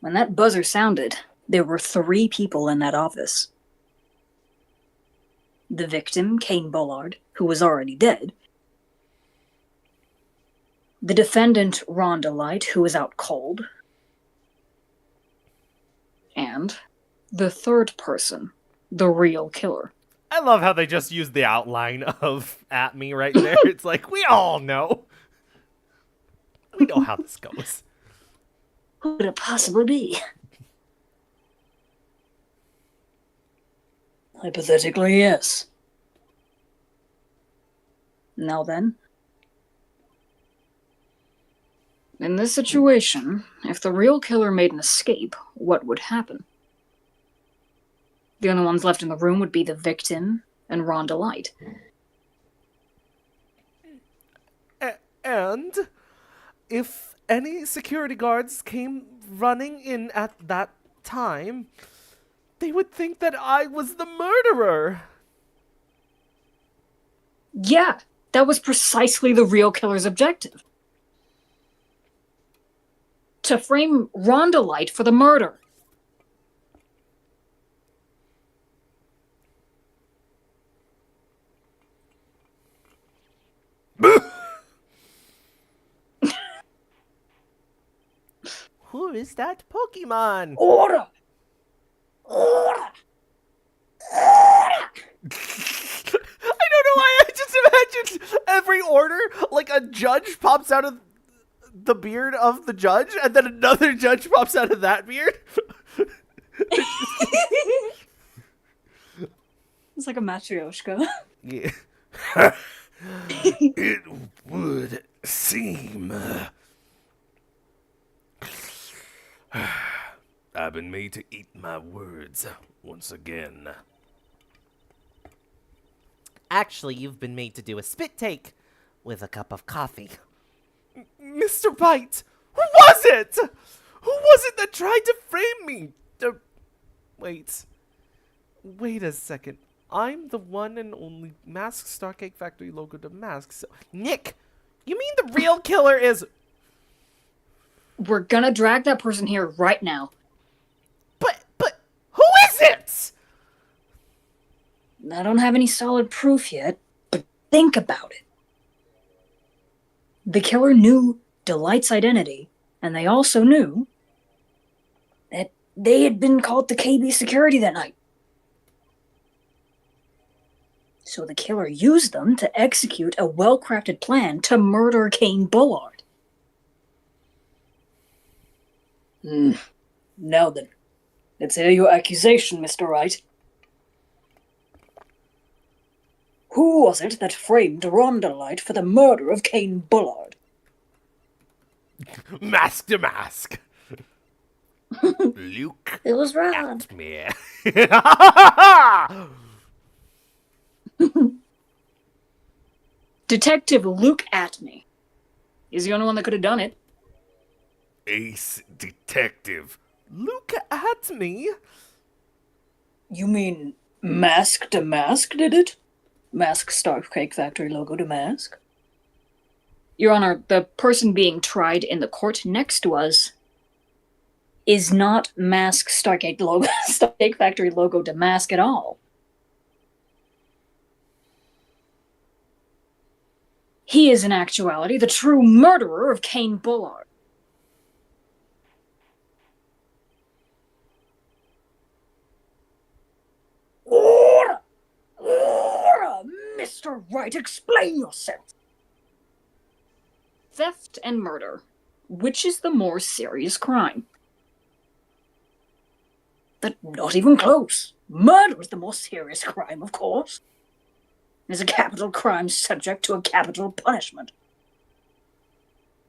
When that buzzer sounded, there were 3 people in that office. The victim, Kane Bullard, who was already dead. The defendant, Rhonda Light, who was out cold. And the third person, the real killer. I love how they just used the outline of At Me right there. It's like, we all know. We know how this goes. Who could it possibly be? Hypothetically, yes. Now then, in this situation, if the real killer made an escape, what would happen? The only ones left in the room would be the victim and Rhonda Light. And if any security guards came running in at that time, they would think that I was the murderer. Yeah, that was precisely the real killer's objective. To frame Rhonda Light for the murder. Who is that Pokemon? Order! I don't know why I just imagined every order, like a judge pops out of the beard of the judge, and then another judge pops out of that beard. It's like a matryoshka. Yeah. It would seem. I've been made to eat my words once again. Actually, you've been made to do a spit take with a cup of coffee. Mr. Bite, who was it? Who was it that tried to frame me? Wait a second. I'm the one and only Mask Starcake Factory logo to mask. So, Nick, you mean the real killer is... We're gonna drag that person here right now. But, who is it? I don't have any solid proof yet, but think about it. The killer knew Delight's identity, and they also knew that They had been called to KB security that night. So the killer used them to execute a well-crafted plan to murder Kane Bullard. Now then, let's hear your accusation, Mr. Wright. Who was it that framed Rondelite for the murder of Kane Bullard? Mask to mask. Luke It was Ron. at me. Detective Luke Atney. He's the only one that could have done it. Ace detective. Look at me. You mean Mask to Mask did it? Mask Star Cake Factory logo to Mask? Your Honor, the person being tried in the court next to us is not Mask Starcake logo, Starcake Factory logo to Mask at all. He is in actuality the true murderer of Kane Bullard. Order! Order! Mr. Wright, explain yourself. Theft and murder. Which is the more serious crime? Not even close. Murder is the more serious crime, of course. It is a capital crime subject to a capital punishment.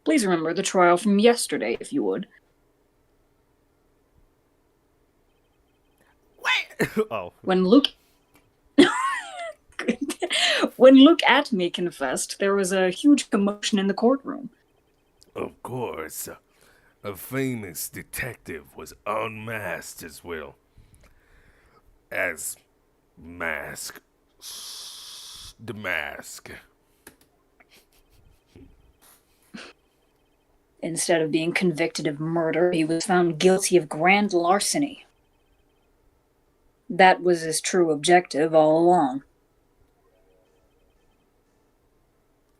Please remember the trial from yesterday, if you would. Oh. When Luke Atney confessed, there was a huge commotion in the courtroom. Of course. A famous detective was unmasked as well. As Mask. The Mask. Instead of being convicted of murder, he was found guilty of grand larceny. That was his true objective all along.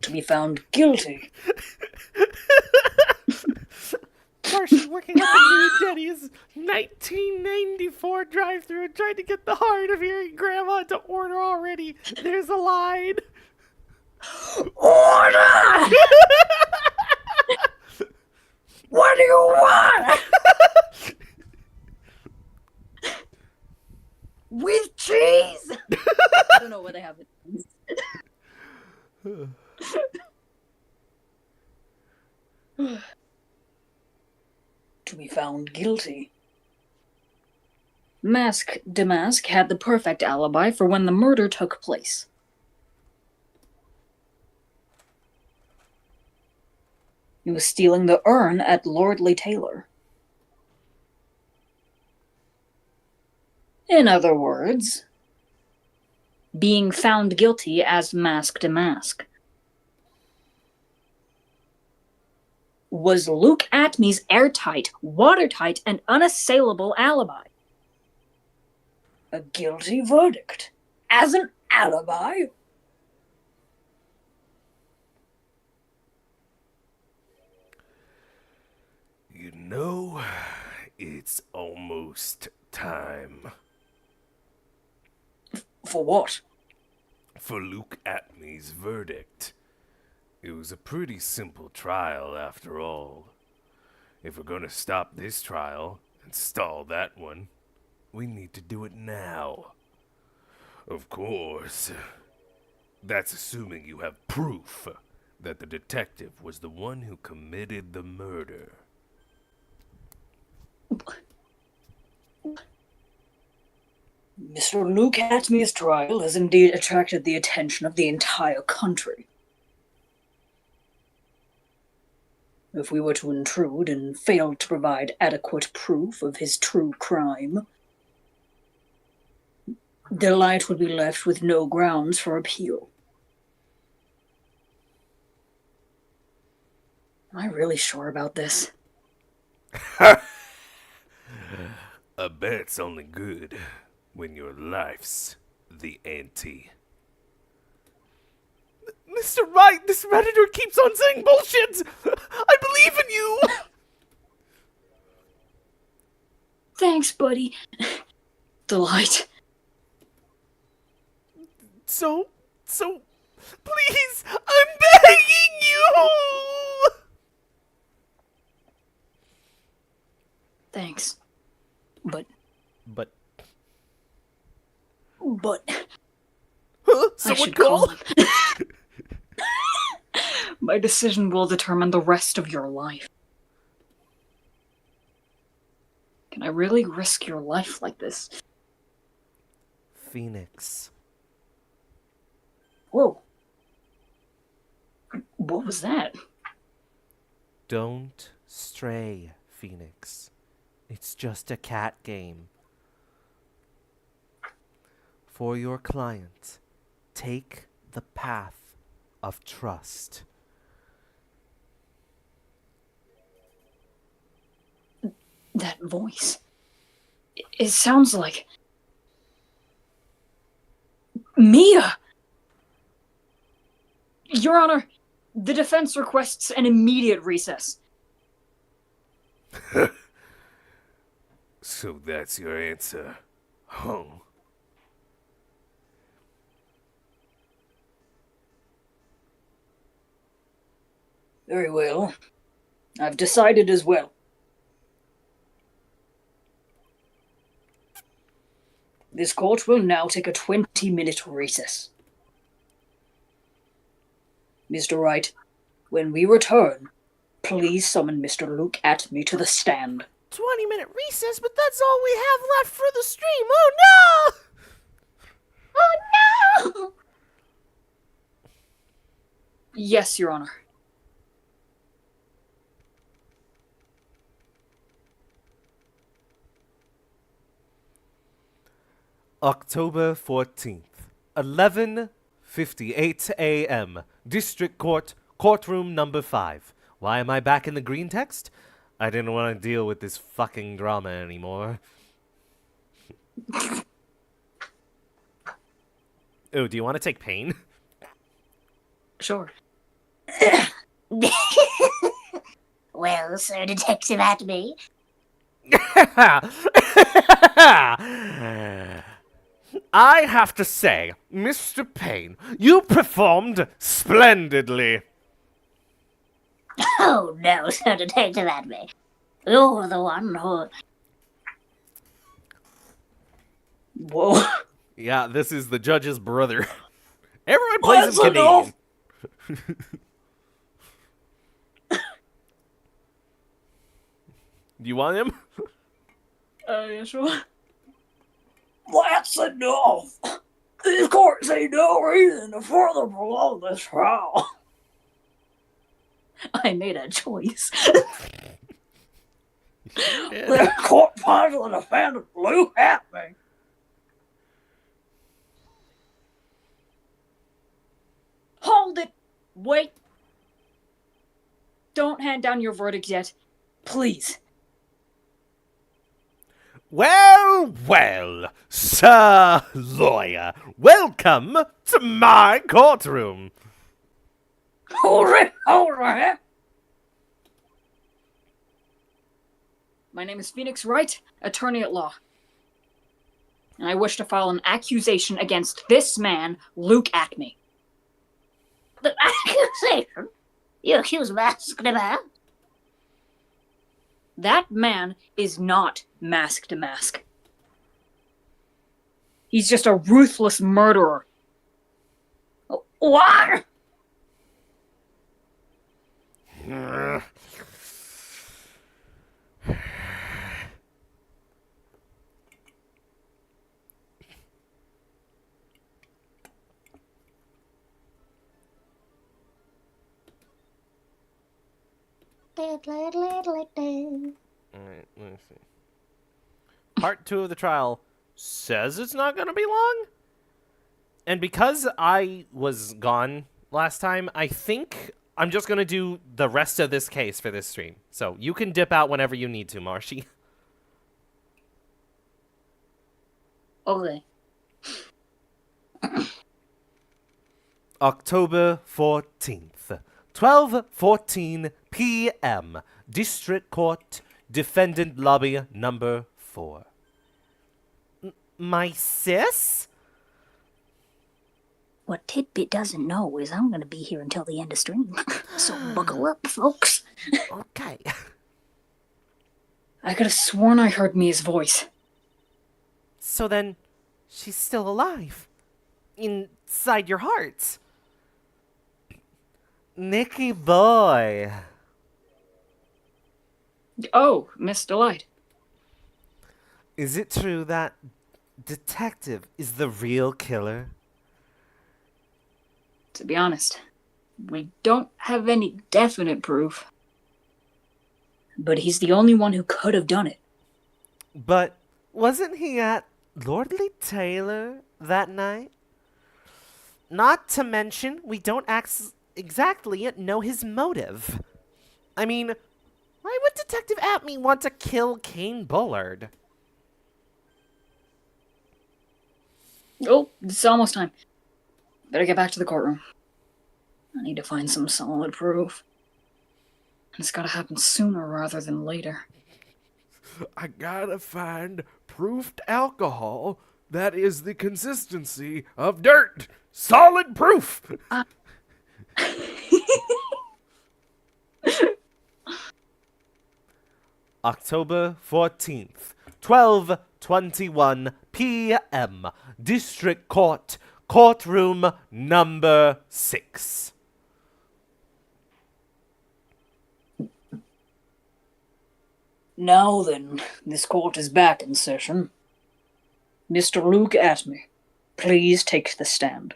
To be found guilty. Marshy working at the new Denny's 1994 drive-thru and trying to get the heart of hearing Grandma to order already. There's a line. Order! What do you want? With cheese? I don't know what they have. To be found guilty. Mask Damask had the perfect alibi for when the murder took place. He was stealing the urn at Lordly Taylor. In other words, being found guilty as Mask Damask. Was Luke Atney's airtight, watertight, and unassailable alibi. A guilty verdict. As an alibi? You know, it's almost time. For what? For Luke Atney's verdict. It was a pretty simple trial, after all. If we're gonna stop this trial and stall that one, we need to do it now. Of course. That's assuming you have proof that the detective was the one who committed the murder. Mr. Luke Atney's trial has indeed attracted the attention of the entire country. If we were to intrude and fail to provide adequate proof of his true crime, Delight would be left with no grounds for appeal. Am I really sure about this? A bet's only good when your life's the ante. Mr. Wright, this Redditor keeps on saying bullshit! I believe in you! Thanks, buddy. Delight. So, please, I'm begging you! Thanks. But But, I someone should call? call him. My decision will determine the rest of your life. Can I really risk your life like this? Phoenix. Whoa. What was that? Don't stray, Phoenix. It's just a cat game. For your client, take the path of trust. That voice. It sounds like... Mia! Your Honor, the defense requests an immediate recess. So that's your answer. Huh. Very well. I've decided as well. This court will now take a 20-minute recess. Mr. Wright, when we return, please summon Mr. Luke Atme to the stand. 20-minute recess, but that's all we have left for the stream. Oh no! Oh no! Yes, Your Honor. October 14th, 11:58 a.m. District Court, courtroom number 5. Why am I back in the green text? I didn't want to deal with this fucking drama anymore. Oh, do you want to take pain? Sure. Well, Sir Detective Atme, I have to say, Mr. Payne, you performed splendidly. oh no, Sir Detective Atme, you're the one who... Whoa. Yeah, this is the judge's brother. Everyone plays him enough. Canadian. Do you want him? Yeah, sure. That's enough! These courts see no reason to further prolong this trial. I made a choice. The court finds the defendant Luke Atme. Hold it! Wait! Don't hand down your verdict yet. Please. Well, well, Sir Lawyer, welcome to my courtroom. Hold it! My name is Phoenix Wright, attorney at law. And I wish to file an accusation against this man, Luke Atme. The accusation? You accuse Masked Man? That man is not Mask to Mask. He's just a ruthless murderer. What? Alright, let's see. Part 2 of the trial says it's not gonna be long. And because I was gone last time, I think I'm just gonna do the rest of this case for this stream. So you can dip out whenever you need to, Marshy. Okay. October 14th, 12:14 p.m. District Court, Defendant Lobby number for? My sis? What Tidbit doesn't know is I'm going to be here until the end of stream. So buckle up, folks. Okay. I could have sworn I heard Mia's voice. So then, she's still alive. Inside your hearts. Nicky boy. Oh, Miss Delight. Is it true that Detective is the real killer? To be honest, we don't have any definite proof. But he's the only one who could have done it. But wasn't he at Lordly Taylor that night? Not to mention, we don't exactly know his motive. I mean, why would Detective Atme want to kill Kane Bullard? Oh, it's almost time. Better get back to the courtroom. I need to find some solid proof. And it's gotta happen sooner rather than later. I gotta find proofed alcohol that is the consistency of dirt. Solid proof. October 14th, 12:21 p.m. District Court, courtroom number 6. Now then, this court is back in session. Mr. Luke Atme, please take the stand.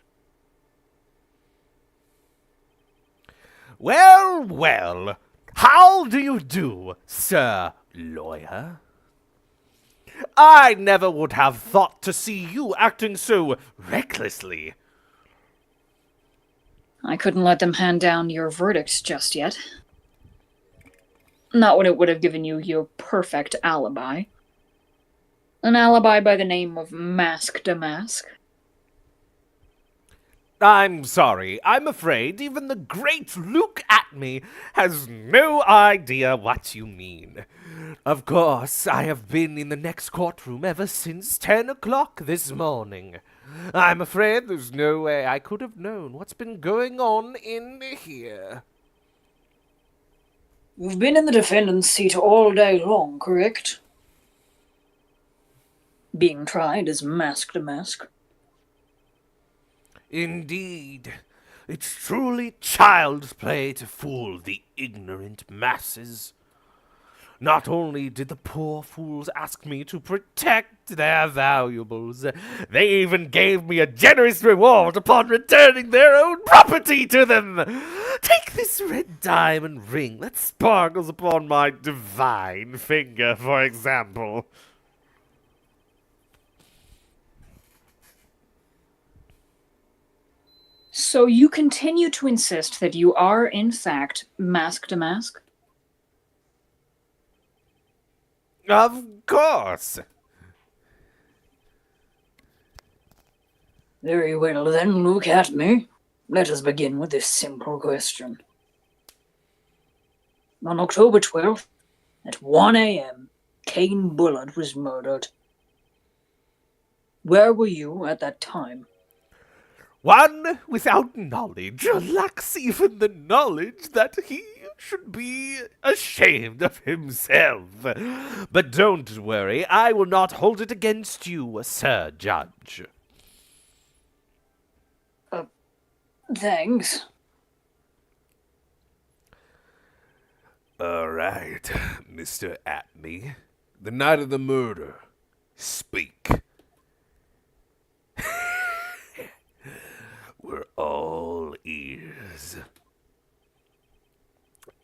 Well, well, how do you do, sir lawyer? I never would have thought to see you acting so recklessly. I couldn't let them hand down your verdicts just yet. Not when it would have given you your perfect alibi. An alibi by the name of Mask to Mask. I'm sorry. I'm afraid even the great Luke Atme has no idea what you mean. Of course, I have been in the next courtroom ever since 10 o'clock this morning. I'm afraid there's no way I could have known what's been going on in here. You've been in the defendant's seat all day long, correct? Being tried as Mask to Mask. Indeed, it's truly child's play to fool the ignorant masses. Not only did the poor fools ask me to protect their valuables, they even gave me a generous reward upon returning their own property to them. Take this red diamond ring that sparkles upon my divine finger, for example. So you continue to insist that you are, in fact, Mask to Mask? Of course. Very well then, look at me. Let us begin with this simple question. On October 12th, at 1 a.m., Kane Bullard was murdered. Where were you at that time? One without knowledge lacks even the knowledge that he should be ashamed of himself. But don't worry, I will not hold it against you, Sir Judge. Thanks. All right, Mr. Atme. The night of the murder. Speak. We're all ears.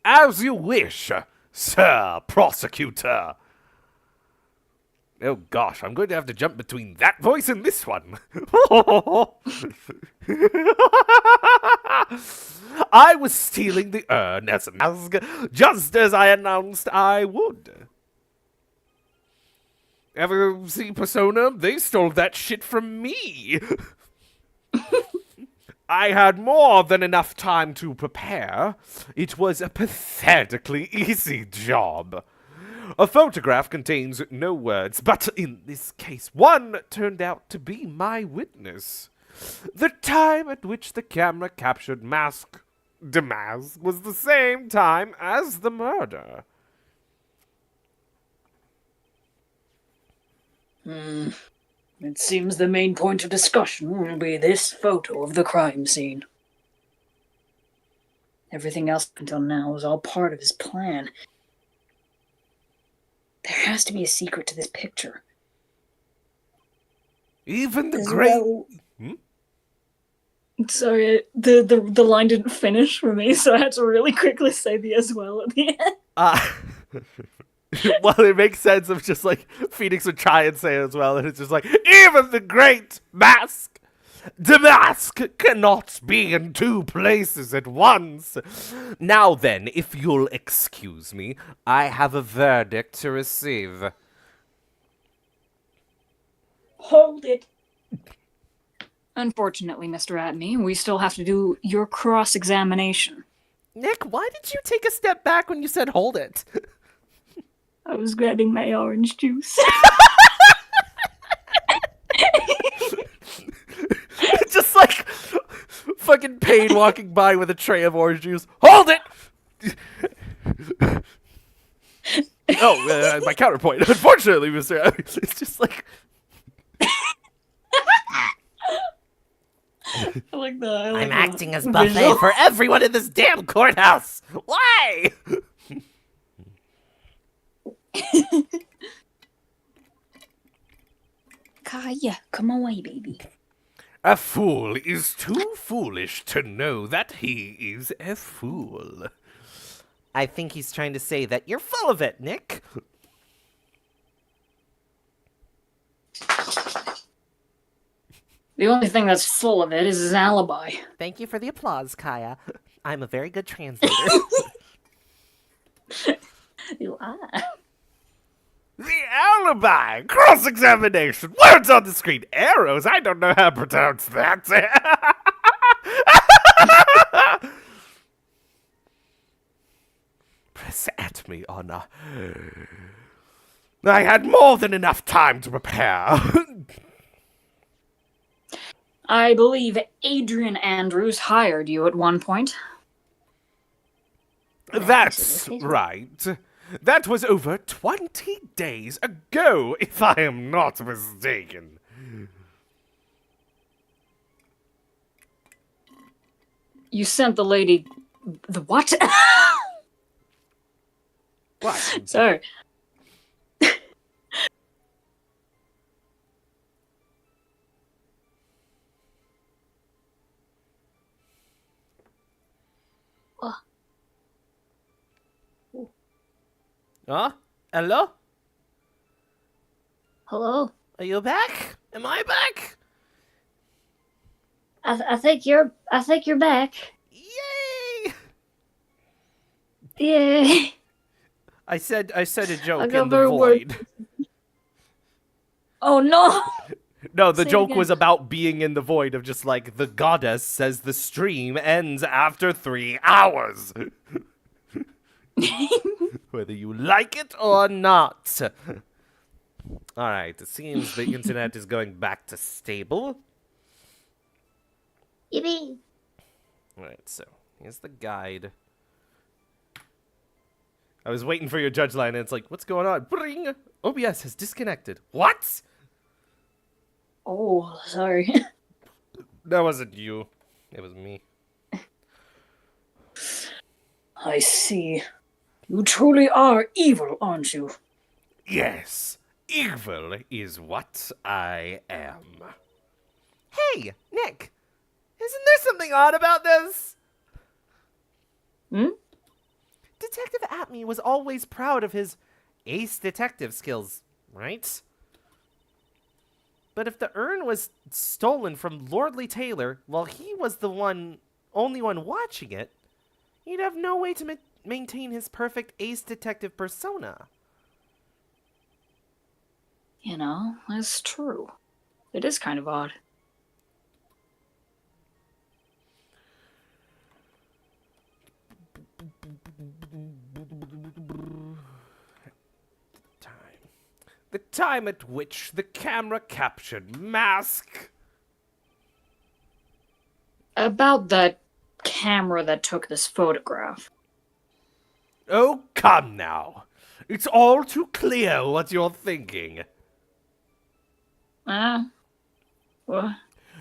As you wish, Sir Prosecutor. Oh gosh, I'm going to have to jump between that voice and this one. I was stealing the urn as a mask, just as I announced I would. Ever see Persona? They stole that shit from me. I had more than enough time to prepare. It was a pathetically easy job. A photograph contains no words, but in this case, one turned out to be my witness. The time at which the camera captured Damask was the same time as the murder. It seems the main point of discussion will be this photo of the crime scene. Everything else up until now was all part of his plan. There has to be a secret to this picture. Even the As great... well- Sorry, the line didn't finish for me, so I had to really quickly say the as well at the end. Well, it makes sense of just like Phoenix would try and say it as well, and it's just like, even the great Damask cannot be in two places at once. Now then, if you'll excuse me, I have a verdict to receive. Hold it. Unfortunately, Mr. Atney, we still have to do your cross-examination. Nick, why did you take a step back when you said hold it? I was grabbing my orange juice. Just like fucking Pain walking by with a tray of orange juice. Hold it! My counterpoint. Unfortunately, Mr. It's just like... I like that. I'm acting as buffet for everyone in this damn courthouse. Why? Kaya, come away, baby. A fool is too foolish to know that he is a fool. I think he's trying to say that you're full of it, Nick. The only thing that's full of it is his alibi. Thank you for the applause, Kaya. I'm a very good translator. You are. The alibi! Cross-examination! Words on the screen! Arrows! I don't know how to pronounce that. Press at me, Anna. I had more than enough time to prepare. I believe Adrian Andrews hired you at one point. That's right. That was over 20 days ago, if I am not mistaken. You sent the lady... The what? What? Sorry. Huh? Hello? Hello? Are you back? Am I back? I think you're back. Yay! Yeah. I said a joke got in the very void. Oh no! No, the Say it joke again. was about being in the void of just like, the goddess says the stream ends after 3 hours. Whether you like it or not. Alright, it seems the internet is going back to stable. Yippee. Alright, so here's the guide. I was waiting for your judge line and it's like, what's going on? Bring! OBS has disconnected. What? Oh, sorry. That wasn't you. It was me. I see. You truly are evil, aren't you? Yes, evil is what I am. Hey, Nick! Isn't there something odd about this? Hmm? Detective Atney was always proud of his ace detective skills, right? But if the urn was stolen from Lordly Taylor while he was the only one watching it, he'd have no way to maintain his perfect ace detective persona. You know, that's true. It is kind of odd. The time at which the camera captured Mask. About that camera that took this photograph. Oh, come now. It's all too clear what you're thinking. What?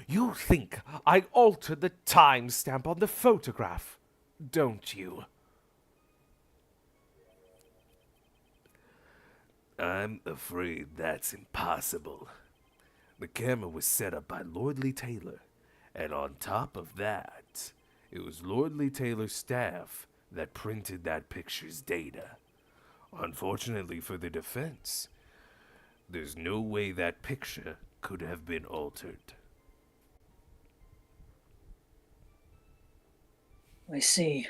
You think I altered the timestamp on the photograph, don't you? I'm afraid that's impossible. The camera was set up by Lordly Taylor, and on top of that, it was Lordly Taylor's staff that printed that picture's data. Unfortunately for the defense, there's no way that picture could have been altered. I see.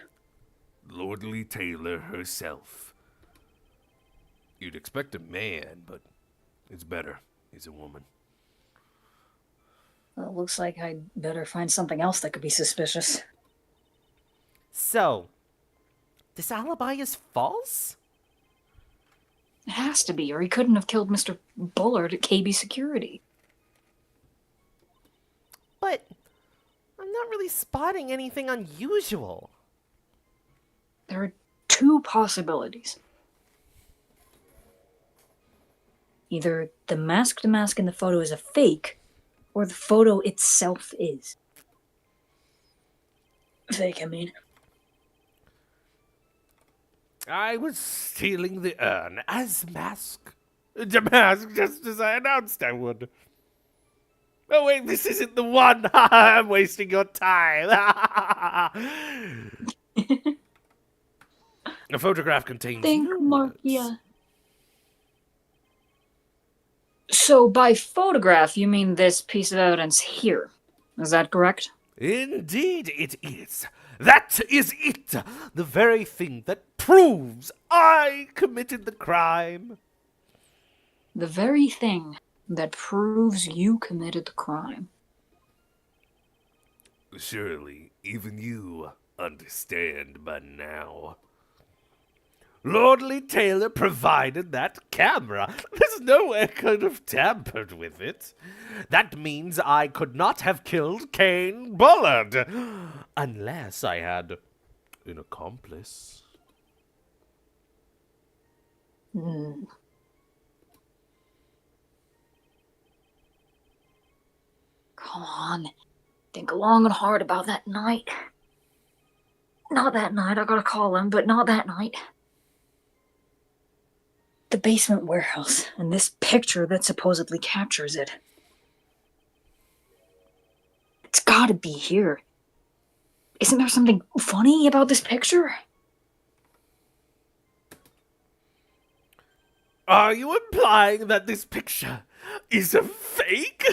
Lordly Taylor herself. You'd expect a man, but it's better. He's a woman. Well, it looks like I'd better find something else that could be suspicious. So, this alibi is false? It has to be, or he couldn't have killed Mr. Bullard at KB Security. But I'm not really spotting anything unusual. There are two possibilities. Either the mask in the photo is a fake, or the photo itself is. Fake, I mean. I was stealing the urn as Mask. Mask, just as I announced I would. Oh wait, this isn't the one! I'm wasting your time! The photograph contains Think, no Mark, words. yeah. So by photograph, you mean this piece of evidence here. Is that correct? Indeed it is. That is it! The very thing that proves I committed the crime. The very thing that proves you committed the crime. Surely, even you understand by now. Lordly Taylor provided that camera. There's no way I could have tampered with it. That means I could not have killed Kane Bullard. Unless I had an accomplice. Come on. Think long and hard about that night. Not that night, I gotta call him, but not that night. The basement warehouse, and this picture that supposedly captures it. It's gotta be here. Isn't there something funny about this picture? Are you implying that this picture is a fake?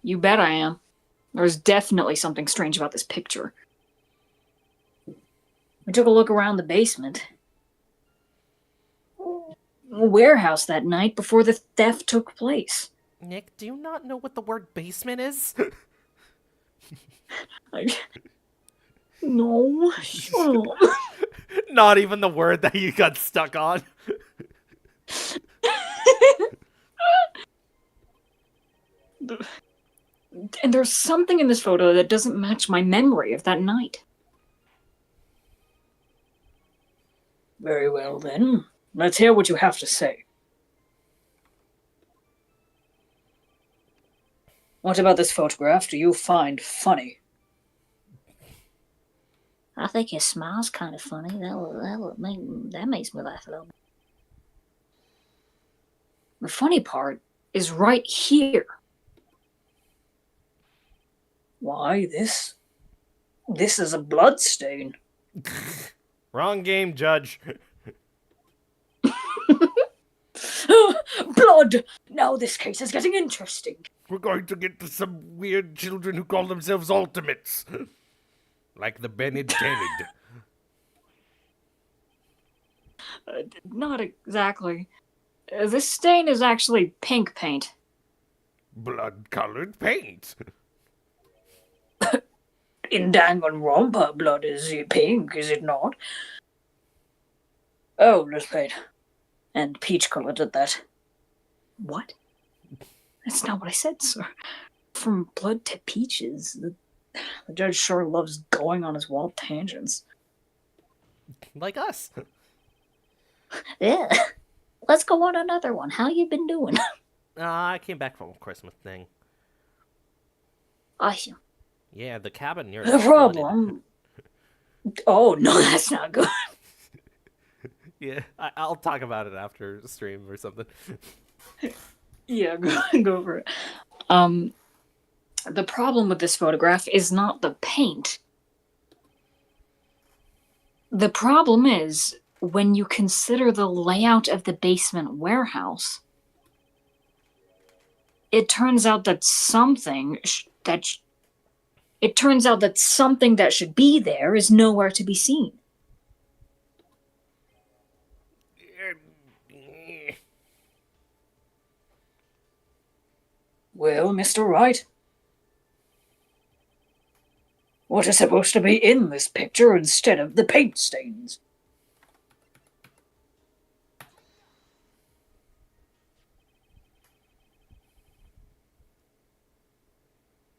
You bet I am. There's definitely something strange about this picture. We took a look around the basement. Warehouse that night before the theft took place. Nick, do you not know what the word basement is? No, shut up. Not even the word that you got stuck on. And there's something in this photo that doesn't match my memory of that night. Very well then. Let's hear what you have to say. What about this photograph do you find funny? I think his smile's kind of funny. That makes me laugh a little bit. The funny part is right here. Why, this is a blood stain. Wrong game, Judge. Blood! Now this case is getting interesting. We're going to get to some weird children who call themselves ultimates. Like the Benedicted. Not exactly. This stain is actually pink paint. Blood-colored paint. In Danganronpa, blood is pink, is it not? Oh, let's paint. And peach-colored at that. What? That's not what I said, sir. From blood to peaches. The judge sure loves going on his wild tangents. Like us. Yeah. Let's go on another one. How you been doing? I came back from a Christmas thing. Awesome. Yeah, the cabin near The problem... Oh, no, that's not good. Yeah, I'll talk about it after stream or something. Yeah, go for it. The problem with this photograph is not the paint. The problem is, when you consider the layout of the basement warehouse, it turns out that something that should be there is nowhere to be seen. Well, Mr. Wright, what is supposed to be in this picture instead of the paint stains?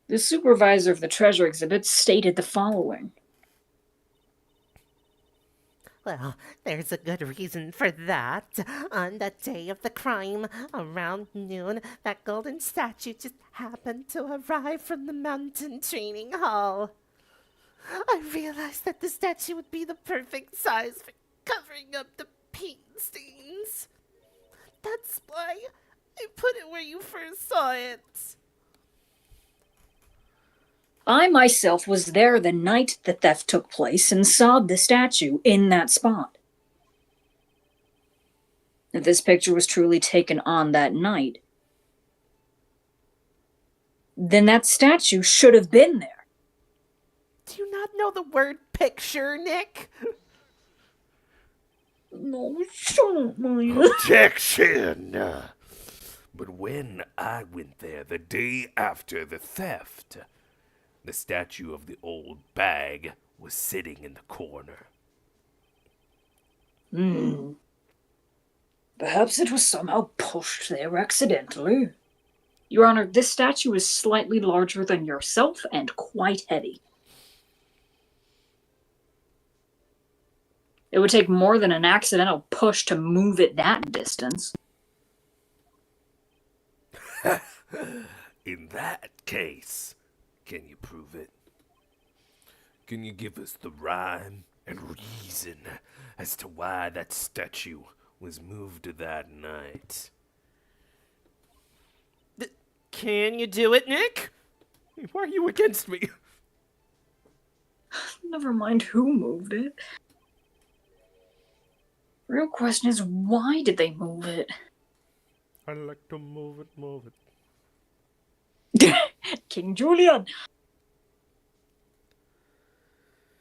The supervisor of the treasure exhibit stated the following. Well, there's a good reason for that. On the day of the crime, around noon, that golden statue just happened to arrive from the mountain training hall. I realized that the statue would be the perfect size for covering up the paint stains. That's why I put it where you first saw it. I myself was there the night the theft took place and saw the statue in that spot. If this picture was truly taken on that night, then that statue should have been there. Do you not know the word picture, Nick? No, shut up, Maya. Objection! But when I went there the day after the theft, the statue of the old bag was sitting in the corner. Perhaps it was somehow pushed there accidentally. Your Honor, this statue is slightly larger than yourself and quite heavy. It would take more than an accidental push to move it that distance. In that case, can you prove it? Can you give us the rhyme and reason as to why that statue was moved that night? Can you do it, Nick? Why are you against me? Never mind who moved it. Real question is, why did they move it? I like to move it, move it. King Julian!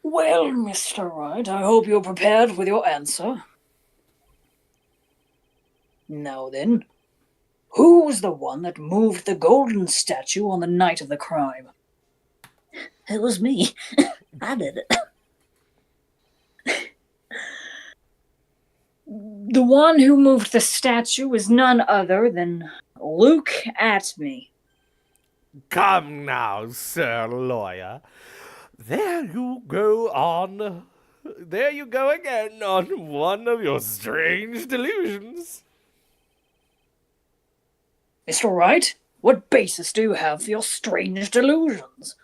Well, Mr. Wright, I hope you're prepared with your answer. Now then, who was the one that moved the golden statue on the night of the crime? It was me. I did it. The one who moved the statue is none other than Luke Atme. Come now, sir lawyer. There you go on. There you go again on one of your strange delusions. Mr. Wright, what basis do you have for your strange delusions?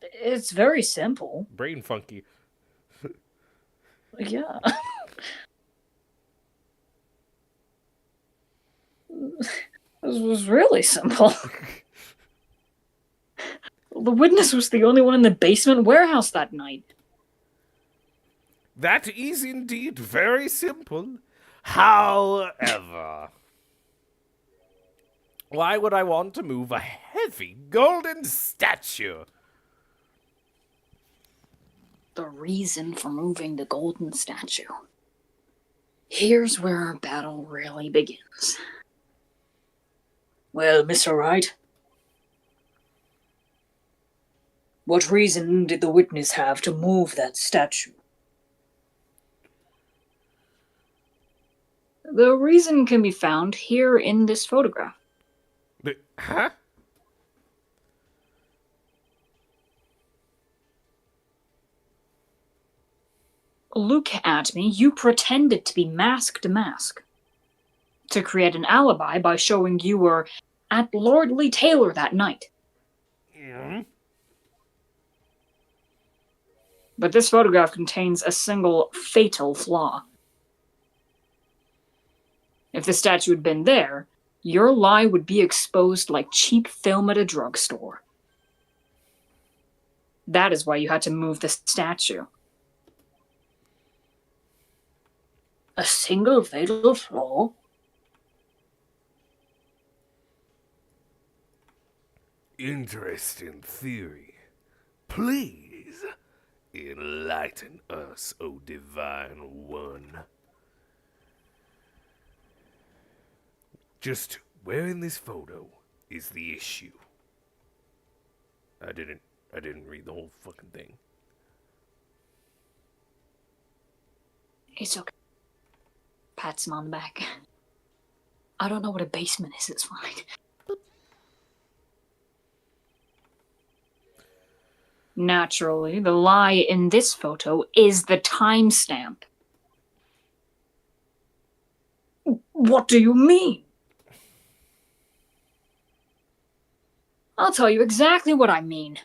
It's very simple. Brain funky. Yeah. This was really simple. The witness was the only one in the basement warehouse that night. That is indeed very simple. However, why would I want to move a heavy golden statue? The reason for moving the golden statue. Here's where our battle really begins. Well, Mr. Wright, what reason did the witness have to move that statue? The reason can be found here in this photograph. Huh? Look at me, you pretended to be Mask to Mask. To create an alibi by showing you were at Lordly Taylor that night. But this photograph contains a single fatal flaw. If the statue had been there, your lie would be exposed like cheap film at a drugstore. That is why you had to move the statue. A single fatal flaw? Interesting theory. Please enlighten us, O Divine One. Just where in this photo is the issue? I didn't read the whole fucking thing. It's okay. Pats him on the back. I don't know what a basement is, it's fine. Naturally, the lie in this photo is the timestamp. What do you mean? I'll tell you exactly what I mean.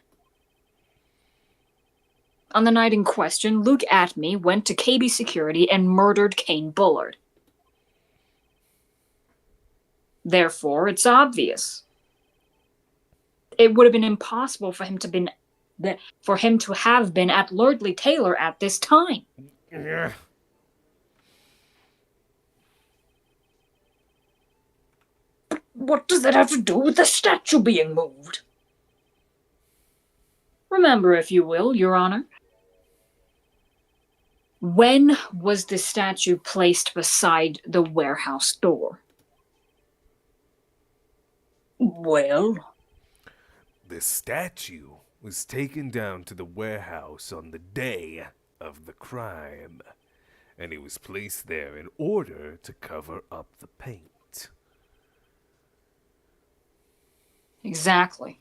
On the night in question, Luke Atme went to KB Security and murdered Kane Bullard. Therefore, it's obvious. It would have been impossible for him to have been at Lordly Taylor at this time. What does that have to do with the statue being moved? Remember, if you will, Your Honor. When was the statue placed beside the warehouse door? Well, The statue was taken down to the warehouse on the day of the crime, and it was placed there in order to cover up the paint. exactly.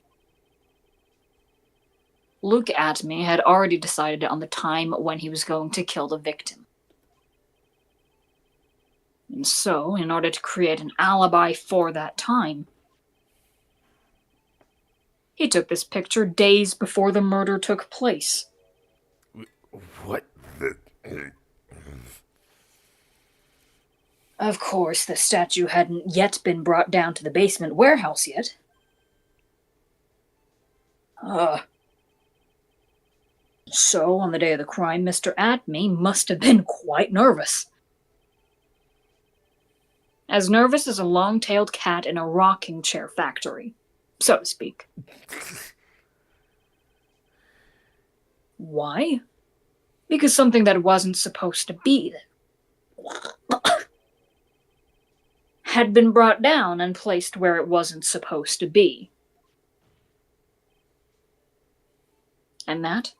Luke Atme had already decided on the time when he was going to kill the victim. And so, in order to create an alibi for that time, he took this picture days before the murder took place. What the... Of course, the statue hadn't yet been brought down to the basement warehouse yet. So, on the day of the crime, Mr. Atme must have been quite nervous. As nervous as a long-tailed cat in a rocking chair factory, so to speak. Why? Because something that wasn't supposed to be had been brought down and placed where it wasn't supposed to be. And that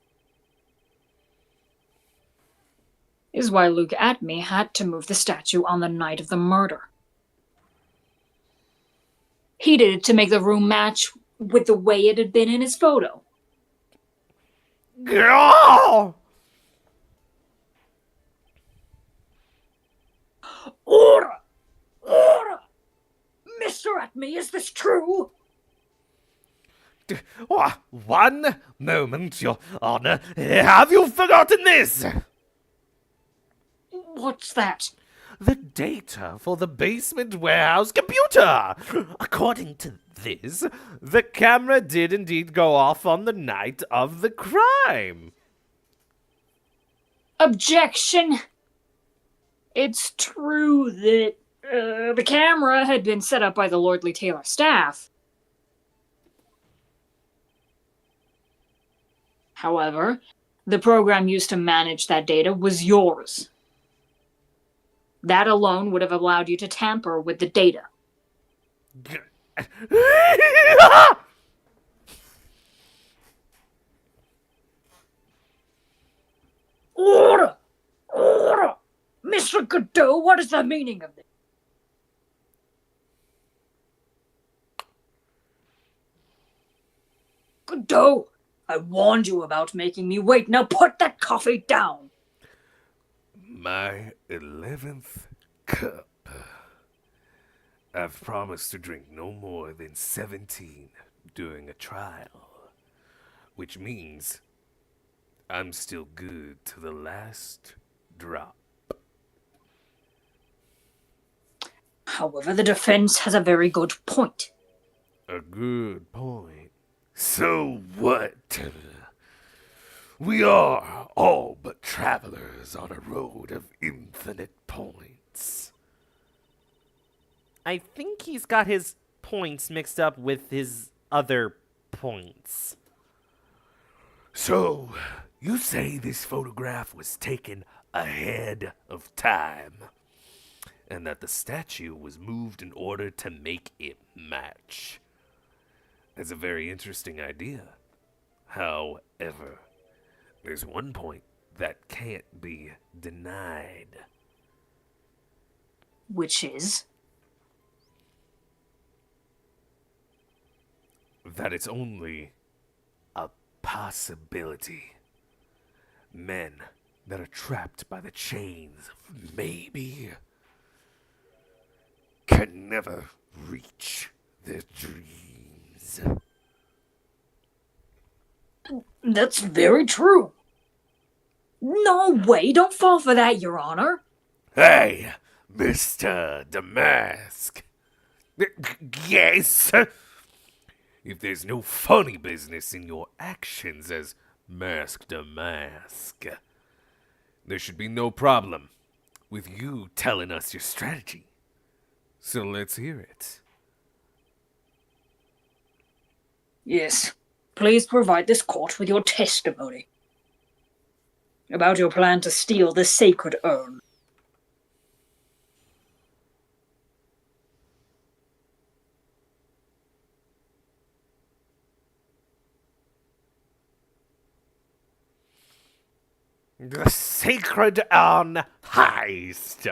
is why Luke Atme had to move the statue on the night of the murder. He did it to make the room match with the way it had been in his photo. Girl! Order! Order! Mr. Atme, is this true? One moment, Your Honor. Have you forgotten this? What's that? The data for the basement warehouse computer. According to this, the camera did indeed go off on the night of the crime. Objection! It's true that the camera had been set up by the Lordly Taylor staff. However, the program used to manage that data was yours. That alone would have allowed you to tamper with the data. Order! Order! Mr. Godot, what is the meaning of this? Doe, I warned you about making me wait. Now put that coffee down. My 11th cup. I've promised to drink no more than 17 during a trial, which means I'm still good to the last drop. However, the defense has a very good point. A good point. So what? We are all but travelers on a road of infinite points. I think he's got his points mixed up with his other points. So, you say this photograph was taken ahead of time, and that the statue was moved in order to make it match. That's a very interesting idea. However, there's one point that can't be denied. Which is? That it's only a possibility. Men that are trapped by the chains of maybe can never reach their dreams. That's very true. No way, don't fall for that, Your Honor. Hey, Mr. Damask. Yes? If there's no funny business in your actions as Mask Damask, there should be no problem with you telling us your strategy. So let's hear it. Yes. Please provide this court with your testimony about your plan to steal the sacred urn. The sacred urn heist.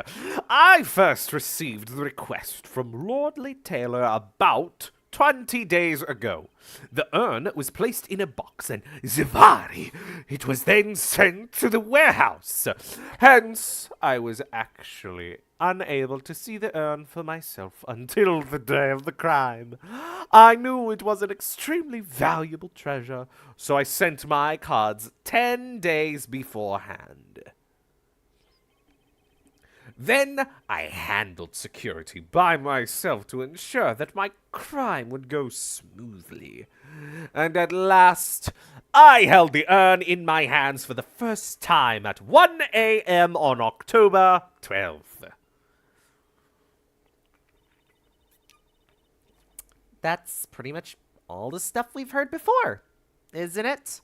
I first received the request from Lordly Taylor about 20 days ago. The urn was placed in a box, and Zivari, it was then sent to the warehouse. Hence, I was actually unable to see the urn for myself until the day of the crime. I knew it was an extremely valuable treasure, so I sent my cards 10 days beforehand. Then I handled security by myself to ensure that my crime would go smoothly. And at last, I held the urn in my hands for the first time at 1 a.m. on October 12th. That's pretty much all the stuff we've heard before, isn't it?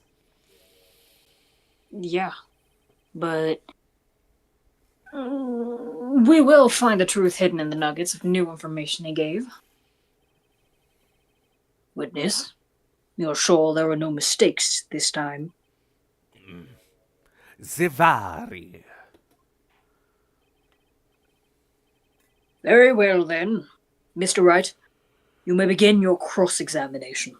Yeah, but we will find the truth hidden in the nuggets of new information he gave. Witness, you're sure there were no mistakes this time? Zivari. Very well then. Mr. Wright, you may begin your cross-examination.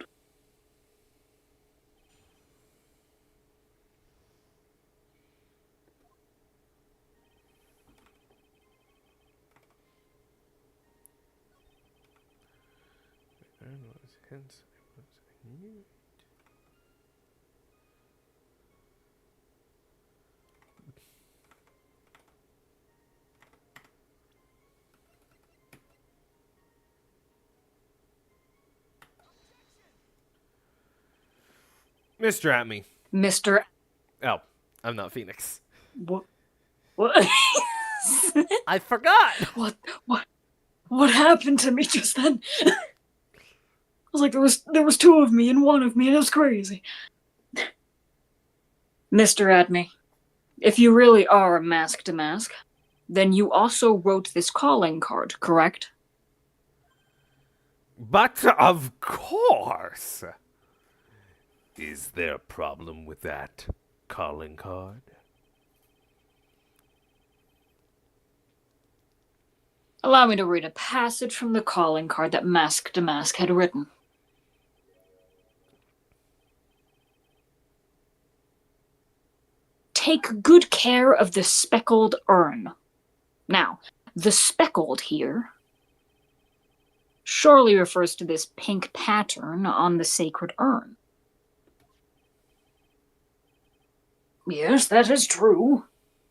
Mr. Atme. Mr. Oh, I'm not Phoenix. What? What? I forgot! What happened to me just then? I was like, there was two of me and one of me, and it was crazy. Mr. Adme, if you really are a mask to mask, then you also wrote this calling card, correct? But of course. Is there a problem with that calling card? Allow me to read a passage from the calling card that Mask to Mask had written. take good care of the speckled urn. Now, the speckled here surely refers to this pink pattern on the sacred urn. Yes, that is true.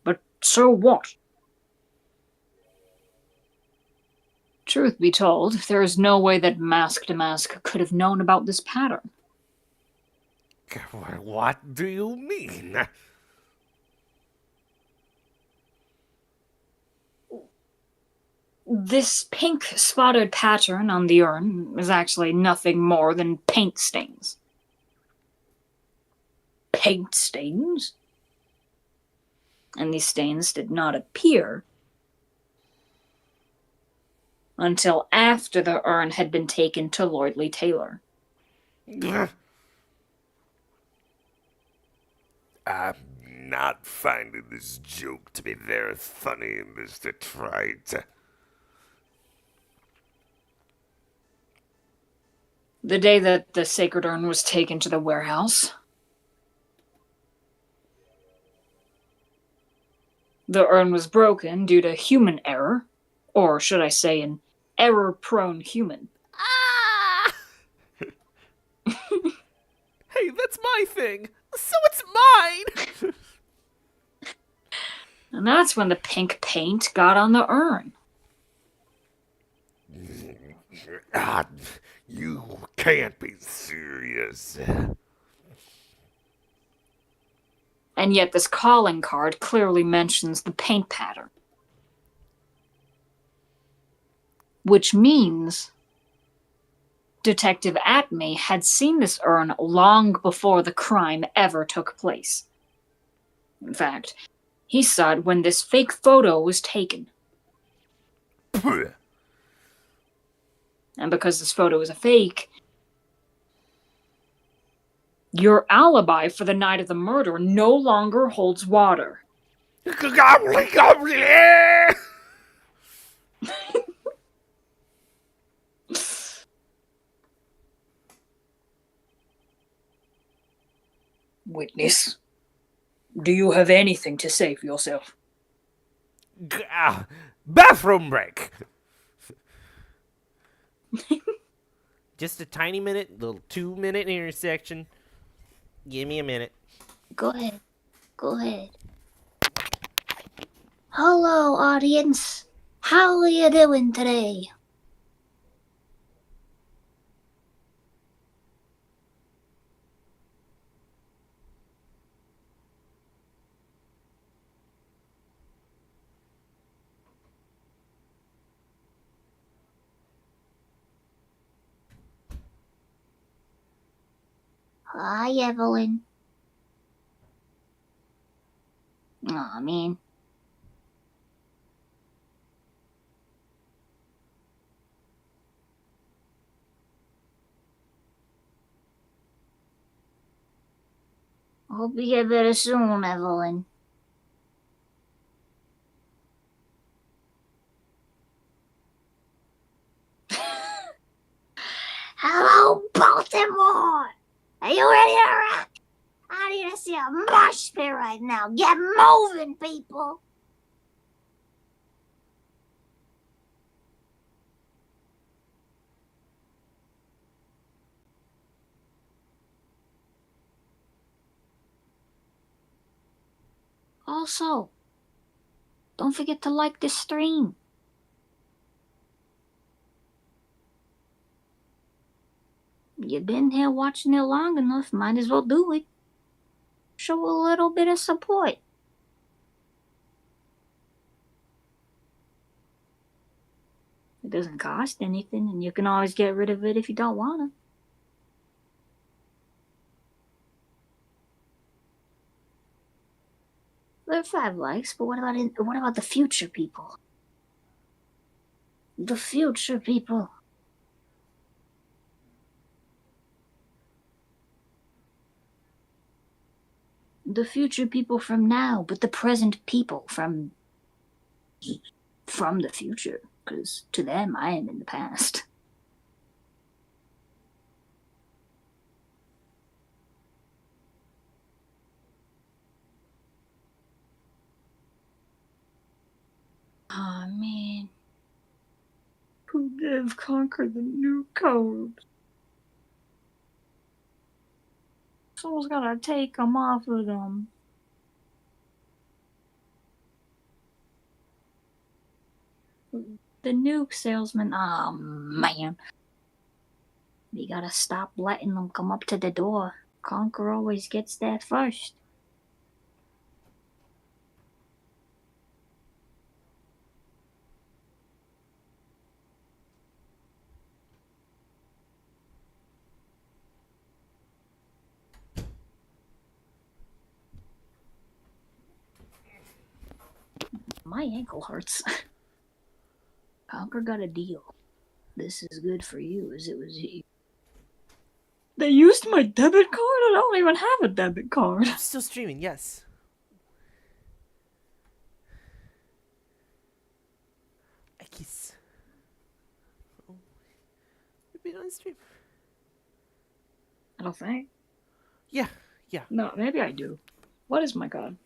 But so what? Truth be told, there is no way that Mask could have known about this pattern. What do you mean? This pink spotted pattern on the urn is actually nothing more than paint stains. Paint stains? And these stains did not appear until after the urn had been taken to Lordly Taylor. I'm not finding this joke to be very funny, Mr. Trite. The day that the sacred urn was taken to the warehouse, the urn was broken due to human error, or should I say an error-prone human. Ah! Hey, that's my thing. So it's mine. And that's when the pink paint got on the urn. You can't be serious. And yet this calling card clearly mentions the paint pattern. Which means Detective Atme had seen this urn long before the crime ever took place. In fact, he saw it when this fake photo was taken. And because this photo is a fake, your alibi for the night of the murder no longer holds water. Witness, do you have anything to say for yourself? Bathroom break. Just a tiny minute, little 2-minute intersection. Give me a minute. Go ahead. Go ahead. Hello, audience. How are you doing today? Hi, Evelyn. Aw, man. Hope you get better soon, Evelyn. Hello, Baltimore! Are you ready to rock? I need to see a mosh pit right now. Get moving, people! Also, don't forget to like this stream. You've been here watching it long enough, might as well do it. Show a little bit of support. It doesn't cost anything, and you can always get rid of it if you don't want to. There are 5 likes, but what about the future people? The future people. The future people from now, but the present people from the future, because to them I am in the past. give Conquer the new code. Someone's gotta take them off of them. The nuke salesman. Oh, man. We gotta stop letting them come up to the door. Conquer always gets there first. My ankle hurts. Conquer got a deal. This is good for you as it was you. They used my debit card? I don't even have a debit card. I'm still streaming, yes. I kiss. Oh. You've been on stream. I don't think. Yeah. No, maybe I do. What is my card?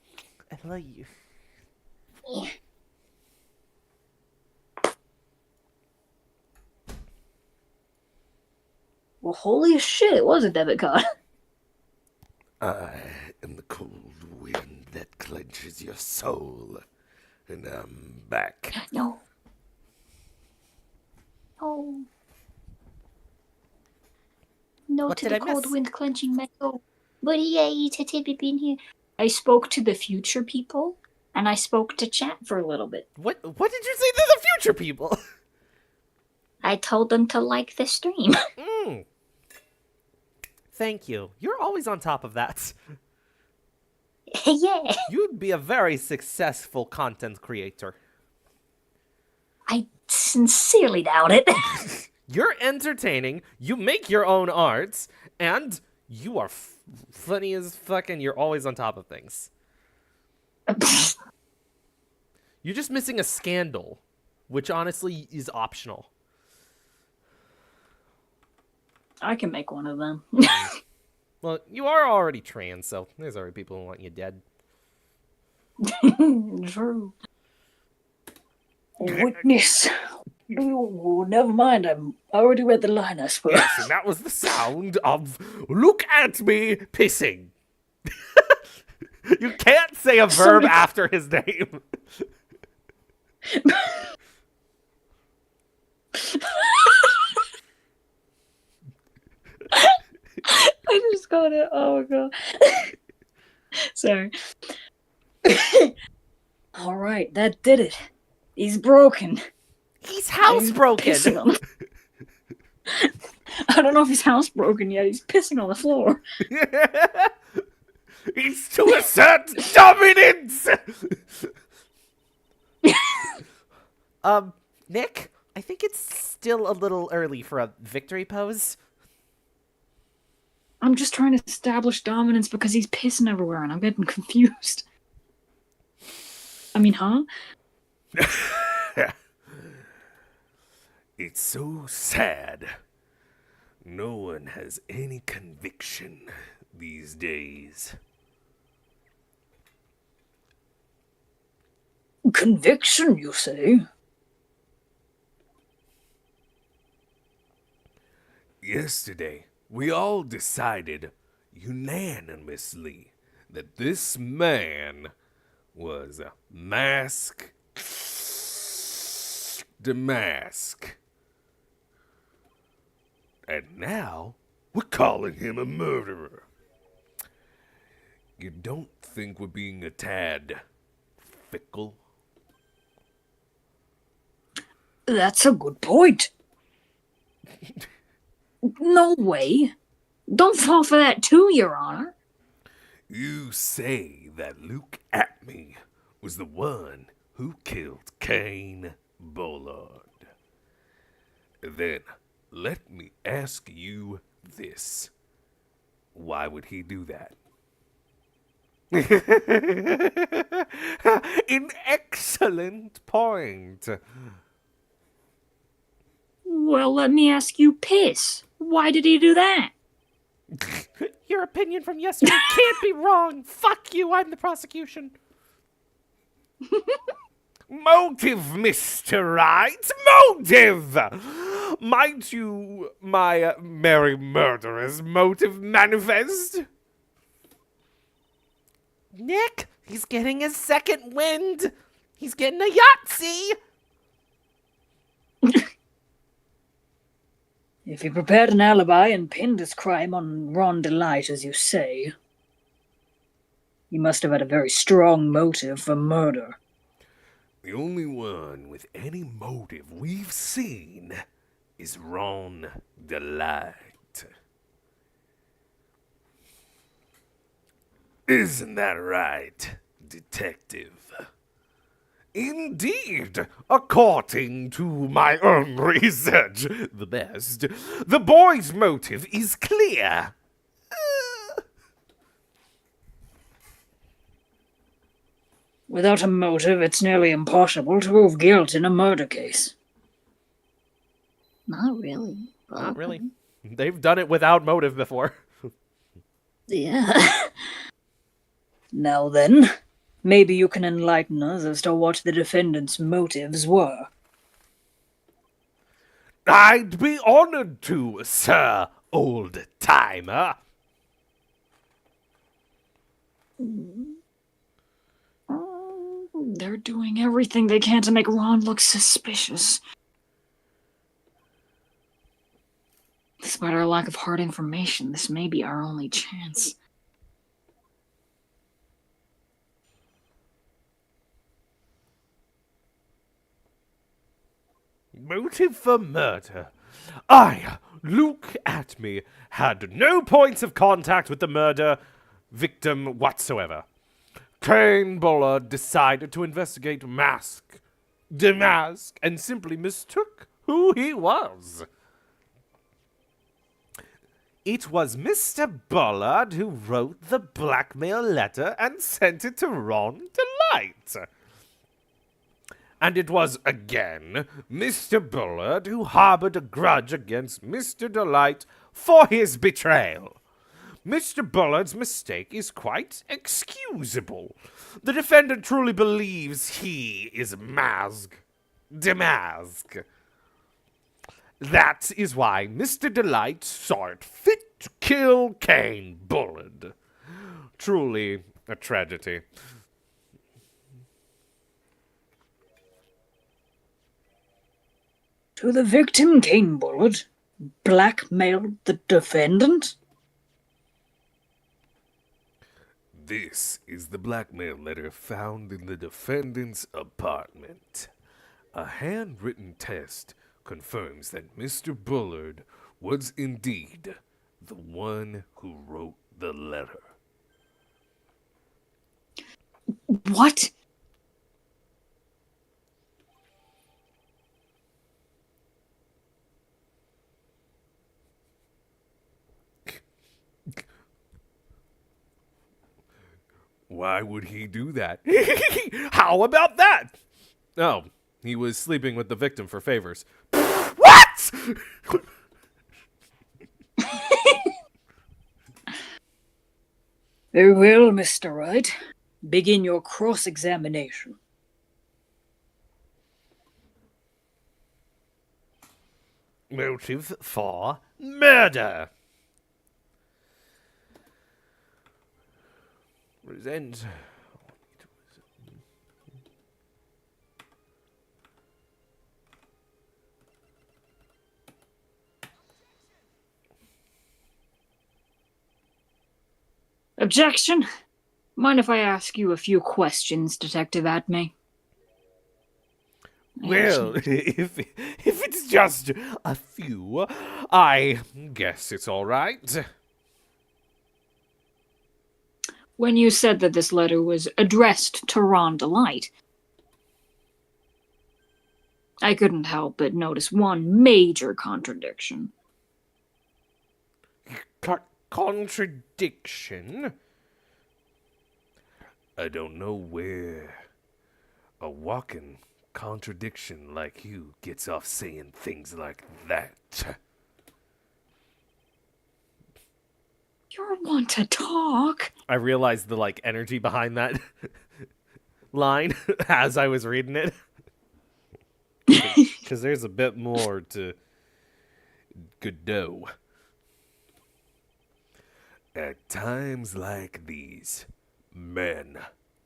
I love you. Well, holy shit, it was a debit card. I am the cold wind that clenches your soul, and I'm back. No. No. No What to did the I cold miss? wind clenching my soul. But yeah, it's a tip in here. I spoke to the future people, and I spoke to chat for a little bit. What did you say to the future people? I told them to like the stream. Thank you. You're always on top of that. Yeah. You'd be a very successful content creator. I sincerely doubt it. You're entertaining, you make your own arts, and you are funny as fuck, and you're always on top of things. You're just missing a scandal, which honestly is optional. I can make one of them. Well, you are already trans, so there's already people who want you dead. True. Witness. Oh, never mind. I already read the line, I suppose. Yes, and that was the sound of "Look at me pissing." You can't say a verb after his name. I just got it. Oh my god. Sorry. All right, that did it. He's broken. He's housebroken. Pissing on the- I don't know if he's housebroken yet. He's pissing on the floor. He's to assert dominance. Nick, I think it's still a little early for a victory pose. I'm just trying to establish dominance because he's pissing everywhere and I'm getting confused. I mean, huh? It's so sad. No one has any conviction these days. Conviction, you say? Yesterday, we all decided unanimously that this man was a mask demask. And now, we're calling him a murderer. You don't think we're being a tad fickle? That's a good point. No way. Don't fall for that too, Your Honor. You say that Luke Atme was the one who killed Kane Bullard. Then, let me ask you this. Why would he do that? An excellent point. Well, let me ask you, Piss. Why did he do that? Your opinion from yesterday can't be wrong. Fuck you, I'm the prosecution. Motive, Mr. Right! Motive! Might you, my merry murderer's motive manifest? Nick, he's getting his second wind. He's getting a Yahtzee. If you prepared an alibi and pinned this crime on Ron Delight, as you say, you must have had a very strong motive for murder. The only one with any motive we've seen is Ron Delight. Isn't that right, Detective? Indeed, according to my own research, the best, the boy's motive is clear. Without a motive, it's nearly impossible to prove guilt in a murder case. Not really. Not really. They've done it without motive before. Yeah. Now then, maybe you can enlighten us as to what the defendant's motives were. I'd be honored to, sir, old-timer. They're doing everything they can to make Ron look suspicious. Despite our lack of hard information, this may be our only chance. Motive for murder. I, Luke Atme, had no points of contact with the murder victim whatsoever. Kane Bullard decided to investigate Damask, and simply mistook who he was. It was Mr. Bullard who wrote the blackmail letter and sent it to Ron Delight. And it was again Mr. Bullard who harbored a grudge against Mr. Delight for his betrayal. Mr. Bullard's mistake is quite excusable. The defendant truly believes he is Damask. That is why Mr. Delight saw it fit to kill Kane Bullard. Truly a tragedy. To the victim, Kane Bullard blackmailed the defendant? This is the blackmail letter found in the defendant's apartment. A handwritten test confirms that Mr. Bullard was indeed the one who wrote the letter. What? Why would he do that? How about that? Oh, he was sleeping with the victim for favors. What? Very well, Mr. Wright. Begin your cross-examination. Motive for murder. Resent. Objection? Mind if I ask you a few questions, Detective Atme? Well, if it's just a few, I guess it's all right. When you said that this letter was addressed to Ron Delight, I couldn't help but notice one major contradiction. Contradiction? I don't know where a walking contradiction like you gets off saying things like that. You're one to talk. I realized the energy behind that. line as I was reading it. Because there's a bit more to Godot. At times like these, men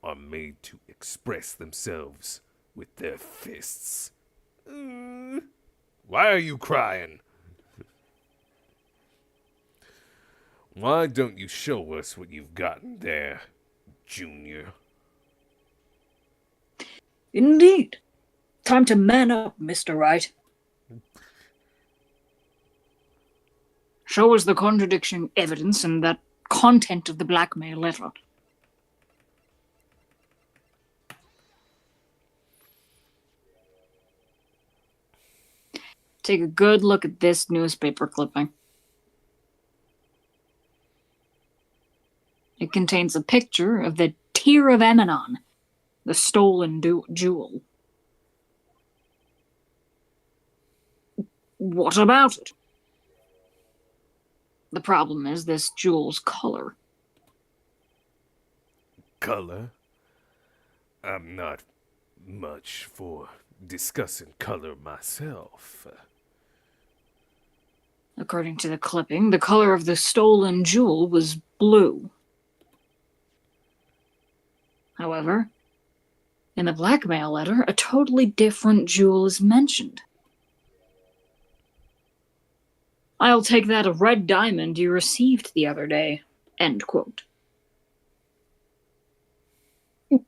are made to express themselves with their fists. Why are you crying? Why don't you show us what you've gotten there, Junior? Indeed. Time to man up, Mr. Wright. Show us the contradiction evidence and that content of the blackmail letter. Take a good look at this newspaper clipping. It contains a picture of the Tear of Amenon, the stolen jewel. What about it? The problem is this jewel's color. Color? I'm not much for discussing color myself. According to the clipping, the color of the stolen jewel was blue. However, in the blackmail letter, a totally different jewel is mentioned. I'll take that a red diamond you received the other day. End quote.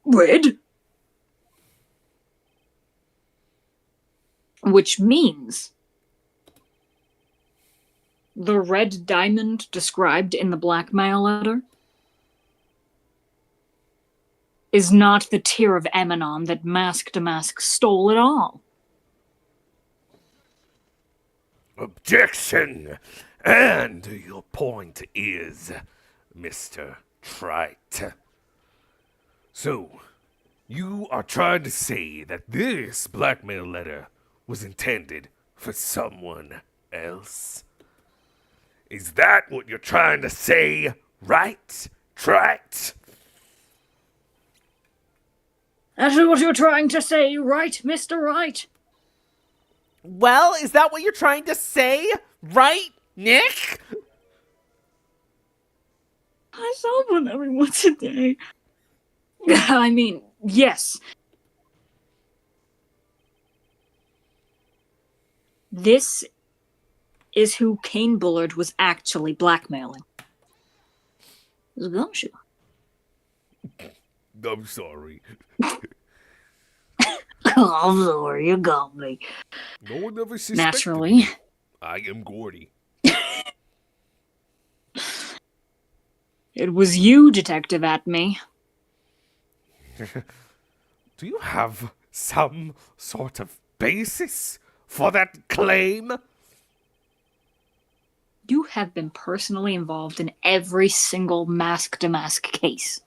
Red? Which means the red diamond described in the blackmail letter is not the Tear of Amenon that Mask to Mask stole at all. Objection! And your point is, Mr. Trite. So, you are trying to say that this blackmail letter was intended for someone else? Is that what you're trying to say, right, Trite? That's what you're trying to say, right, Mr. Wright? Well, is that what you're trying to say? Right, Nick? I solve one every once a day. I mean, yes. This is who Kane Bullard was actually blackmailing. It was Gumshoe. I'm sorry. I'm sorry, you got me. No one ever suspected Naturally. me. I am Gordy. It was you, Detective Atme. Do you have some sort of basis for that claim? You have been personally involved in every single mask-to-mask case.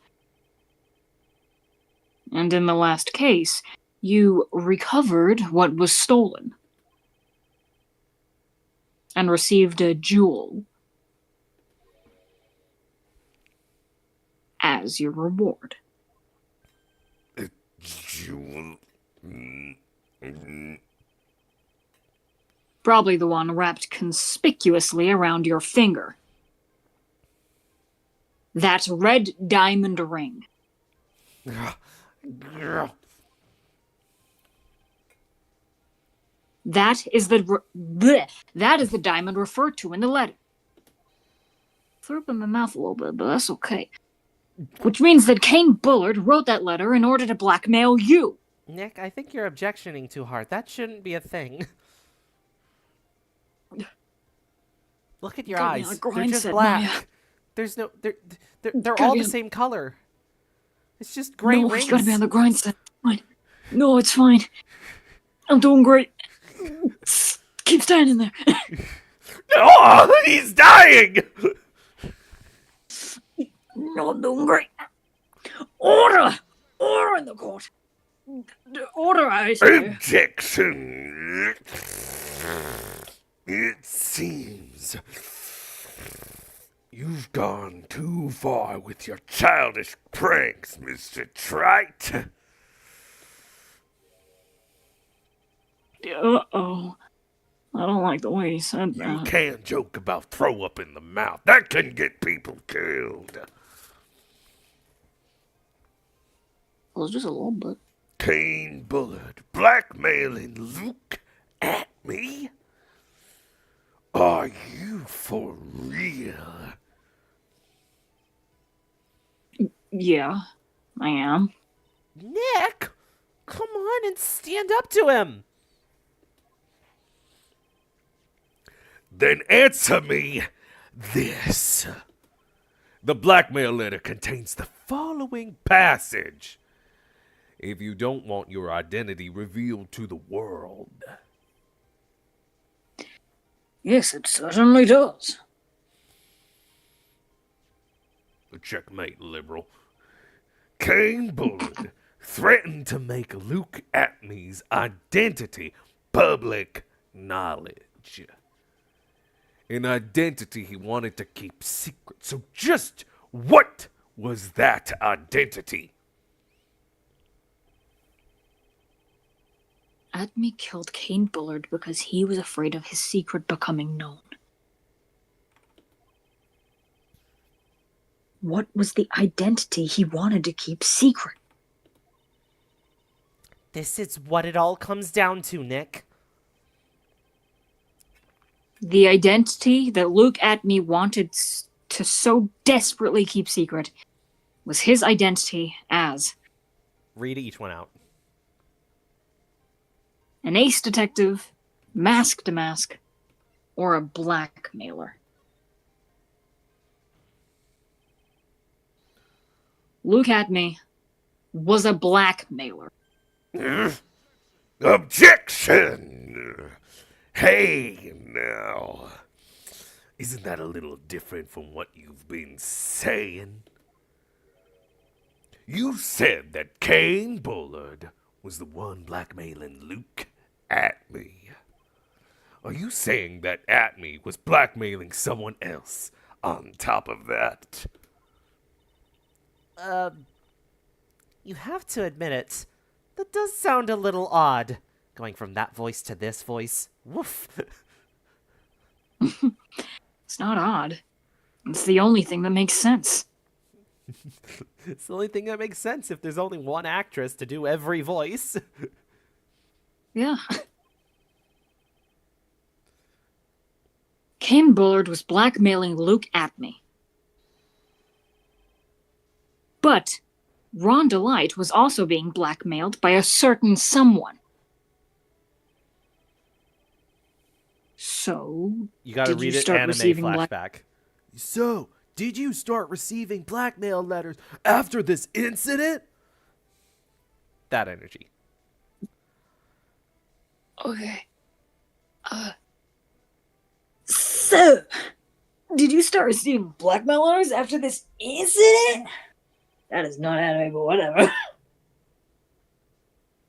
And in the last case, you recovered what was stolen. And received a jewel as your reward. Jewel. Probably the one wrapped conspicuously around your finger. That red diamond ring. That is the diamond referred to in the letter. Threw up in my mouth a little bit, but that's okay. Which means that Kane Bullard wrote that letter in order to blackmail you. Nick, I think you're objectioning too hard. That shouldn't be a thing. Look at your Got me eyes. on a They're grind just set, black. Maya. There's no... They're Got all me the on- same color. It's just gray No, rings. it's gotta be on the grind set. Fine. No, it's fine. I'm doing great. Keep standing there. Oh, he's dying! No, I'm doing great. Order! Order in the court. Order, I say. Objection! It seems you've gone too far with your childish pranks, Mr. Trite. Uh-oh. I don't like the way he said You that. can't joke about throw up in the mouth. That can get people killed. It was just a little bit. Kane Bullard blackmailing Luke at me? Are you for real? Yeah, I am. Nick, come on and stand up to him. Then answer me this. The blackmail letter contains the following passage. If you don't want your identity revealed to the world. Yes, it certainly does. Checkmate, liberal. Kane Bullard threatened to make Luke Atney's identity public knowledge. An identity he wanted to keep secret. So just what was that identity? Adme killed Kane Bullard because he was afraid of his secret becoming known. What was the identity he wanted to keep secret? This is what it all comes down to, Nick. The identity that Luke Atney wanted to so desperately keep secret was his identity as Read each one out. an ace detective, mask to mask, or a blackmailer. Luke Atney was a blackmailer. Objection! Hey, now. Isn't that a little different from what you've been saying? You said that Kane Bullard was the one blackmailing Luke Atney. Are you saying that Atney was blackmailing someone else on top of that? You have to admit it. That does sound a little odd. Going from that voice to this voice. Woof. It's not odd. It's the only thing that makes sense. It's the only thing that makes sense if there's only one actress to do every voice. Yeah. Kane Bullard was blackmailing Luke Atney. But Ron Delight was also being blackmailed by a certain someone. So, You gotta did you read it start anime receiving flashback. So, did you start receiving blackmail letters after this incident? That energy. Okay. So, did you start receiving blackmail letters after this incident? That is not anime, but whatever.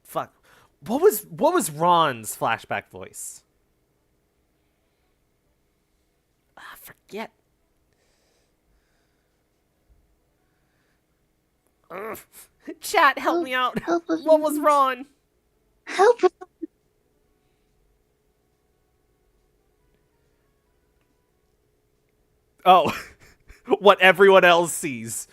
Fuck. What was Ron's flashback voice? I forget. Chat, help me out. help us, What was Ron? Help us. Oh, what everyone else sees.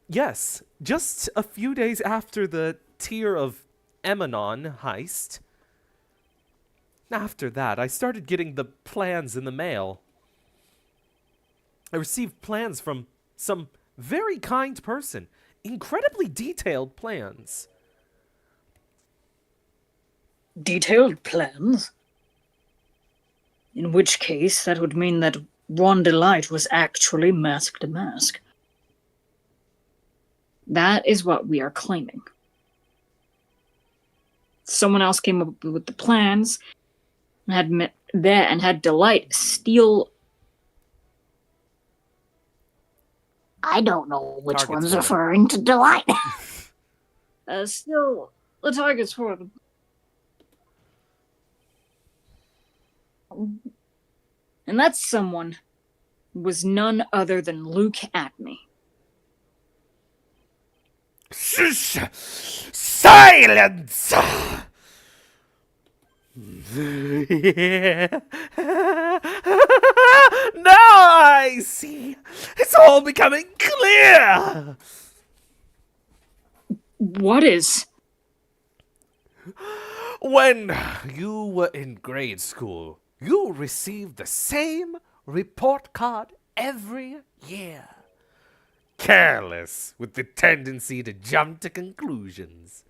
Yes, just a few days after the Tear of Emanon heist. After that, I started getting the plans in the mail. I received plans from some very kind person. Incredibly detailed plans. Detailed plans? In which case, that would mean that Ron Delight was actually Mask to Mask. That is what we are claiming. Someone else came up with the plans and had Delight steal. I don't know which Target's one's for them. referring to Delight. Steal the targets for them. And that someone was none other than Luke Atney. Silence! Yeah. Now I see. It's all becoming clear. What is? When you were in grade school, you received the same report card every year. Careless, with the tendency to jump to conclusions.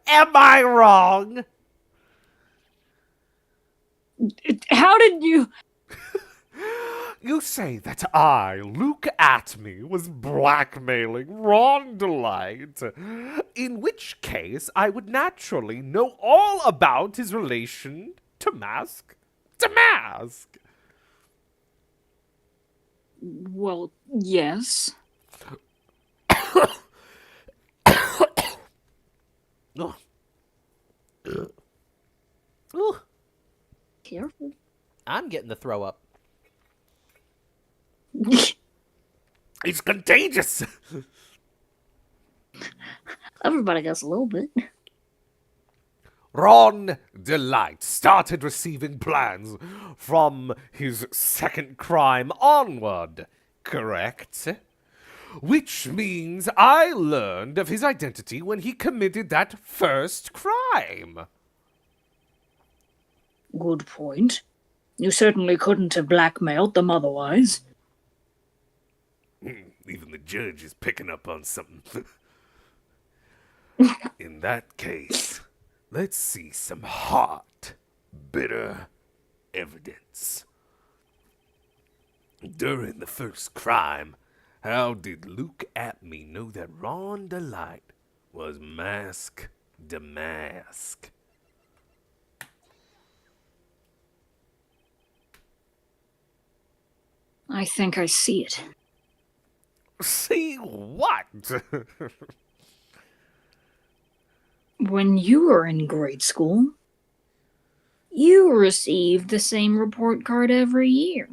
Am I wrong? How did you? You say that I, Luke Atme, was blackmailing Ron Delight, in which case I would naturally know all about his relation to Mask. To Mask! Well, yes. Ugh. Ooh, Careful. I'm getting the throw up. it's contagious! Everybody gets a little bit. Ron Delight started receiving plans from his second crime onward, correct? Which means I learned of his identity when he committed that first crime. Good point. You certainly couldn't have blackmailed them otherwise. Even the judge is picking up on something. In that case, let's see some hot, bitter evidence. During the first crime, how did Luke Atme know that Ron Delight was Mask the Mask? I think I see it. See what? When you were in grade school, you received the same report card every year.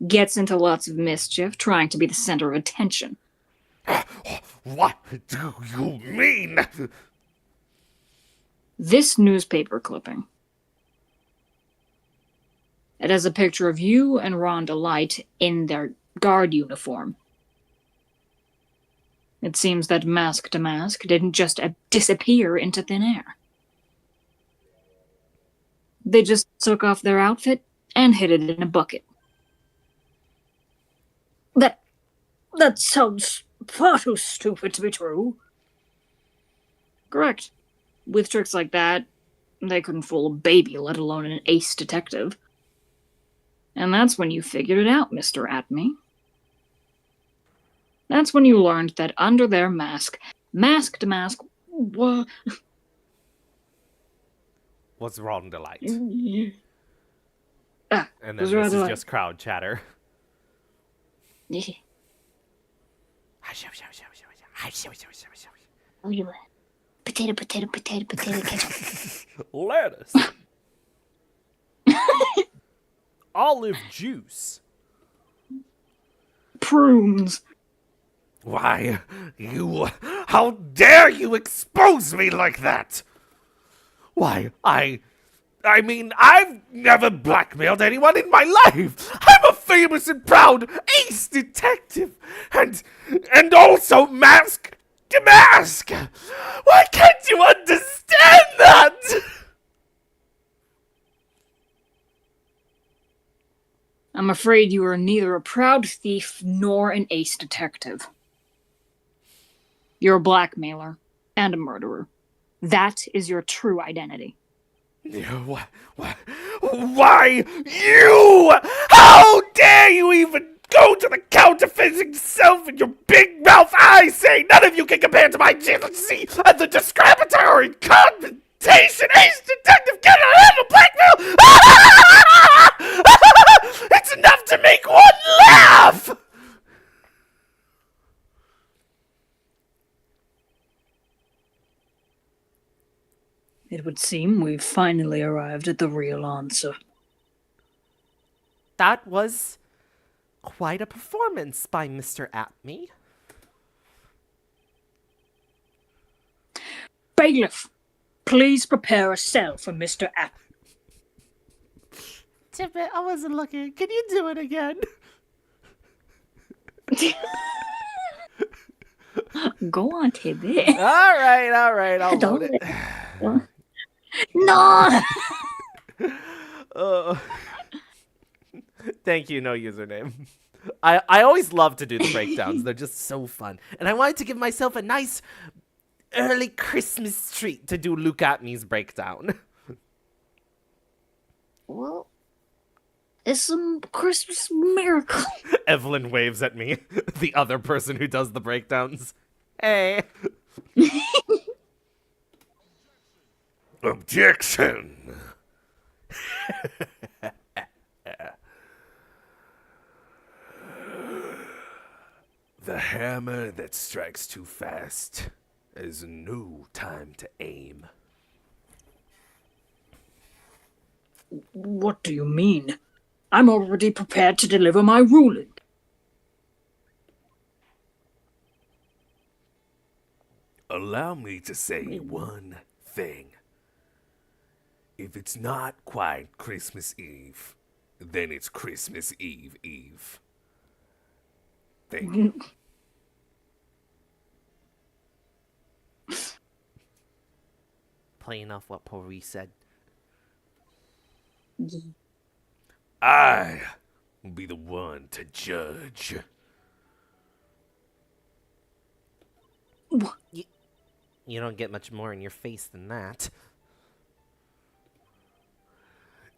Gets into lots of mischief, trying to be the center of attention. What do you mean? This newspaper clipping. It has a picture of you and Ron Delight in their guard uniform. It seems that Mask to Mask didn't just disappear into thin air. They just took off their outfit and hid it in a bucket. That sounds far too stupid to be true. Correct. With tricks like that, they couldn't fool a baby, let alone an ace detective. And that's when you figured it out, Mr. Atme. That's when you learned that under their mask to mask, What's Ron Delight? And then was this Ron is Delight. just crowd chatter. Oh, you potato, potato, potato, potato, ketchup. Lettuce. Olive juice. Prunes. Why, you... How dare you expose me like that? Why, I mean, I've never blackmailed anyone in my life. I'm a famous and proud ace detective. And also Mask to Mask. Why can't you understand that? I'm afraid you are neither a proud thief nor an ace detective. You're a blackmailer and a murderer. That is your true identity. Why, you? How dare you even go to the counterfeiting yourself in your big mouth? I say none of you can compare to my jealousy and the discriminatory confrontation. Ace detective cannot handle blackmail. It's enough to make one laugh. It would seem we've finally arrived at the real answer. That was quite a performance by Mr. Atme. Bailiff! please prepare a cell for Mr. App. Tippet, I wasn't looking. Can you do it again? Go on, Tibbet. All right, I'll Don't load it. No! Uh, thank you, no username. I always love to do the breakdowns. They're just so fun. And I wanted to give myself a nice early Christmas treat to do Luke at me's breakdown. Well, it's a Christmas miracle. Evelyn waves at me, the other person who does the breakdowns. Hey. Objection! The hammer that strikes too fast has no time to aim. What do you mean? I'm already prepared to deliver my ruling. Allow me to say one thing. If it's not quite Christmas Eve, then it's Christmas Eve Eve. Thank you. Playing off what Pori said. I will be the one to judge. You don't get much more in your face than that.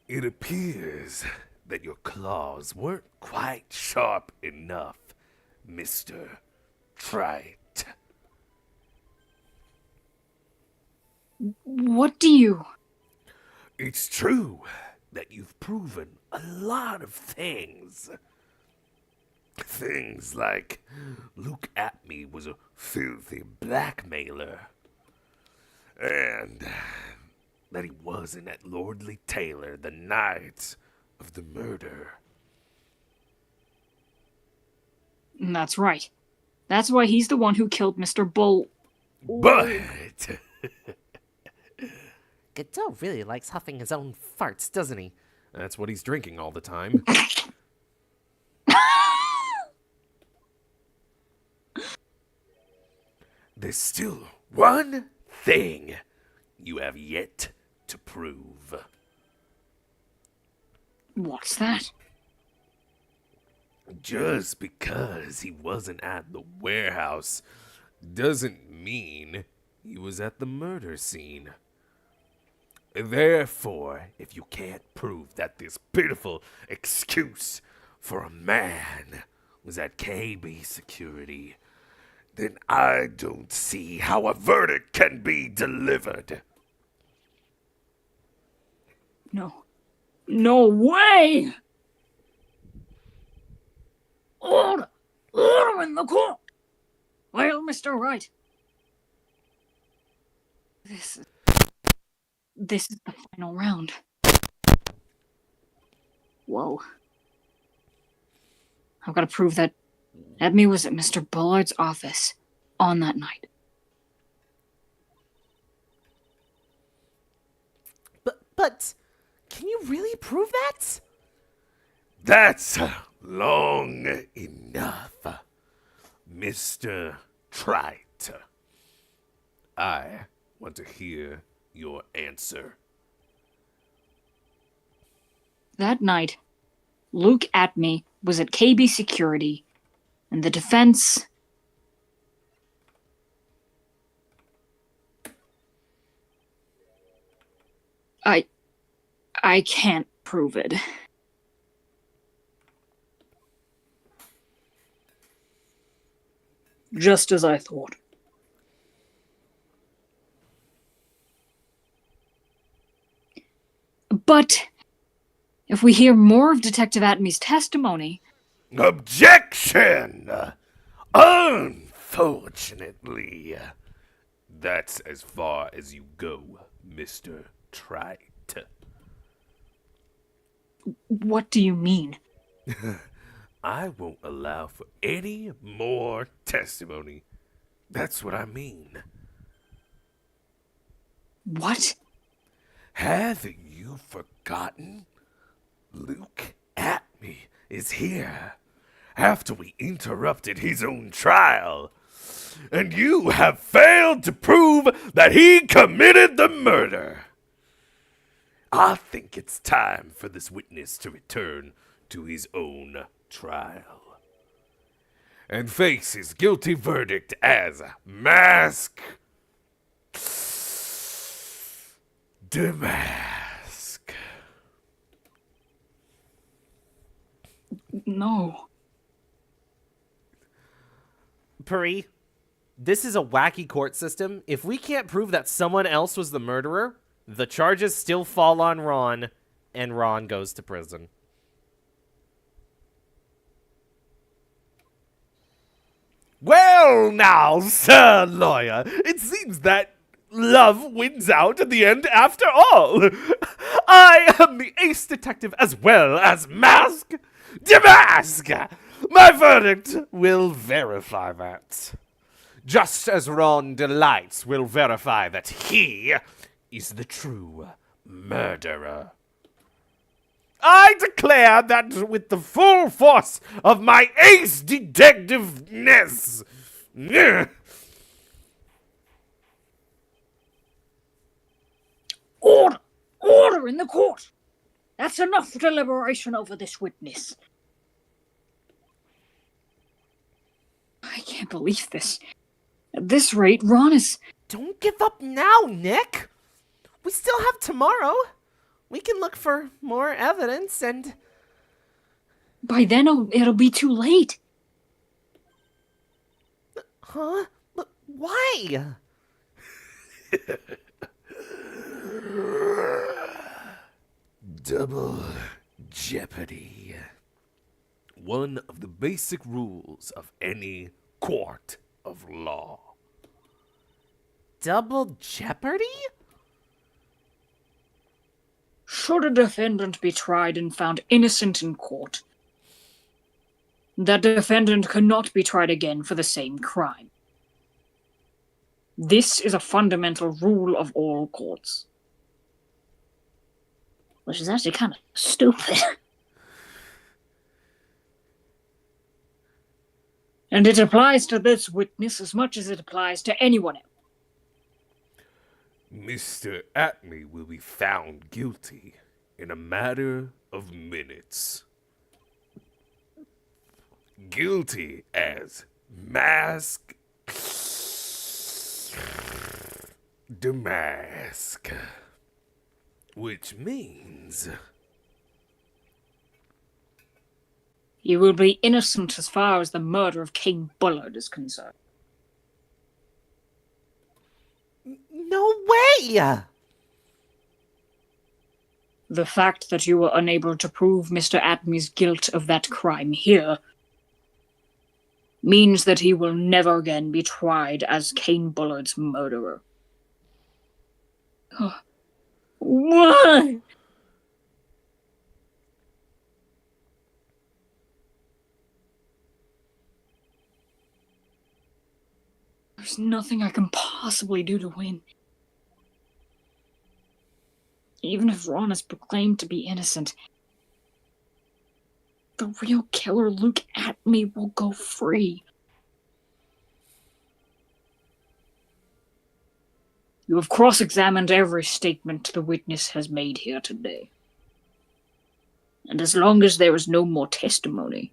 It appears that your claws weren't quite sharp enough, Mr. Trite. What do you... It's true that you've proven a lot of things. Things like Luke Atme was a filthy blackmailer. And that he wasn't at Lordly Taylor the night of the murder. That's right. That's why he's the one who killed Mr. Bull. But Godot really likes huffing his own farts, doesn't he? That's what he's drinking all the time. there's still one thing you have yet to prove. What's that? Just because he wasn't at the warehouse doesn't mean he was at the murder scene. Therefore, if you can't prove that this pitiful excuse for a man was at KB security, then I don't see how a verdict can be delivered. No. No way! Order! Order in the court! Well, Mr. Wright. This is the final round. Whoa. I've got to prove that Edme was at Mr. Bullard's office on that night. But, can you really prove that? That's long enough, Mr. Trite. I want to hear your answer. That night, Luke Atme was at KB Security, and the defense... I can't prove it. Just as I thought. But if we hear more of Detective Atme's testimony... Objection! Unfortunately, that's as far as you go, Mr. Trite. What do you mean? I won't allow for any more testimony. That's what I mean. What? Have you forgotten? Luke Atme is here after we interrupted his own trial. And you have failed to prove that he committed the murder. I think it's time for this witness to return to his own trial and face his guilty verdict as Mask Damask. No. Puri, this is a wacky court system. If we can't prove that someone else was the murderer, the charges still fall on Ron, and Ron goes to prison. Well, now, Sir Lawyer, it seems that love wins out at the end after all. I am the ace detective as well as Mask Damask. My verdict will verify that. Just as Ron Delights will verify that he is the true murderer. I declare that with the full force of my ace detectiveness. Order! Order in the court! That's enough deliberation over this witness. I can't believe this. At this rate, Ron is... Don't give up now, Nick. We still have tomorrow. We can look for more evidence and... By then, it'll be too late. Huh? But why? Double jeopardy. One of the basic rules of any court of law. Double jeopardy? Should a defendant be tried and found innocent in court, that defendant cannot be tried again for the same crime. This is a fundamental rule of all courts. Which is actually kind of stupid. And it applies to this witness as much as it applies to anyone else. Mr. Atme will be found guilty in a matter of minutes. Guilty as Mask Damask. Which means... You will be innocent as far as the murder of King Bullard is concerned. No way! The fact that you were unable to prove Mr. Atme's guilt of that crime here means that he will never again be tried as Kane Bullard's murderer. Why? There's nothing I can possibly do to win. Even if Ron is proclaimed to be innocent, the real killer Luke Atme will go free. You have cross-examined every statement the witness has made here today. And as long as there is no more testimony,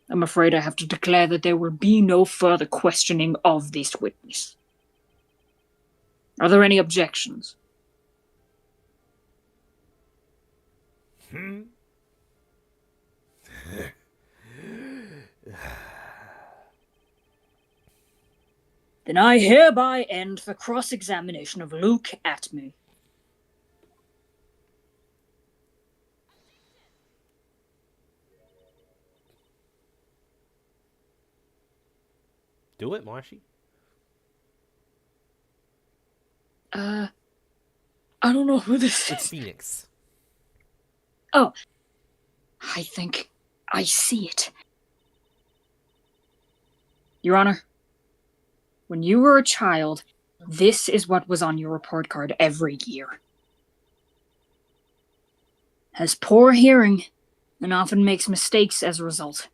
I'm afraid I have to declare that there will be no further questioning of this witness. Are there any objections? Then I hereby end the cross-examination of Luke Atme. Do it, Marshy. I don't know who this It's is. Phoenix. Oh, I think I see it. Your Honor, when you were a child, This is what was on your report card every year. Has poor hearing and often makes mistakes as a result.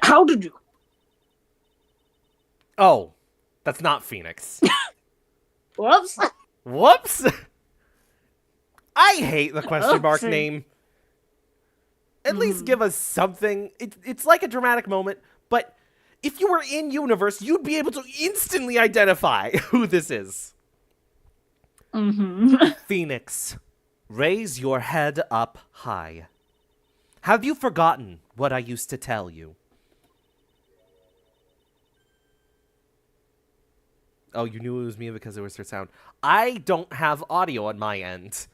How did you? Oh, that's not Phoenix. Whoops. Whoops! I hate the question mark Oopsie. name. At least give us something. It's like a dramatic moment, but if you were in universe, you'd be able to instantly identify who this is. Phoenix, raise your head up high. Have you forgotten what I used to tell you? Oh, you knew it was me because there was her sound. I don't have audio on my end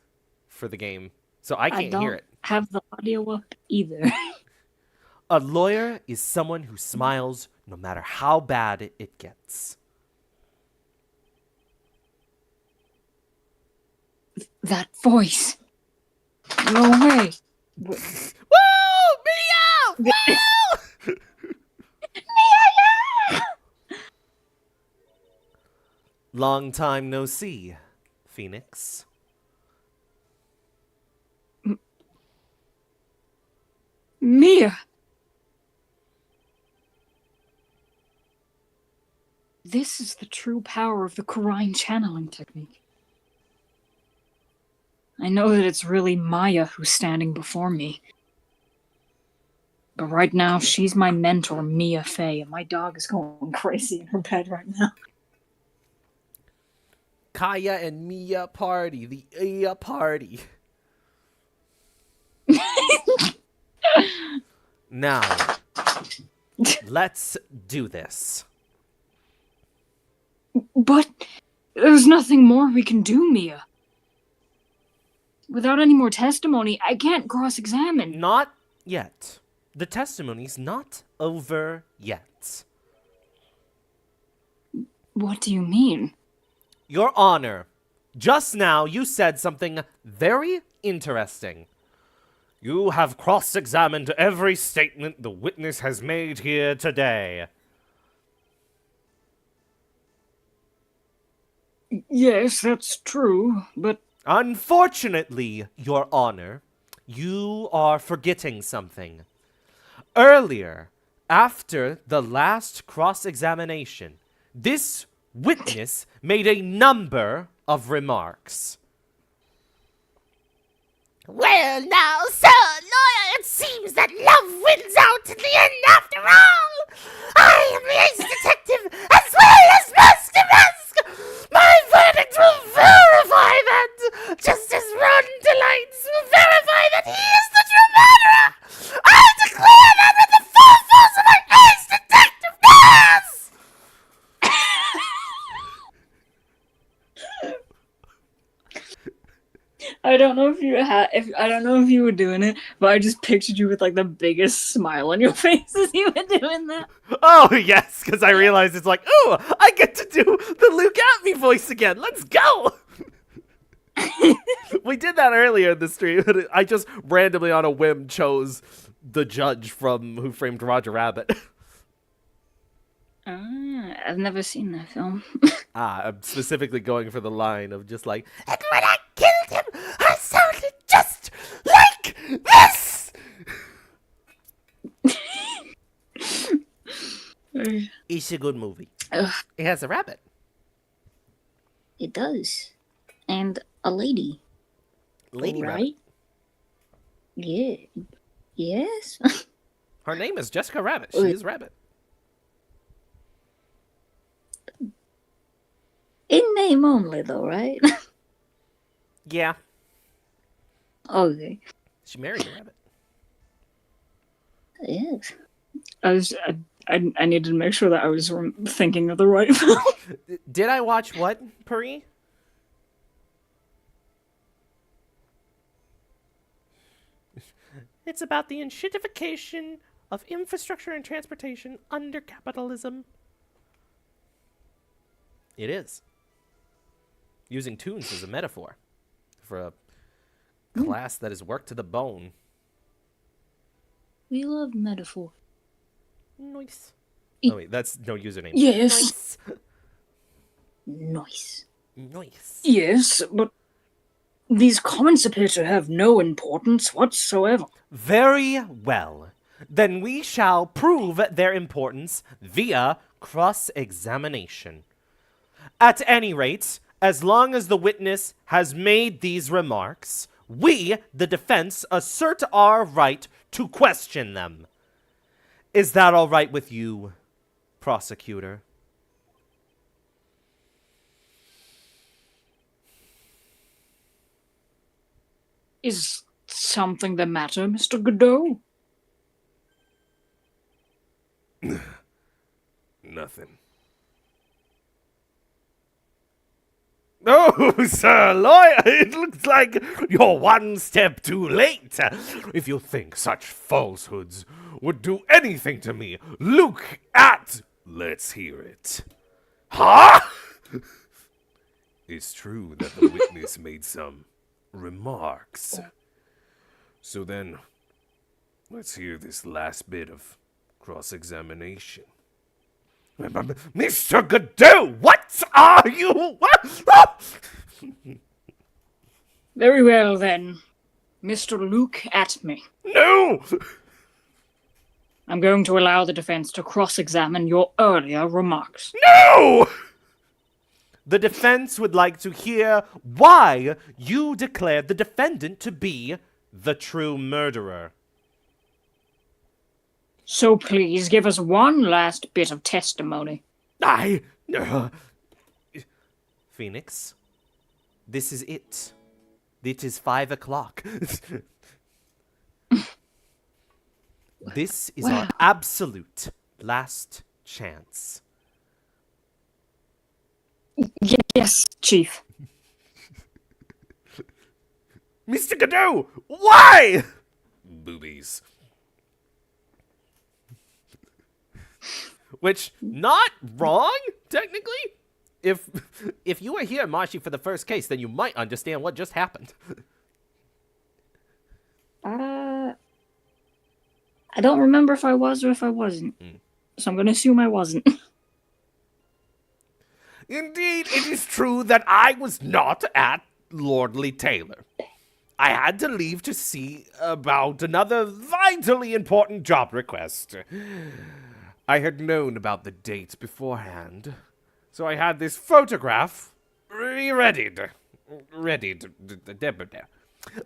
for the game, so I can't hear it. Have the audio up either. A lawyer is someone who smiles no matter how bad it gets. That voice. No way. Woo! Mia! Woo! Long time no see, Phoenix. Mia. This is the true power of the Quirine channeling technique. I know that it's really Maya who's standing before me. But right now, she's my mentor, Mia Fey, and my dog is going crazy in her bed right now. Kaya and Mia party, the Iya party. Now, let's do this. But there's nothing more we can do, Mia. Without any more testimony, I can't cross-examine. Not yet. The testimony's not over yet. What do you mean? Your Honor, just now you said something very interesting. You have cross-examined every statement the witness has made here today. Yes, that's true, but... Unfortunately, Your Honor, you are forgetting something. Earlier, after the last cross-examination, this witness made a number of remarks. Well, now, sir, lawyer, it seems that love wins out in the end after all. I am the ace detective as well as Master Mask. My verdict will verify that, just as Rotten Delights will verify that he is the true murderer. I declare that with the full force of my ace detective mask. I don't know I don't know if you were doing it, but I just pictured you with like the biggest smile on your face as you were doing that. Oh, yes, because I realized it's like, ooh, I get to do the Luke at me voice again. Let's go. We did that earlier in the stream. I just randomly on a whim chose the judge from Who Framed Roger Rabbit. I've never seen that film. I'm specifically going for the line of just like, And when I killed him, I sounded just like this. it's a good movie. Ugh. It has a rabbit. It does. And a lady. Lady right? Rabbit. Yeah. Yes? Her name is Jessica Rabbit. She is Rabbit. In name only, though, right? Yeah. Okay. She married a rabbit. Yes. I needed to make sure that I was thinking of the right film. Did I watch what, Puri? It's about the enshittification of infrastructure and transportation under capitalism. It is. Using tunes as a metaphor for a class that is worked to the bone. We love metaphor. Nice. Oh wait, that's no username. Yes. Nice. Nice. Yes, but these comments appear to have no importance whatsoever. Very well. Then we shall prove their importance via cross-examination. At any rate, as long as the witness has made these remarks, we, the defense, assert our right to question them. Is that all right with you, prosecutor? Is something the matter, Mr. Godot? Nothing. Oh, sir lawyer, it looks like you're one step too late. If you think such falsehoods would do anything to me, look at... Let's hear it. Huh? It's true that the witness made some remarks. So then, let's hear this last bit of cross-examination. Mr. Godot, what are you? What? Very well then. Mr. Luke at me. No! I'm going to allow the defense to cross-examine your earlier remarks. No! The defense would like to hear why you declared the defendant to be the true murderer. So please give us one last bit of testimony. Phoenix, this is it. It is 5 o'clock. This is our absolute last chance. Yes, Chief. Mr. Godot, why? Boobies. Which, not wrong, technically. If you were here, Marshy, for the first case, then you might understand what just happened. I don't remember if I was or if I wasn't. So I'm going to assume I wasn't. Indeed, it is true that I was not at Lordly Taylor. I had to leave to see about another vitally important job request. I had known about the date beforehand, so I had this photograph readied.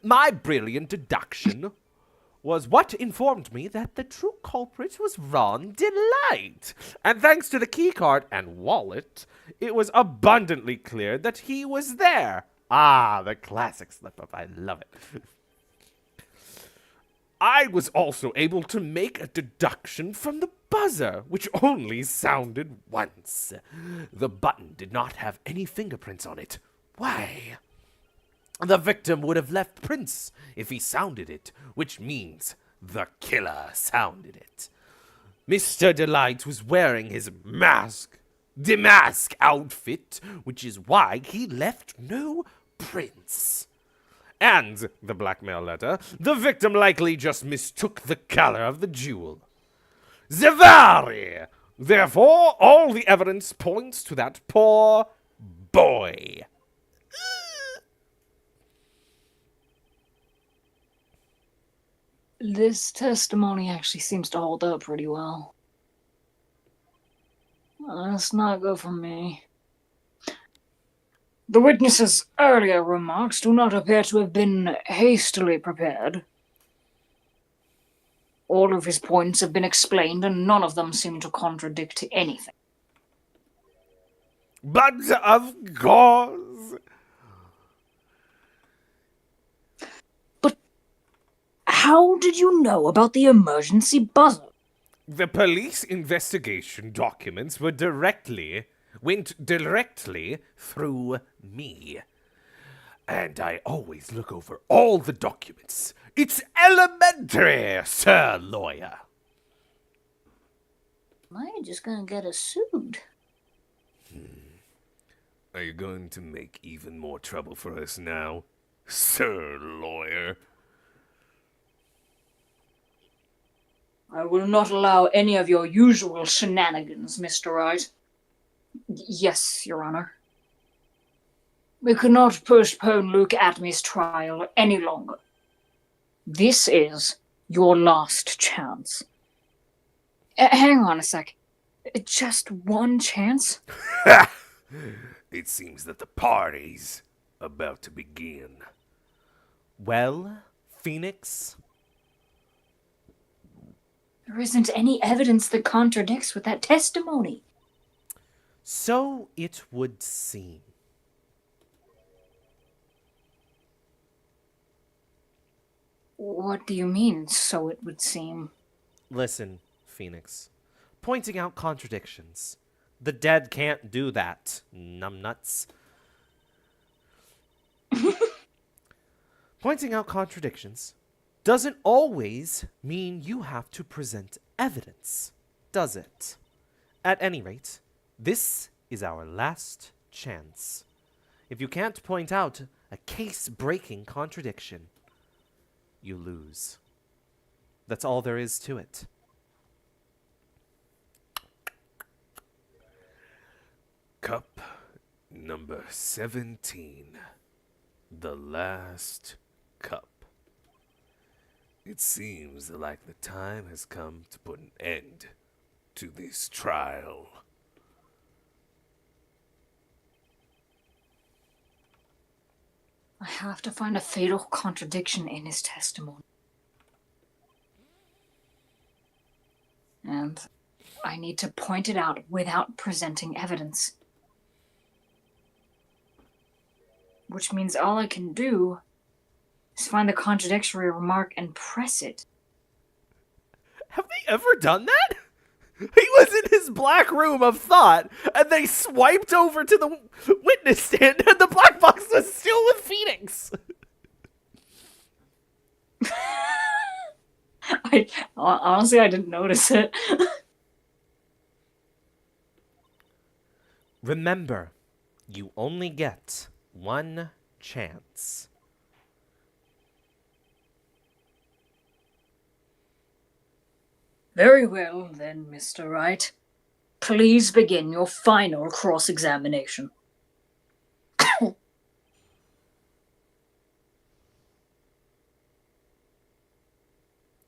My brilliant deduction was what informed me that the true culprit was Ron Delight. And thanks to the keycard and wallet, it was abundantly clear that he was there. Ah, the classic slip-up. I love it. I was also able to make a deduction from the buzzer, which only sounded once. The button did not have any fingerprints on it. Why? The victim would have left prints if he sounded it, which means the killer sounded it. Mr. Delight was wearing his demask outfit, which is why he left no prints. And the blackmail letter, the victim likely just mistook the color of the jewel. Zavari! Therefore, all the evidence points to that poor boy. This testimony actually seems to hold up pretty well. Let's not go for me. The witness's earlier remarks do not appear to have been hastily prepared. All of his points have been explained, and none of them seem to contradict anything. But of course. But how did you know about the emergency buzzer? The police investigation documents went directly through me. And I always look over all the documents. It's elementary, sir lawyer. Am I just gonna get us sued? Are you going to make even more trouble for us now, sir lawyer? I will not allow any of your usual shenanigans, Mr. Wright. Yes, Your Honor. We cannot postpone Luke Atmy's trial any longer. This is your last chance. Hang on a sec. Just one chance? It seems that the party's about to begin. Well, Phoenix, There isn't any evidence that contradicts with that testimony. so it would seem. What do you mean, so it would seem? Listen, Phoenix. Pointing out contradictions. The dead can't do that, numbnuts. Pointing out contradictions doesn't always mean you have to present evidence, does it? At any rate, this is our last chance. If you can't point out a case-breaking contradiction, you lose. That's all there is to it. Cup number 17. The last cup. It seems like the time has come to put an end to this trial. I have to find a fatal contradiction in his testimony. And I need to point it out without presenting evidence. Which means all I can do is find the contradictory remark and press it. Have they ever done that? He was in his black room of thought, and they swiped over to the witness stand, and the black box was still with Phoenix. Honestly, I didn't notice it. Remember, you only get one chance. Very well, then, Mr. Wright. Please begin your final cross-examination.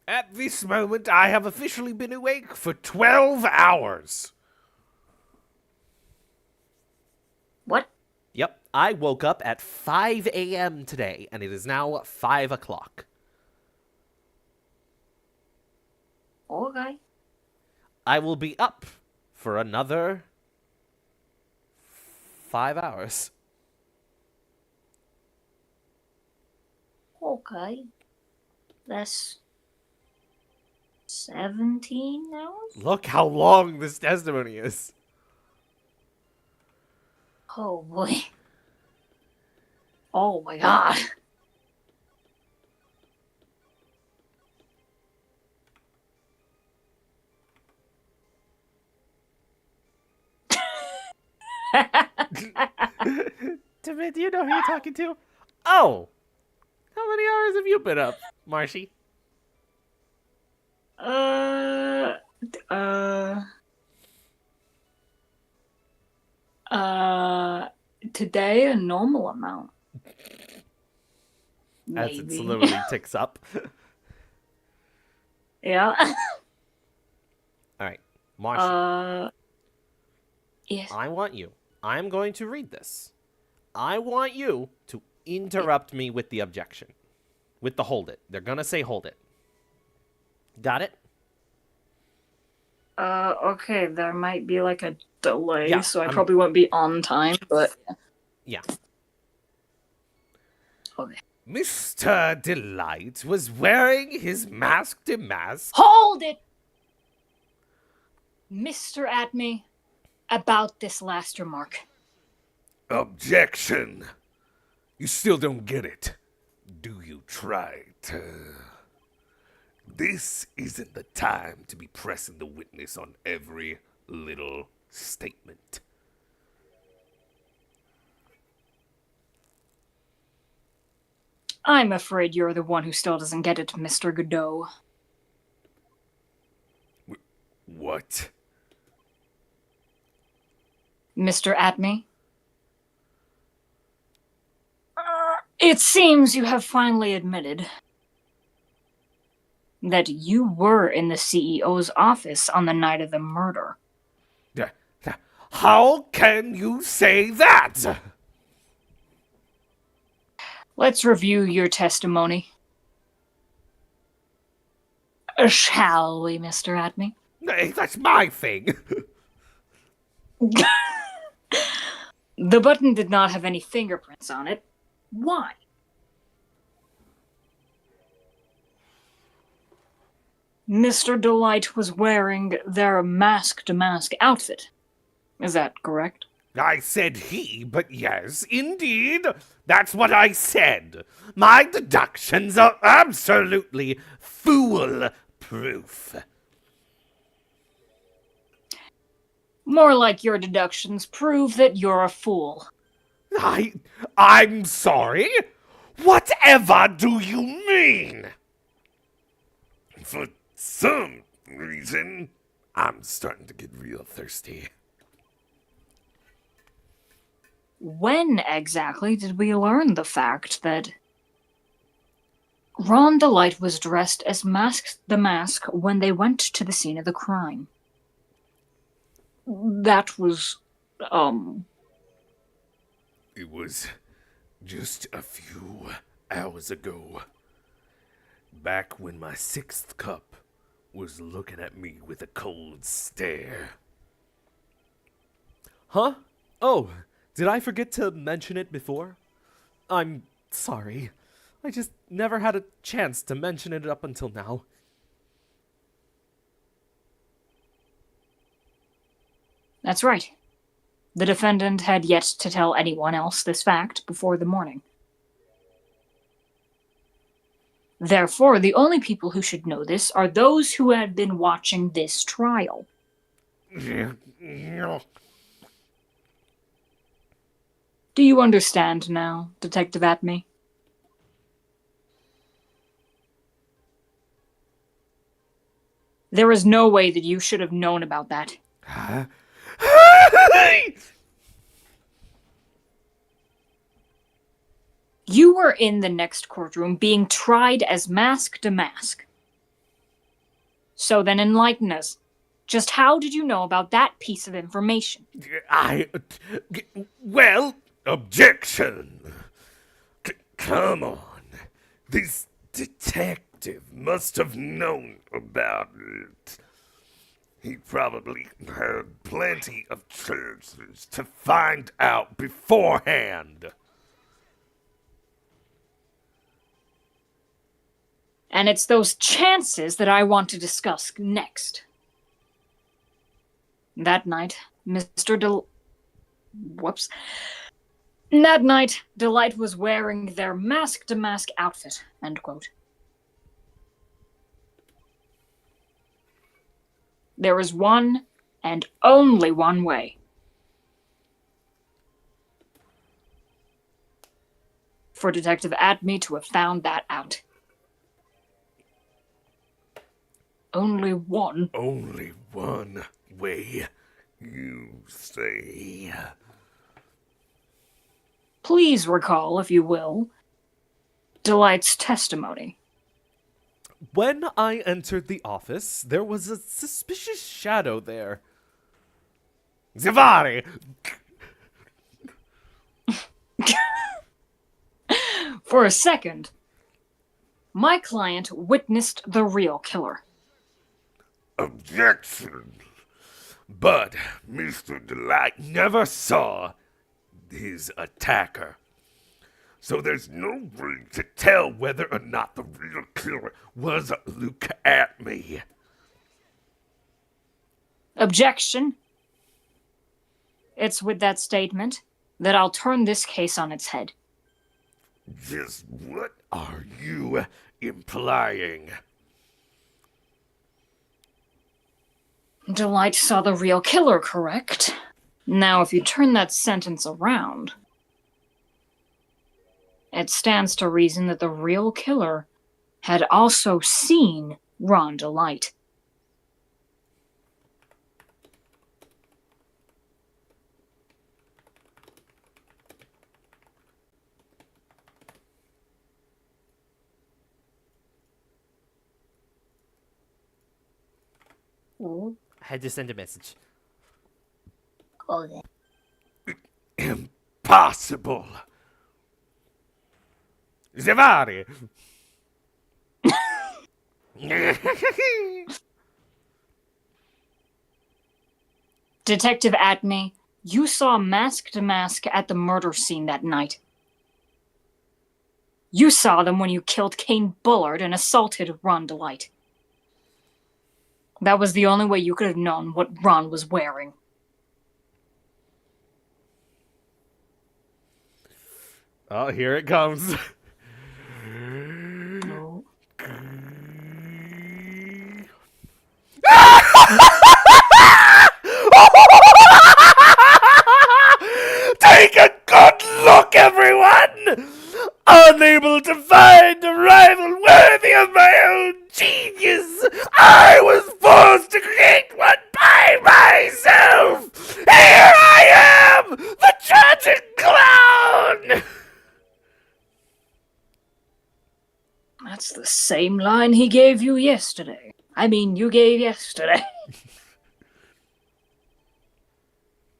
At this moment, I have officially been awake for 12 hours. What? Yep, I woke up at 5 a.m. today, and it is now 5 o'clock. Okay. I will be up for another 5 hours. Okay. That's 17 hours? Look how long this testimony is. Oh boy. Oh my god. Timid, do you know who you're talking to? Oh! How many hours have you been up, Marshy? Today a normal amount. As it Maybe. slowly ticks up. Yeah. Alright, Marshy. Yes. I'm going to read this. I want you to interrupt me with the objection. With the hold it. They're gonna say hold it. Got it? Okay, there might be like a delay, Yeah, so I probably won't be on time, but Yeah. okay. Mr. Delight was wearing his mask to mask. Hold it! Mr. Atme, about this last remark. Objection! You still don't get it, do you, Trite? This isn't the time to be pressing the witness on every little statement. I'm afraid you're the one who still doesn't get it, Mr. Godot. What? Mr. Atme? It seems you have finally admitted that you were in the CEO's office on the night of the murder. How can you say that? Let's review your testimony. Shall we, Mr. Atme? Hey, that's my thing. The button did not have any fingerprints on it. Why? Mr. Delight was wearing their mask-to-mask outfit. Is that correct? I said he, but yes, indeed. That's what I said. My deductions are absolutely foolproof. More like your deductions prove that you're a fool. I'm sorry? Whatever do you mean? For some reason, I'm starting to get real thirsty. When exactly did we learn the fact that Ron Delight was dressed as the Mask when they went to the scene of the crime? That was, It was just a few hours ago. Back when my sixth cup was looking at me with a cold stare. Huh? Oh, did I forget to mention it before? I'm sorry. I just never had a chance to mention it up until now. That's right. The defendant had yet to tell anyone else this fact before the morning. Therefore, the only people who should know this are those who had been watching this trial. Do you understand now, Detective Atme? There is no way that you should have known about that. Huh? You were in the next courtroom being tried as mask to mask. So then enlighten us. Just how did you know about that piece of information? Well, objection. Come on. This detective must have known about it. He probably had plenty of chances to find out beforehand. And it's those chances that I want to discuss next. That night, That night, Delight was wearing their mask-to-mask outfit, end quote. There is one, and only one way. For Detective Atme to have found that out. Only one. Only one way, you say. Please recall, if you will, Delight's testimony. When I entered the office, there was a suspicious shadow there. Zavari! For a second, my client witnessed the real killer. Objection! But Mr. Delight never saw his attacker. So there's no way to tell whether or not the real killer was Luke Atme. Objection. It's with that statement that I'll turn this case on its head. Just what are you implying? Delight saw the real killer, correct? Now, if you turn that sentence around, it stands to reason that the real killer had also seen Ron Delight. Oh, I had to send a message. Okay. Impossible. Zivari! Detective Atney, you saw Mask to Mask at the murder scene that night. You saw them when you killed Kane Bullard and assaulted Ron Delight. That was the only way you could have known what Ron was wearing. Oh, here it comes. Oh. Take a good look, everyone! Unable to find a rival worthy of my own genius, I was forced to create one by myself! Here I am, the tragic clown! That's the same line he gave you yesterday. I mean, you gave yesterday.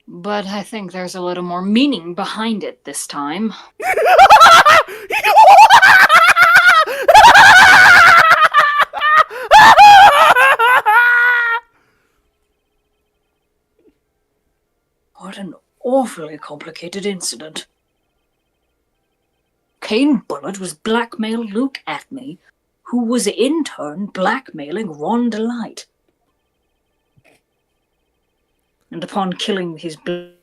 But I think there's a little more meaning behind it this time. What an awfully complicated incident. Kane Bullard was blackmailing Luke Atney, who was in turn blackmailing Ron Delight. And upon killing his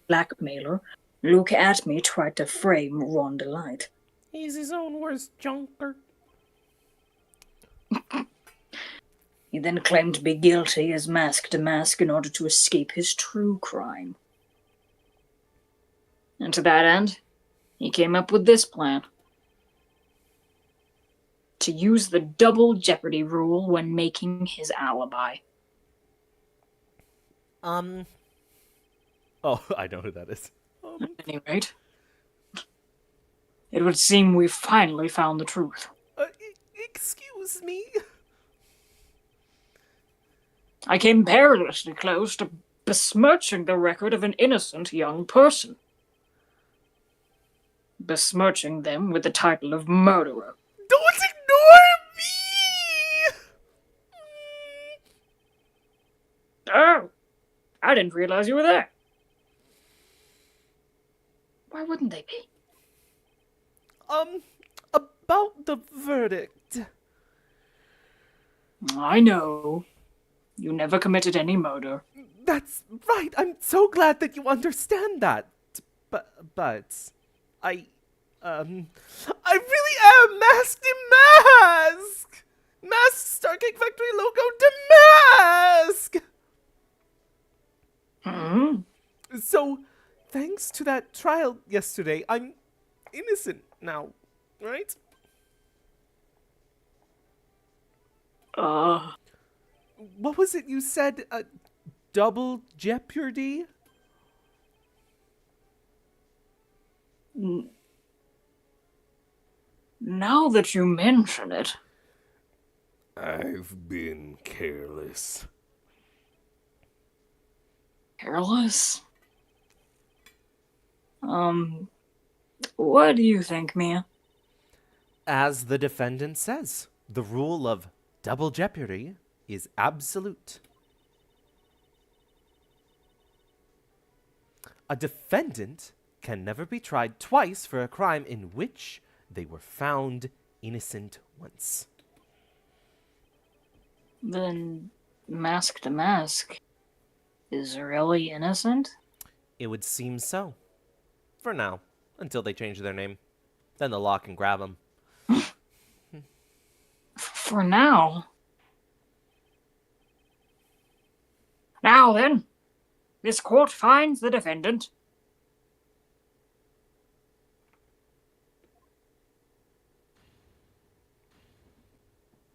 blackmailer, Luke Atney tried to frame Ron Delight. He's his own worst junker. He then claimed to be guilty as Mask to Mask in order to escape his true crime. And to that end, he came up with this plan. To use the double jeopardy rule when making his alibi. Oh, I know who that is. At any rate, it would seem we finally found the truth. Excuse me? I came perilously close to besmirching the record of an innocent young person. Besmirching them with the title of murderer. Don't ignore me! Oh, I didn't realize you were there. Why wouldn't they be? About the verdict. I know. You never committed any murder. That's right. I'm so glad that you understand that. But I really am Mask to Mask! Mask Star Cake Factory logo to Mask! So, thanks to that trial yesterday, I'm innocent now, right? What was it you said? Double jeopardy? Now that you mention it, I've been careless. careless. What do you think, Mia? As the defendant says, the rule of double jeopardy is absolute. A defendant can never be tried twice for a crime in which they were found innocent once. Then Mask to Mask is really innocent? It would seem so. For now, until they change their name. Then the law can grab them. For now. Now then, this court finds the defendant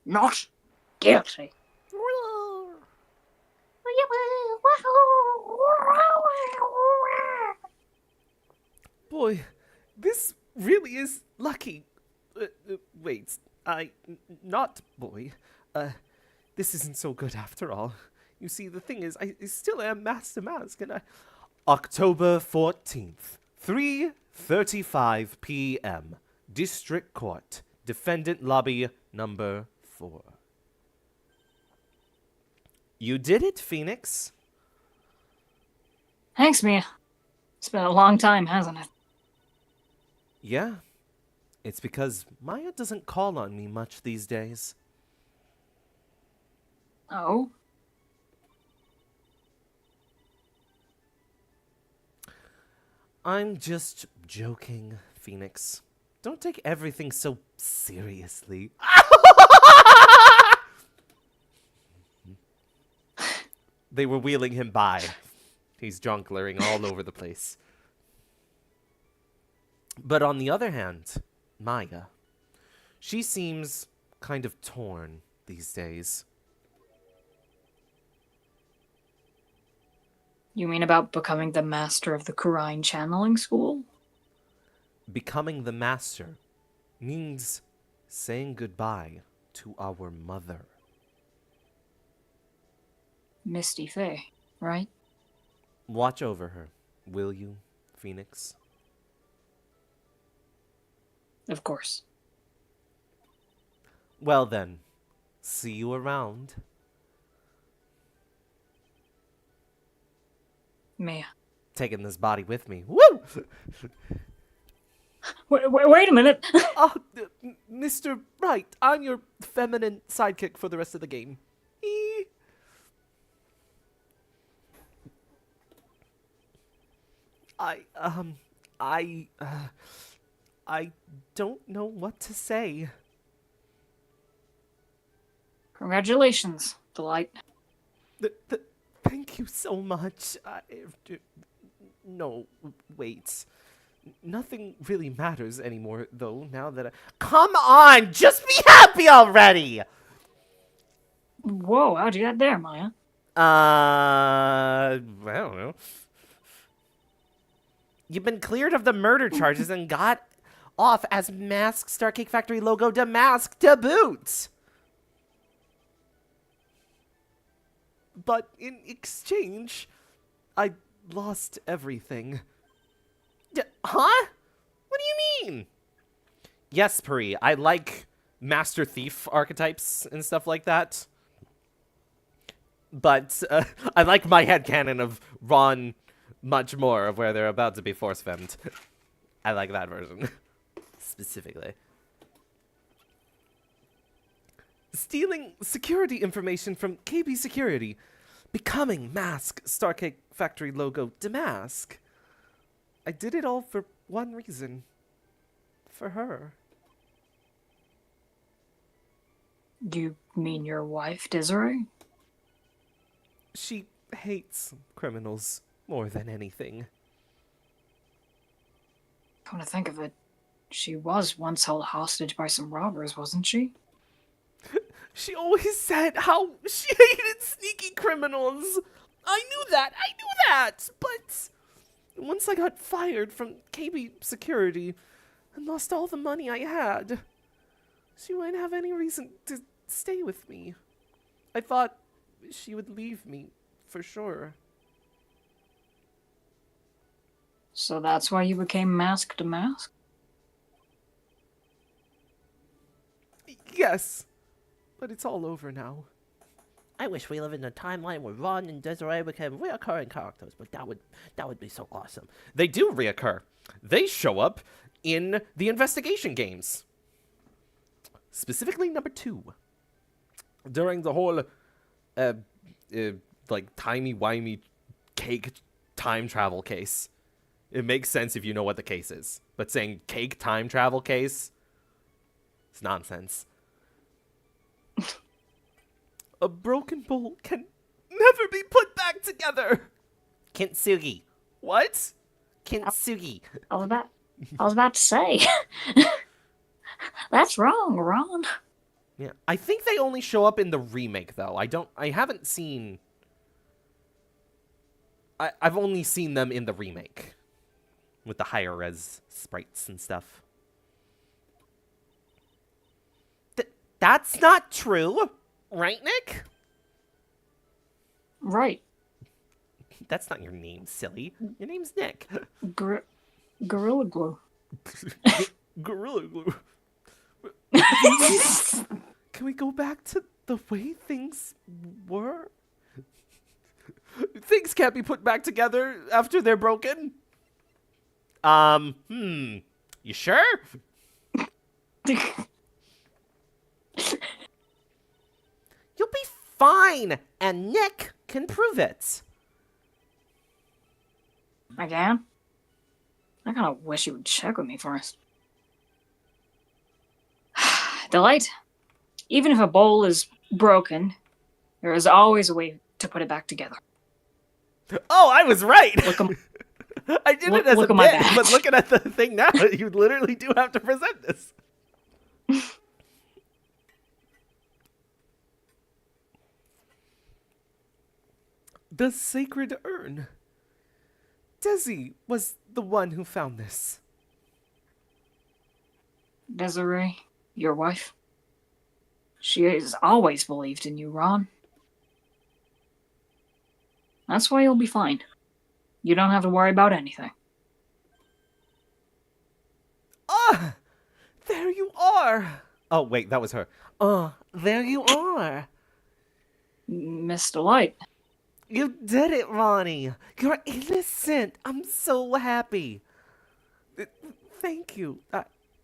not guilty. Boy, this really is lucky. Wait, not boy. This isn't so good after all. You see, the thing is, I still am masked to mask, and I... October 14th, 3:35 p.m. District Court, Defendant Lobby number 4. You did it, Phoenix. Thanks, Mia. It's been a long time, hasn't it? Yeah, it's because Maya doesn't call on me much these days. Oh? I'm just joking, Phoenix. Don't take everything so seriously. They were wheeling him by. He's jonglering all over the place. But on the other hand, Maya, she seems kind of torn these days. You mean about becoming the master of the Kurine channeling school? Becoming the master means saying goodbye to our mother. Misty Faye, right? Watch over her, will you, Phoenix? Of course. Well then, see you around. Mia. Taking this body with me. Woo! Wait a minute! Oh, Mr. Right, I'm your feminine sidekick for the rest of the game. Eee. I don't know what to say. Congratulations, Delight. Thank you so much. No, wait. Nothing really matters anymore, though, now that I... Come on! Just be happy already! Whoa, how'd you get there, Maya? I don't know. You've been cleared of the murder charges and got off as Mask Star Cake Factory logo demasked to boot. But in exchange, I lost everything. Huh? What do you mean? Yes, Puri, I like Master Thief archetypes and stuff like that. But I like my headcanon of Ron much more, of where they're about to be force femmed. I like that version. Specifically. Stealing security information from KB Security. Becoming Mask Starcake Factory logo demask. I did it all for one reason. For her. You mean your wife, Desiree? She hates criminals more than anything. Come to think of it, she was once held hostage by some robbers, wasn't she? She always said how she hated sneaky criminals. I knew that, but once I got fired from KB Security and lost all the money I had, she wouldn't have any reason to stay with me. I thought she would leave me, for sure. So that's why you became Mask to Mask? Yes, but it's all over now. I wish we lived in a timeline where Ron and Desiree became reoccurring characters, but that would be so awesome. They do reoccur. They show up in the investigation games. Specifically number 2. During the whole, like, timey-wimey cake time travel case. It makes sense if you know what the case is. But saying cake time travel case, it's nonsense. A broken bowl can never be put back together. Kintsugi. What? Kintsugi. I was about to say. That's wrong, Ron. Yeah, I think they only show up in the remake, though. I haven't seen... I've only seen them in the remake. With the higher res sprites and stuff. That's not true. Right, Nick? Right. That's not your name, silly. Your name's Nick. Gorilla glue. Gorilla glue. Can we go back to the way things were? Things can't be put back together after they're broken. You sure? You'll be fine, and Nick can prove it. Again? I kind of wish you would check with me first. Delight, even if a bowl is broken, there is always a way to put it back together. Oh, I was right. Look, I did it as look a at my bit, badge. but looking at the thing now, you literally do have to present this. The sacred urn. Desi was the one who found this. Desiree, your wife. She has always believed in you, Ron. That's why you'll be fine. You don't have to worry about anything. Ah, there you are. Oh, wait, that was her. There you are. Miss Delight. You did it, Ronnie. You're innocent. I'm so happy. Thank you.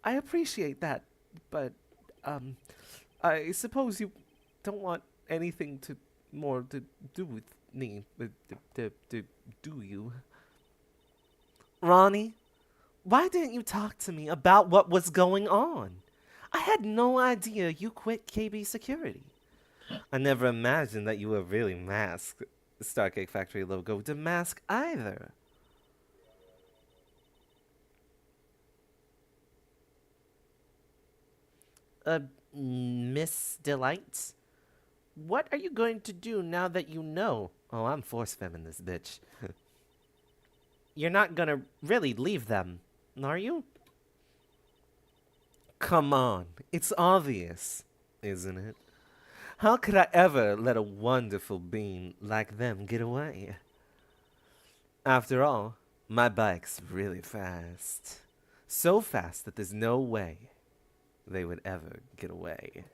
I appreciate that. But, I suppose you don't want anything more to do with me, do you? Ronnie, why didn't you talk to me about what was going on? I had no idea you quit KB Security. I never imagined that you were really masked. Starcake Factory logo to mask either. Miss Delight? What are you going to do now that you know? Oh, I'm force-femming this bitch. You're not gonna really leave them, are you? Come on, it's obvious, isn't it? How could I ever let a wonderful being like them get away? After all, my bike's really fast. So fast that there's no way they would ever get away.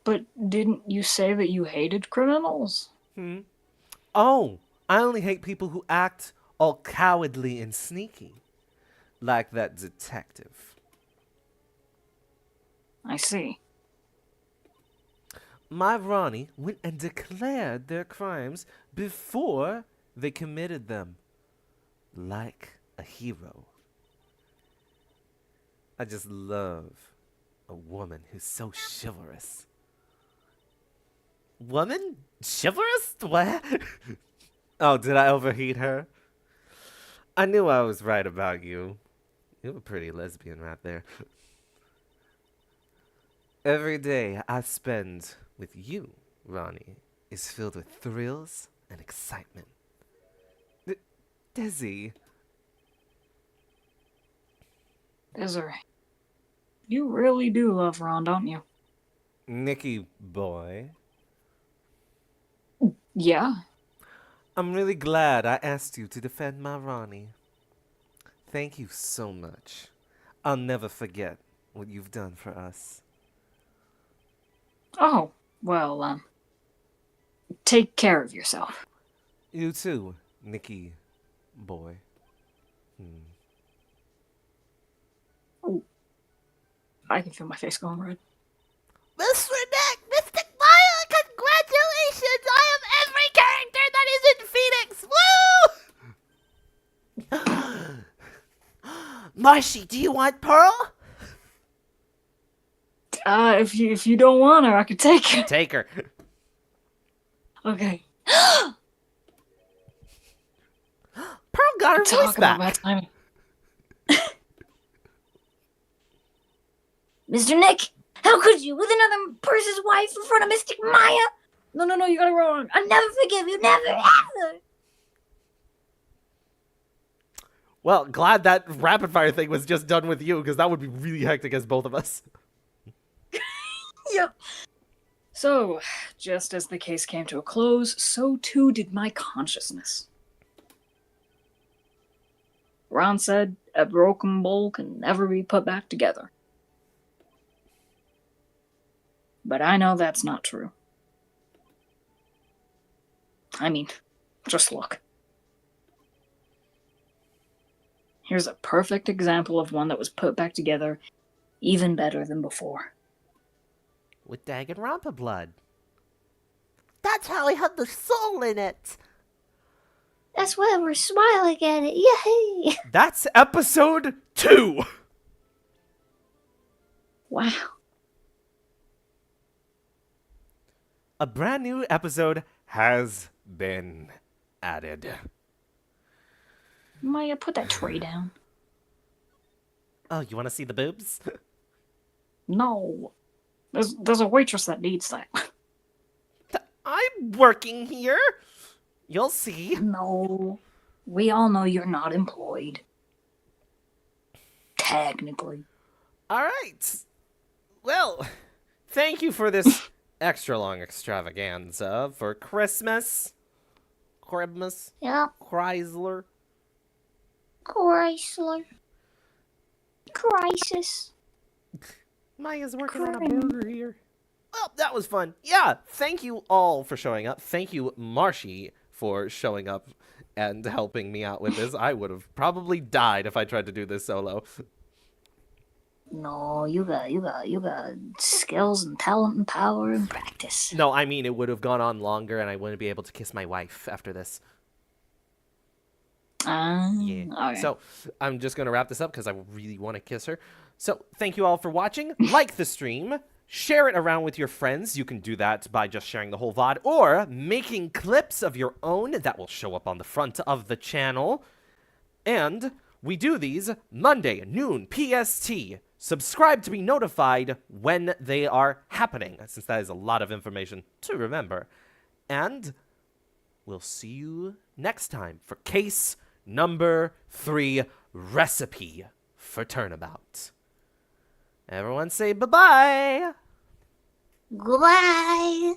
But didn't you say that you hated criminals? Oh, I only hate people who act all cowardly and sneaky. Like that detective. I see. My Ronnie went and declared their crimes before they committed them. Like a hero. I just love a woman who's so chivalrous. Woman? Chivalrous? What? Oh, did I overheat her? I knew I was right about you. You're a pretty lesbian right there. Every day I spend with you, Ronnie, is filled with thrills and excitement. Desi. Desiree, you really do love Ron, don't you? Nicky boy. Yeah. I'm really glad I asked you to defend my Ronnie. Thank you so much. I'll never forget what you've done for us. Oh, well, take care of yourself. You too, Nicky boy. I can feel my face going red. Mr. Nick, Mystic Maya, congratulations! I am every character that is in Phoenix! Woo! Marshy, do you want Pearl? If you don't want her, I could take her. Take her. Okay. Pearl got her voice Talk about my back. timing. Mr. Nick, how could you, with another person's wife in front of Mystic Maya? No, you got it wrong. I'll never forgive you, never, ever. Well, glad that rapid fire thing was just done with you, because that would be really hectic as both of us. Yeah. So, just as the case came to a close, so too did my consciousness. Ron said a broken bowl can never be put back together. But I know that's not true. I mean, just look. Here's a perfect example of one that was put back together even better than before. With Danganronpa blood. That's how I had the soul in it. That's why we're smiling at it. Yay! That's episode 2. Wow. A brand new episode has been added. Maya, put that tray down. Oh, you want to see the boobs? No. There's a waitress that needs that. I'm working here. You'll see. No. We all know you're not employed. Technically. All right. Well, thank you for this extra long extravaganza for Christmas. Christmas. Yep. Chrysler. Chrysler. Crisis. Maya's working on a Crim. burger here. Well, that was fun. Yeah, thank you all for showing up. Thank you, Marshy, for showing up and helping me out with this. I would have probably died if I tried to do this solo. No, you got skills and talent and power and practice. No, I mean, it would have gone on longer and I wouldn't be able to kiss my wife after this. Yeah. Alright. So I'm just going to wrap this up because I really want to kiss her. So thank you all for watching. Like the stream. Share it around with your friends. You can do that by just sharing the whole VOD or making clips of your own that will show up on the front of the channel. And we do these Monday, noon, PST. Subscribe to be notified when they are happening, since that is a lot of information to remember. And we'll see you next time for case number 3, Recipe for Turnabout. Everyone say bye-bye. Goodbye.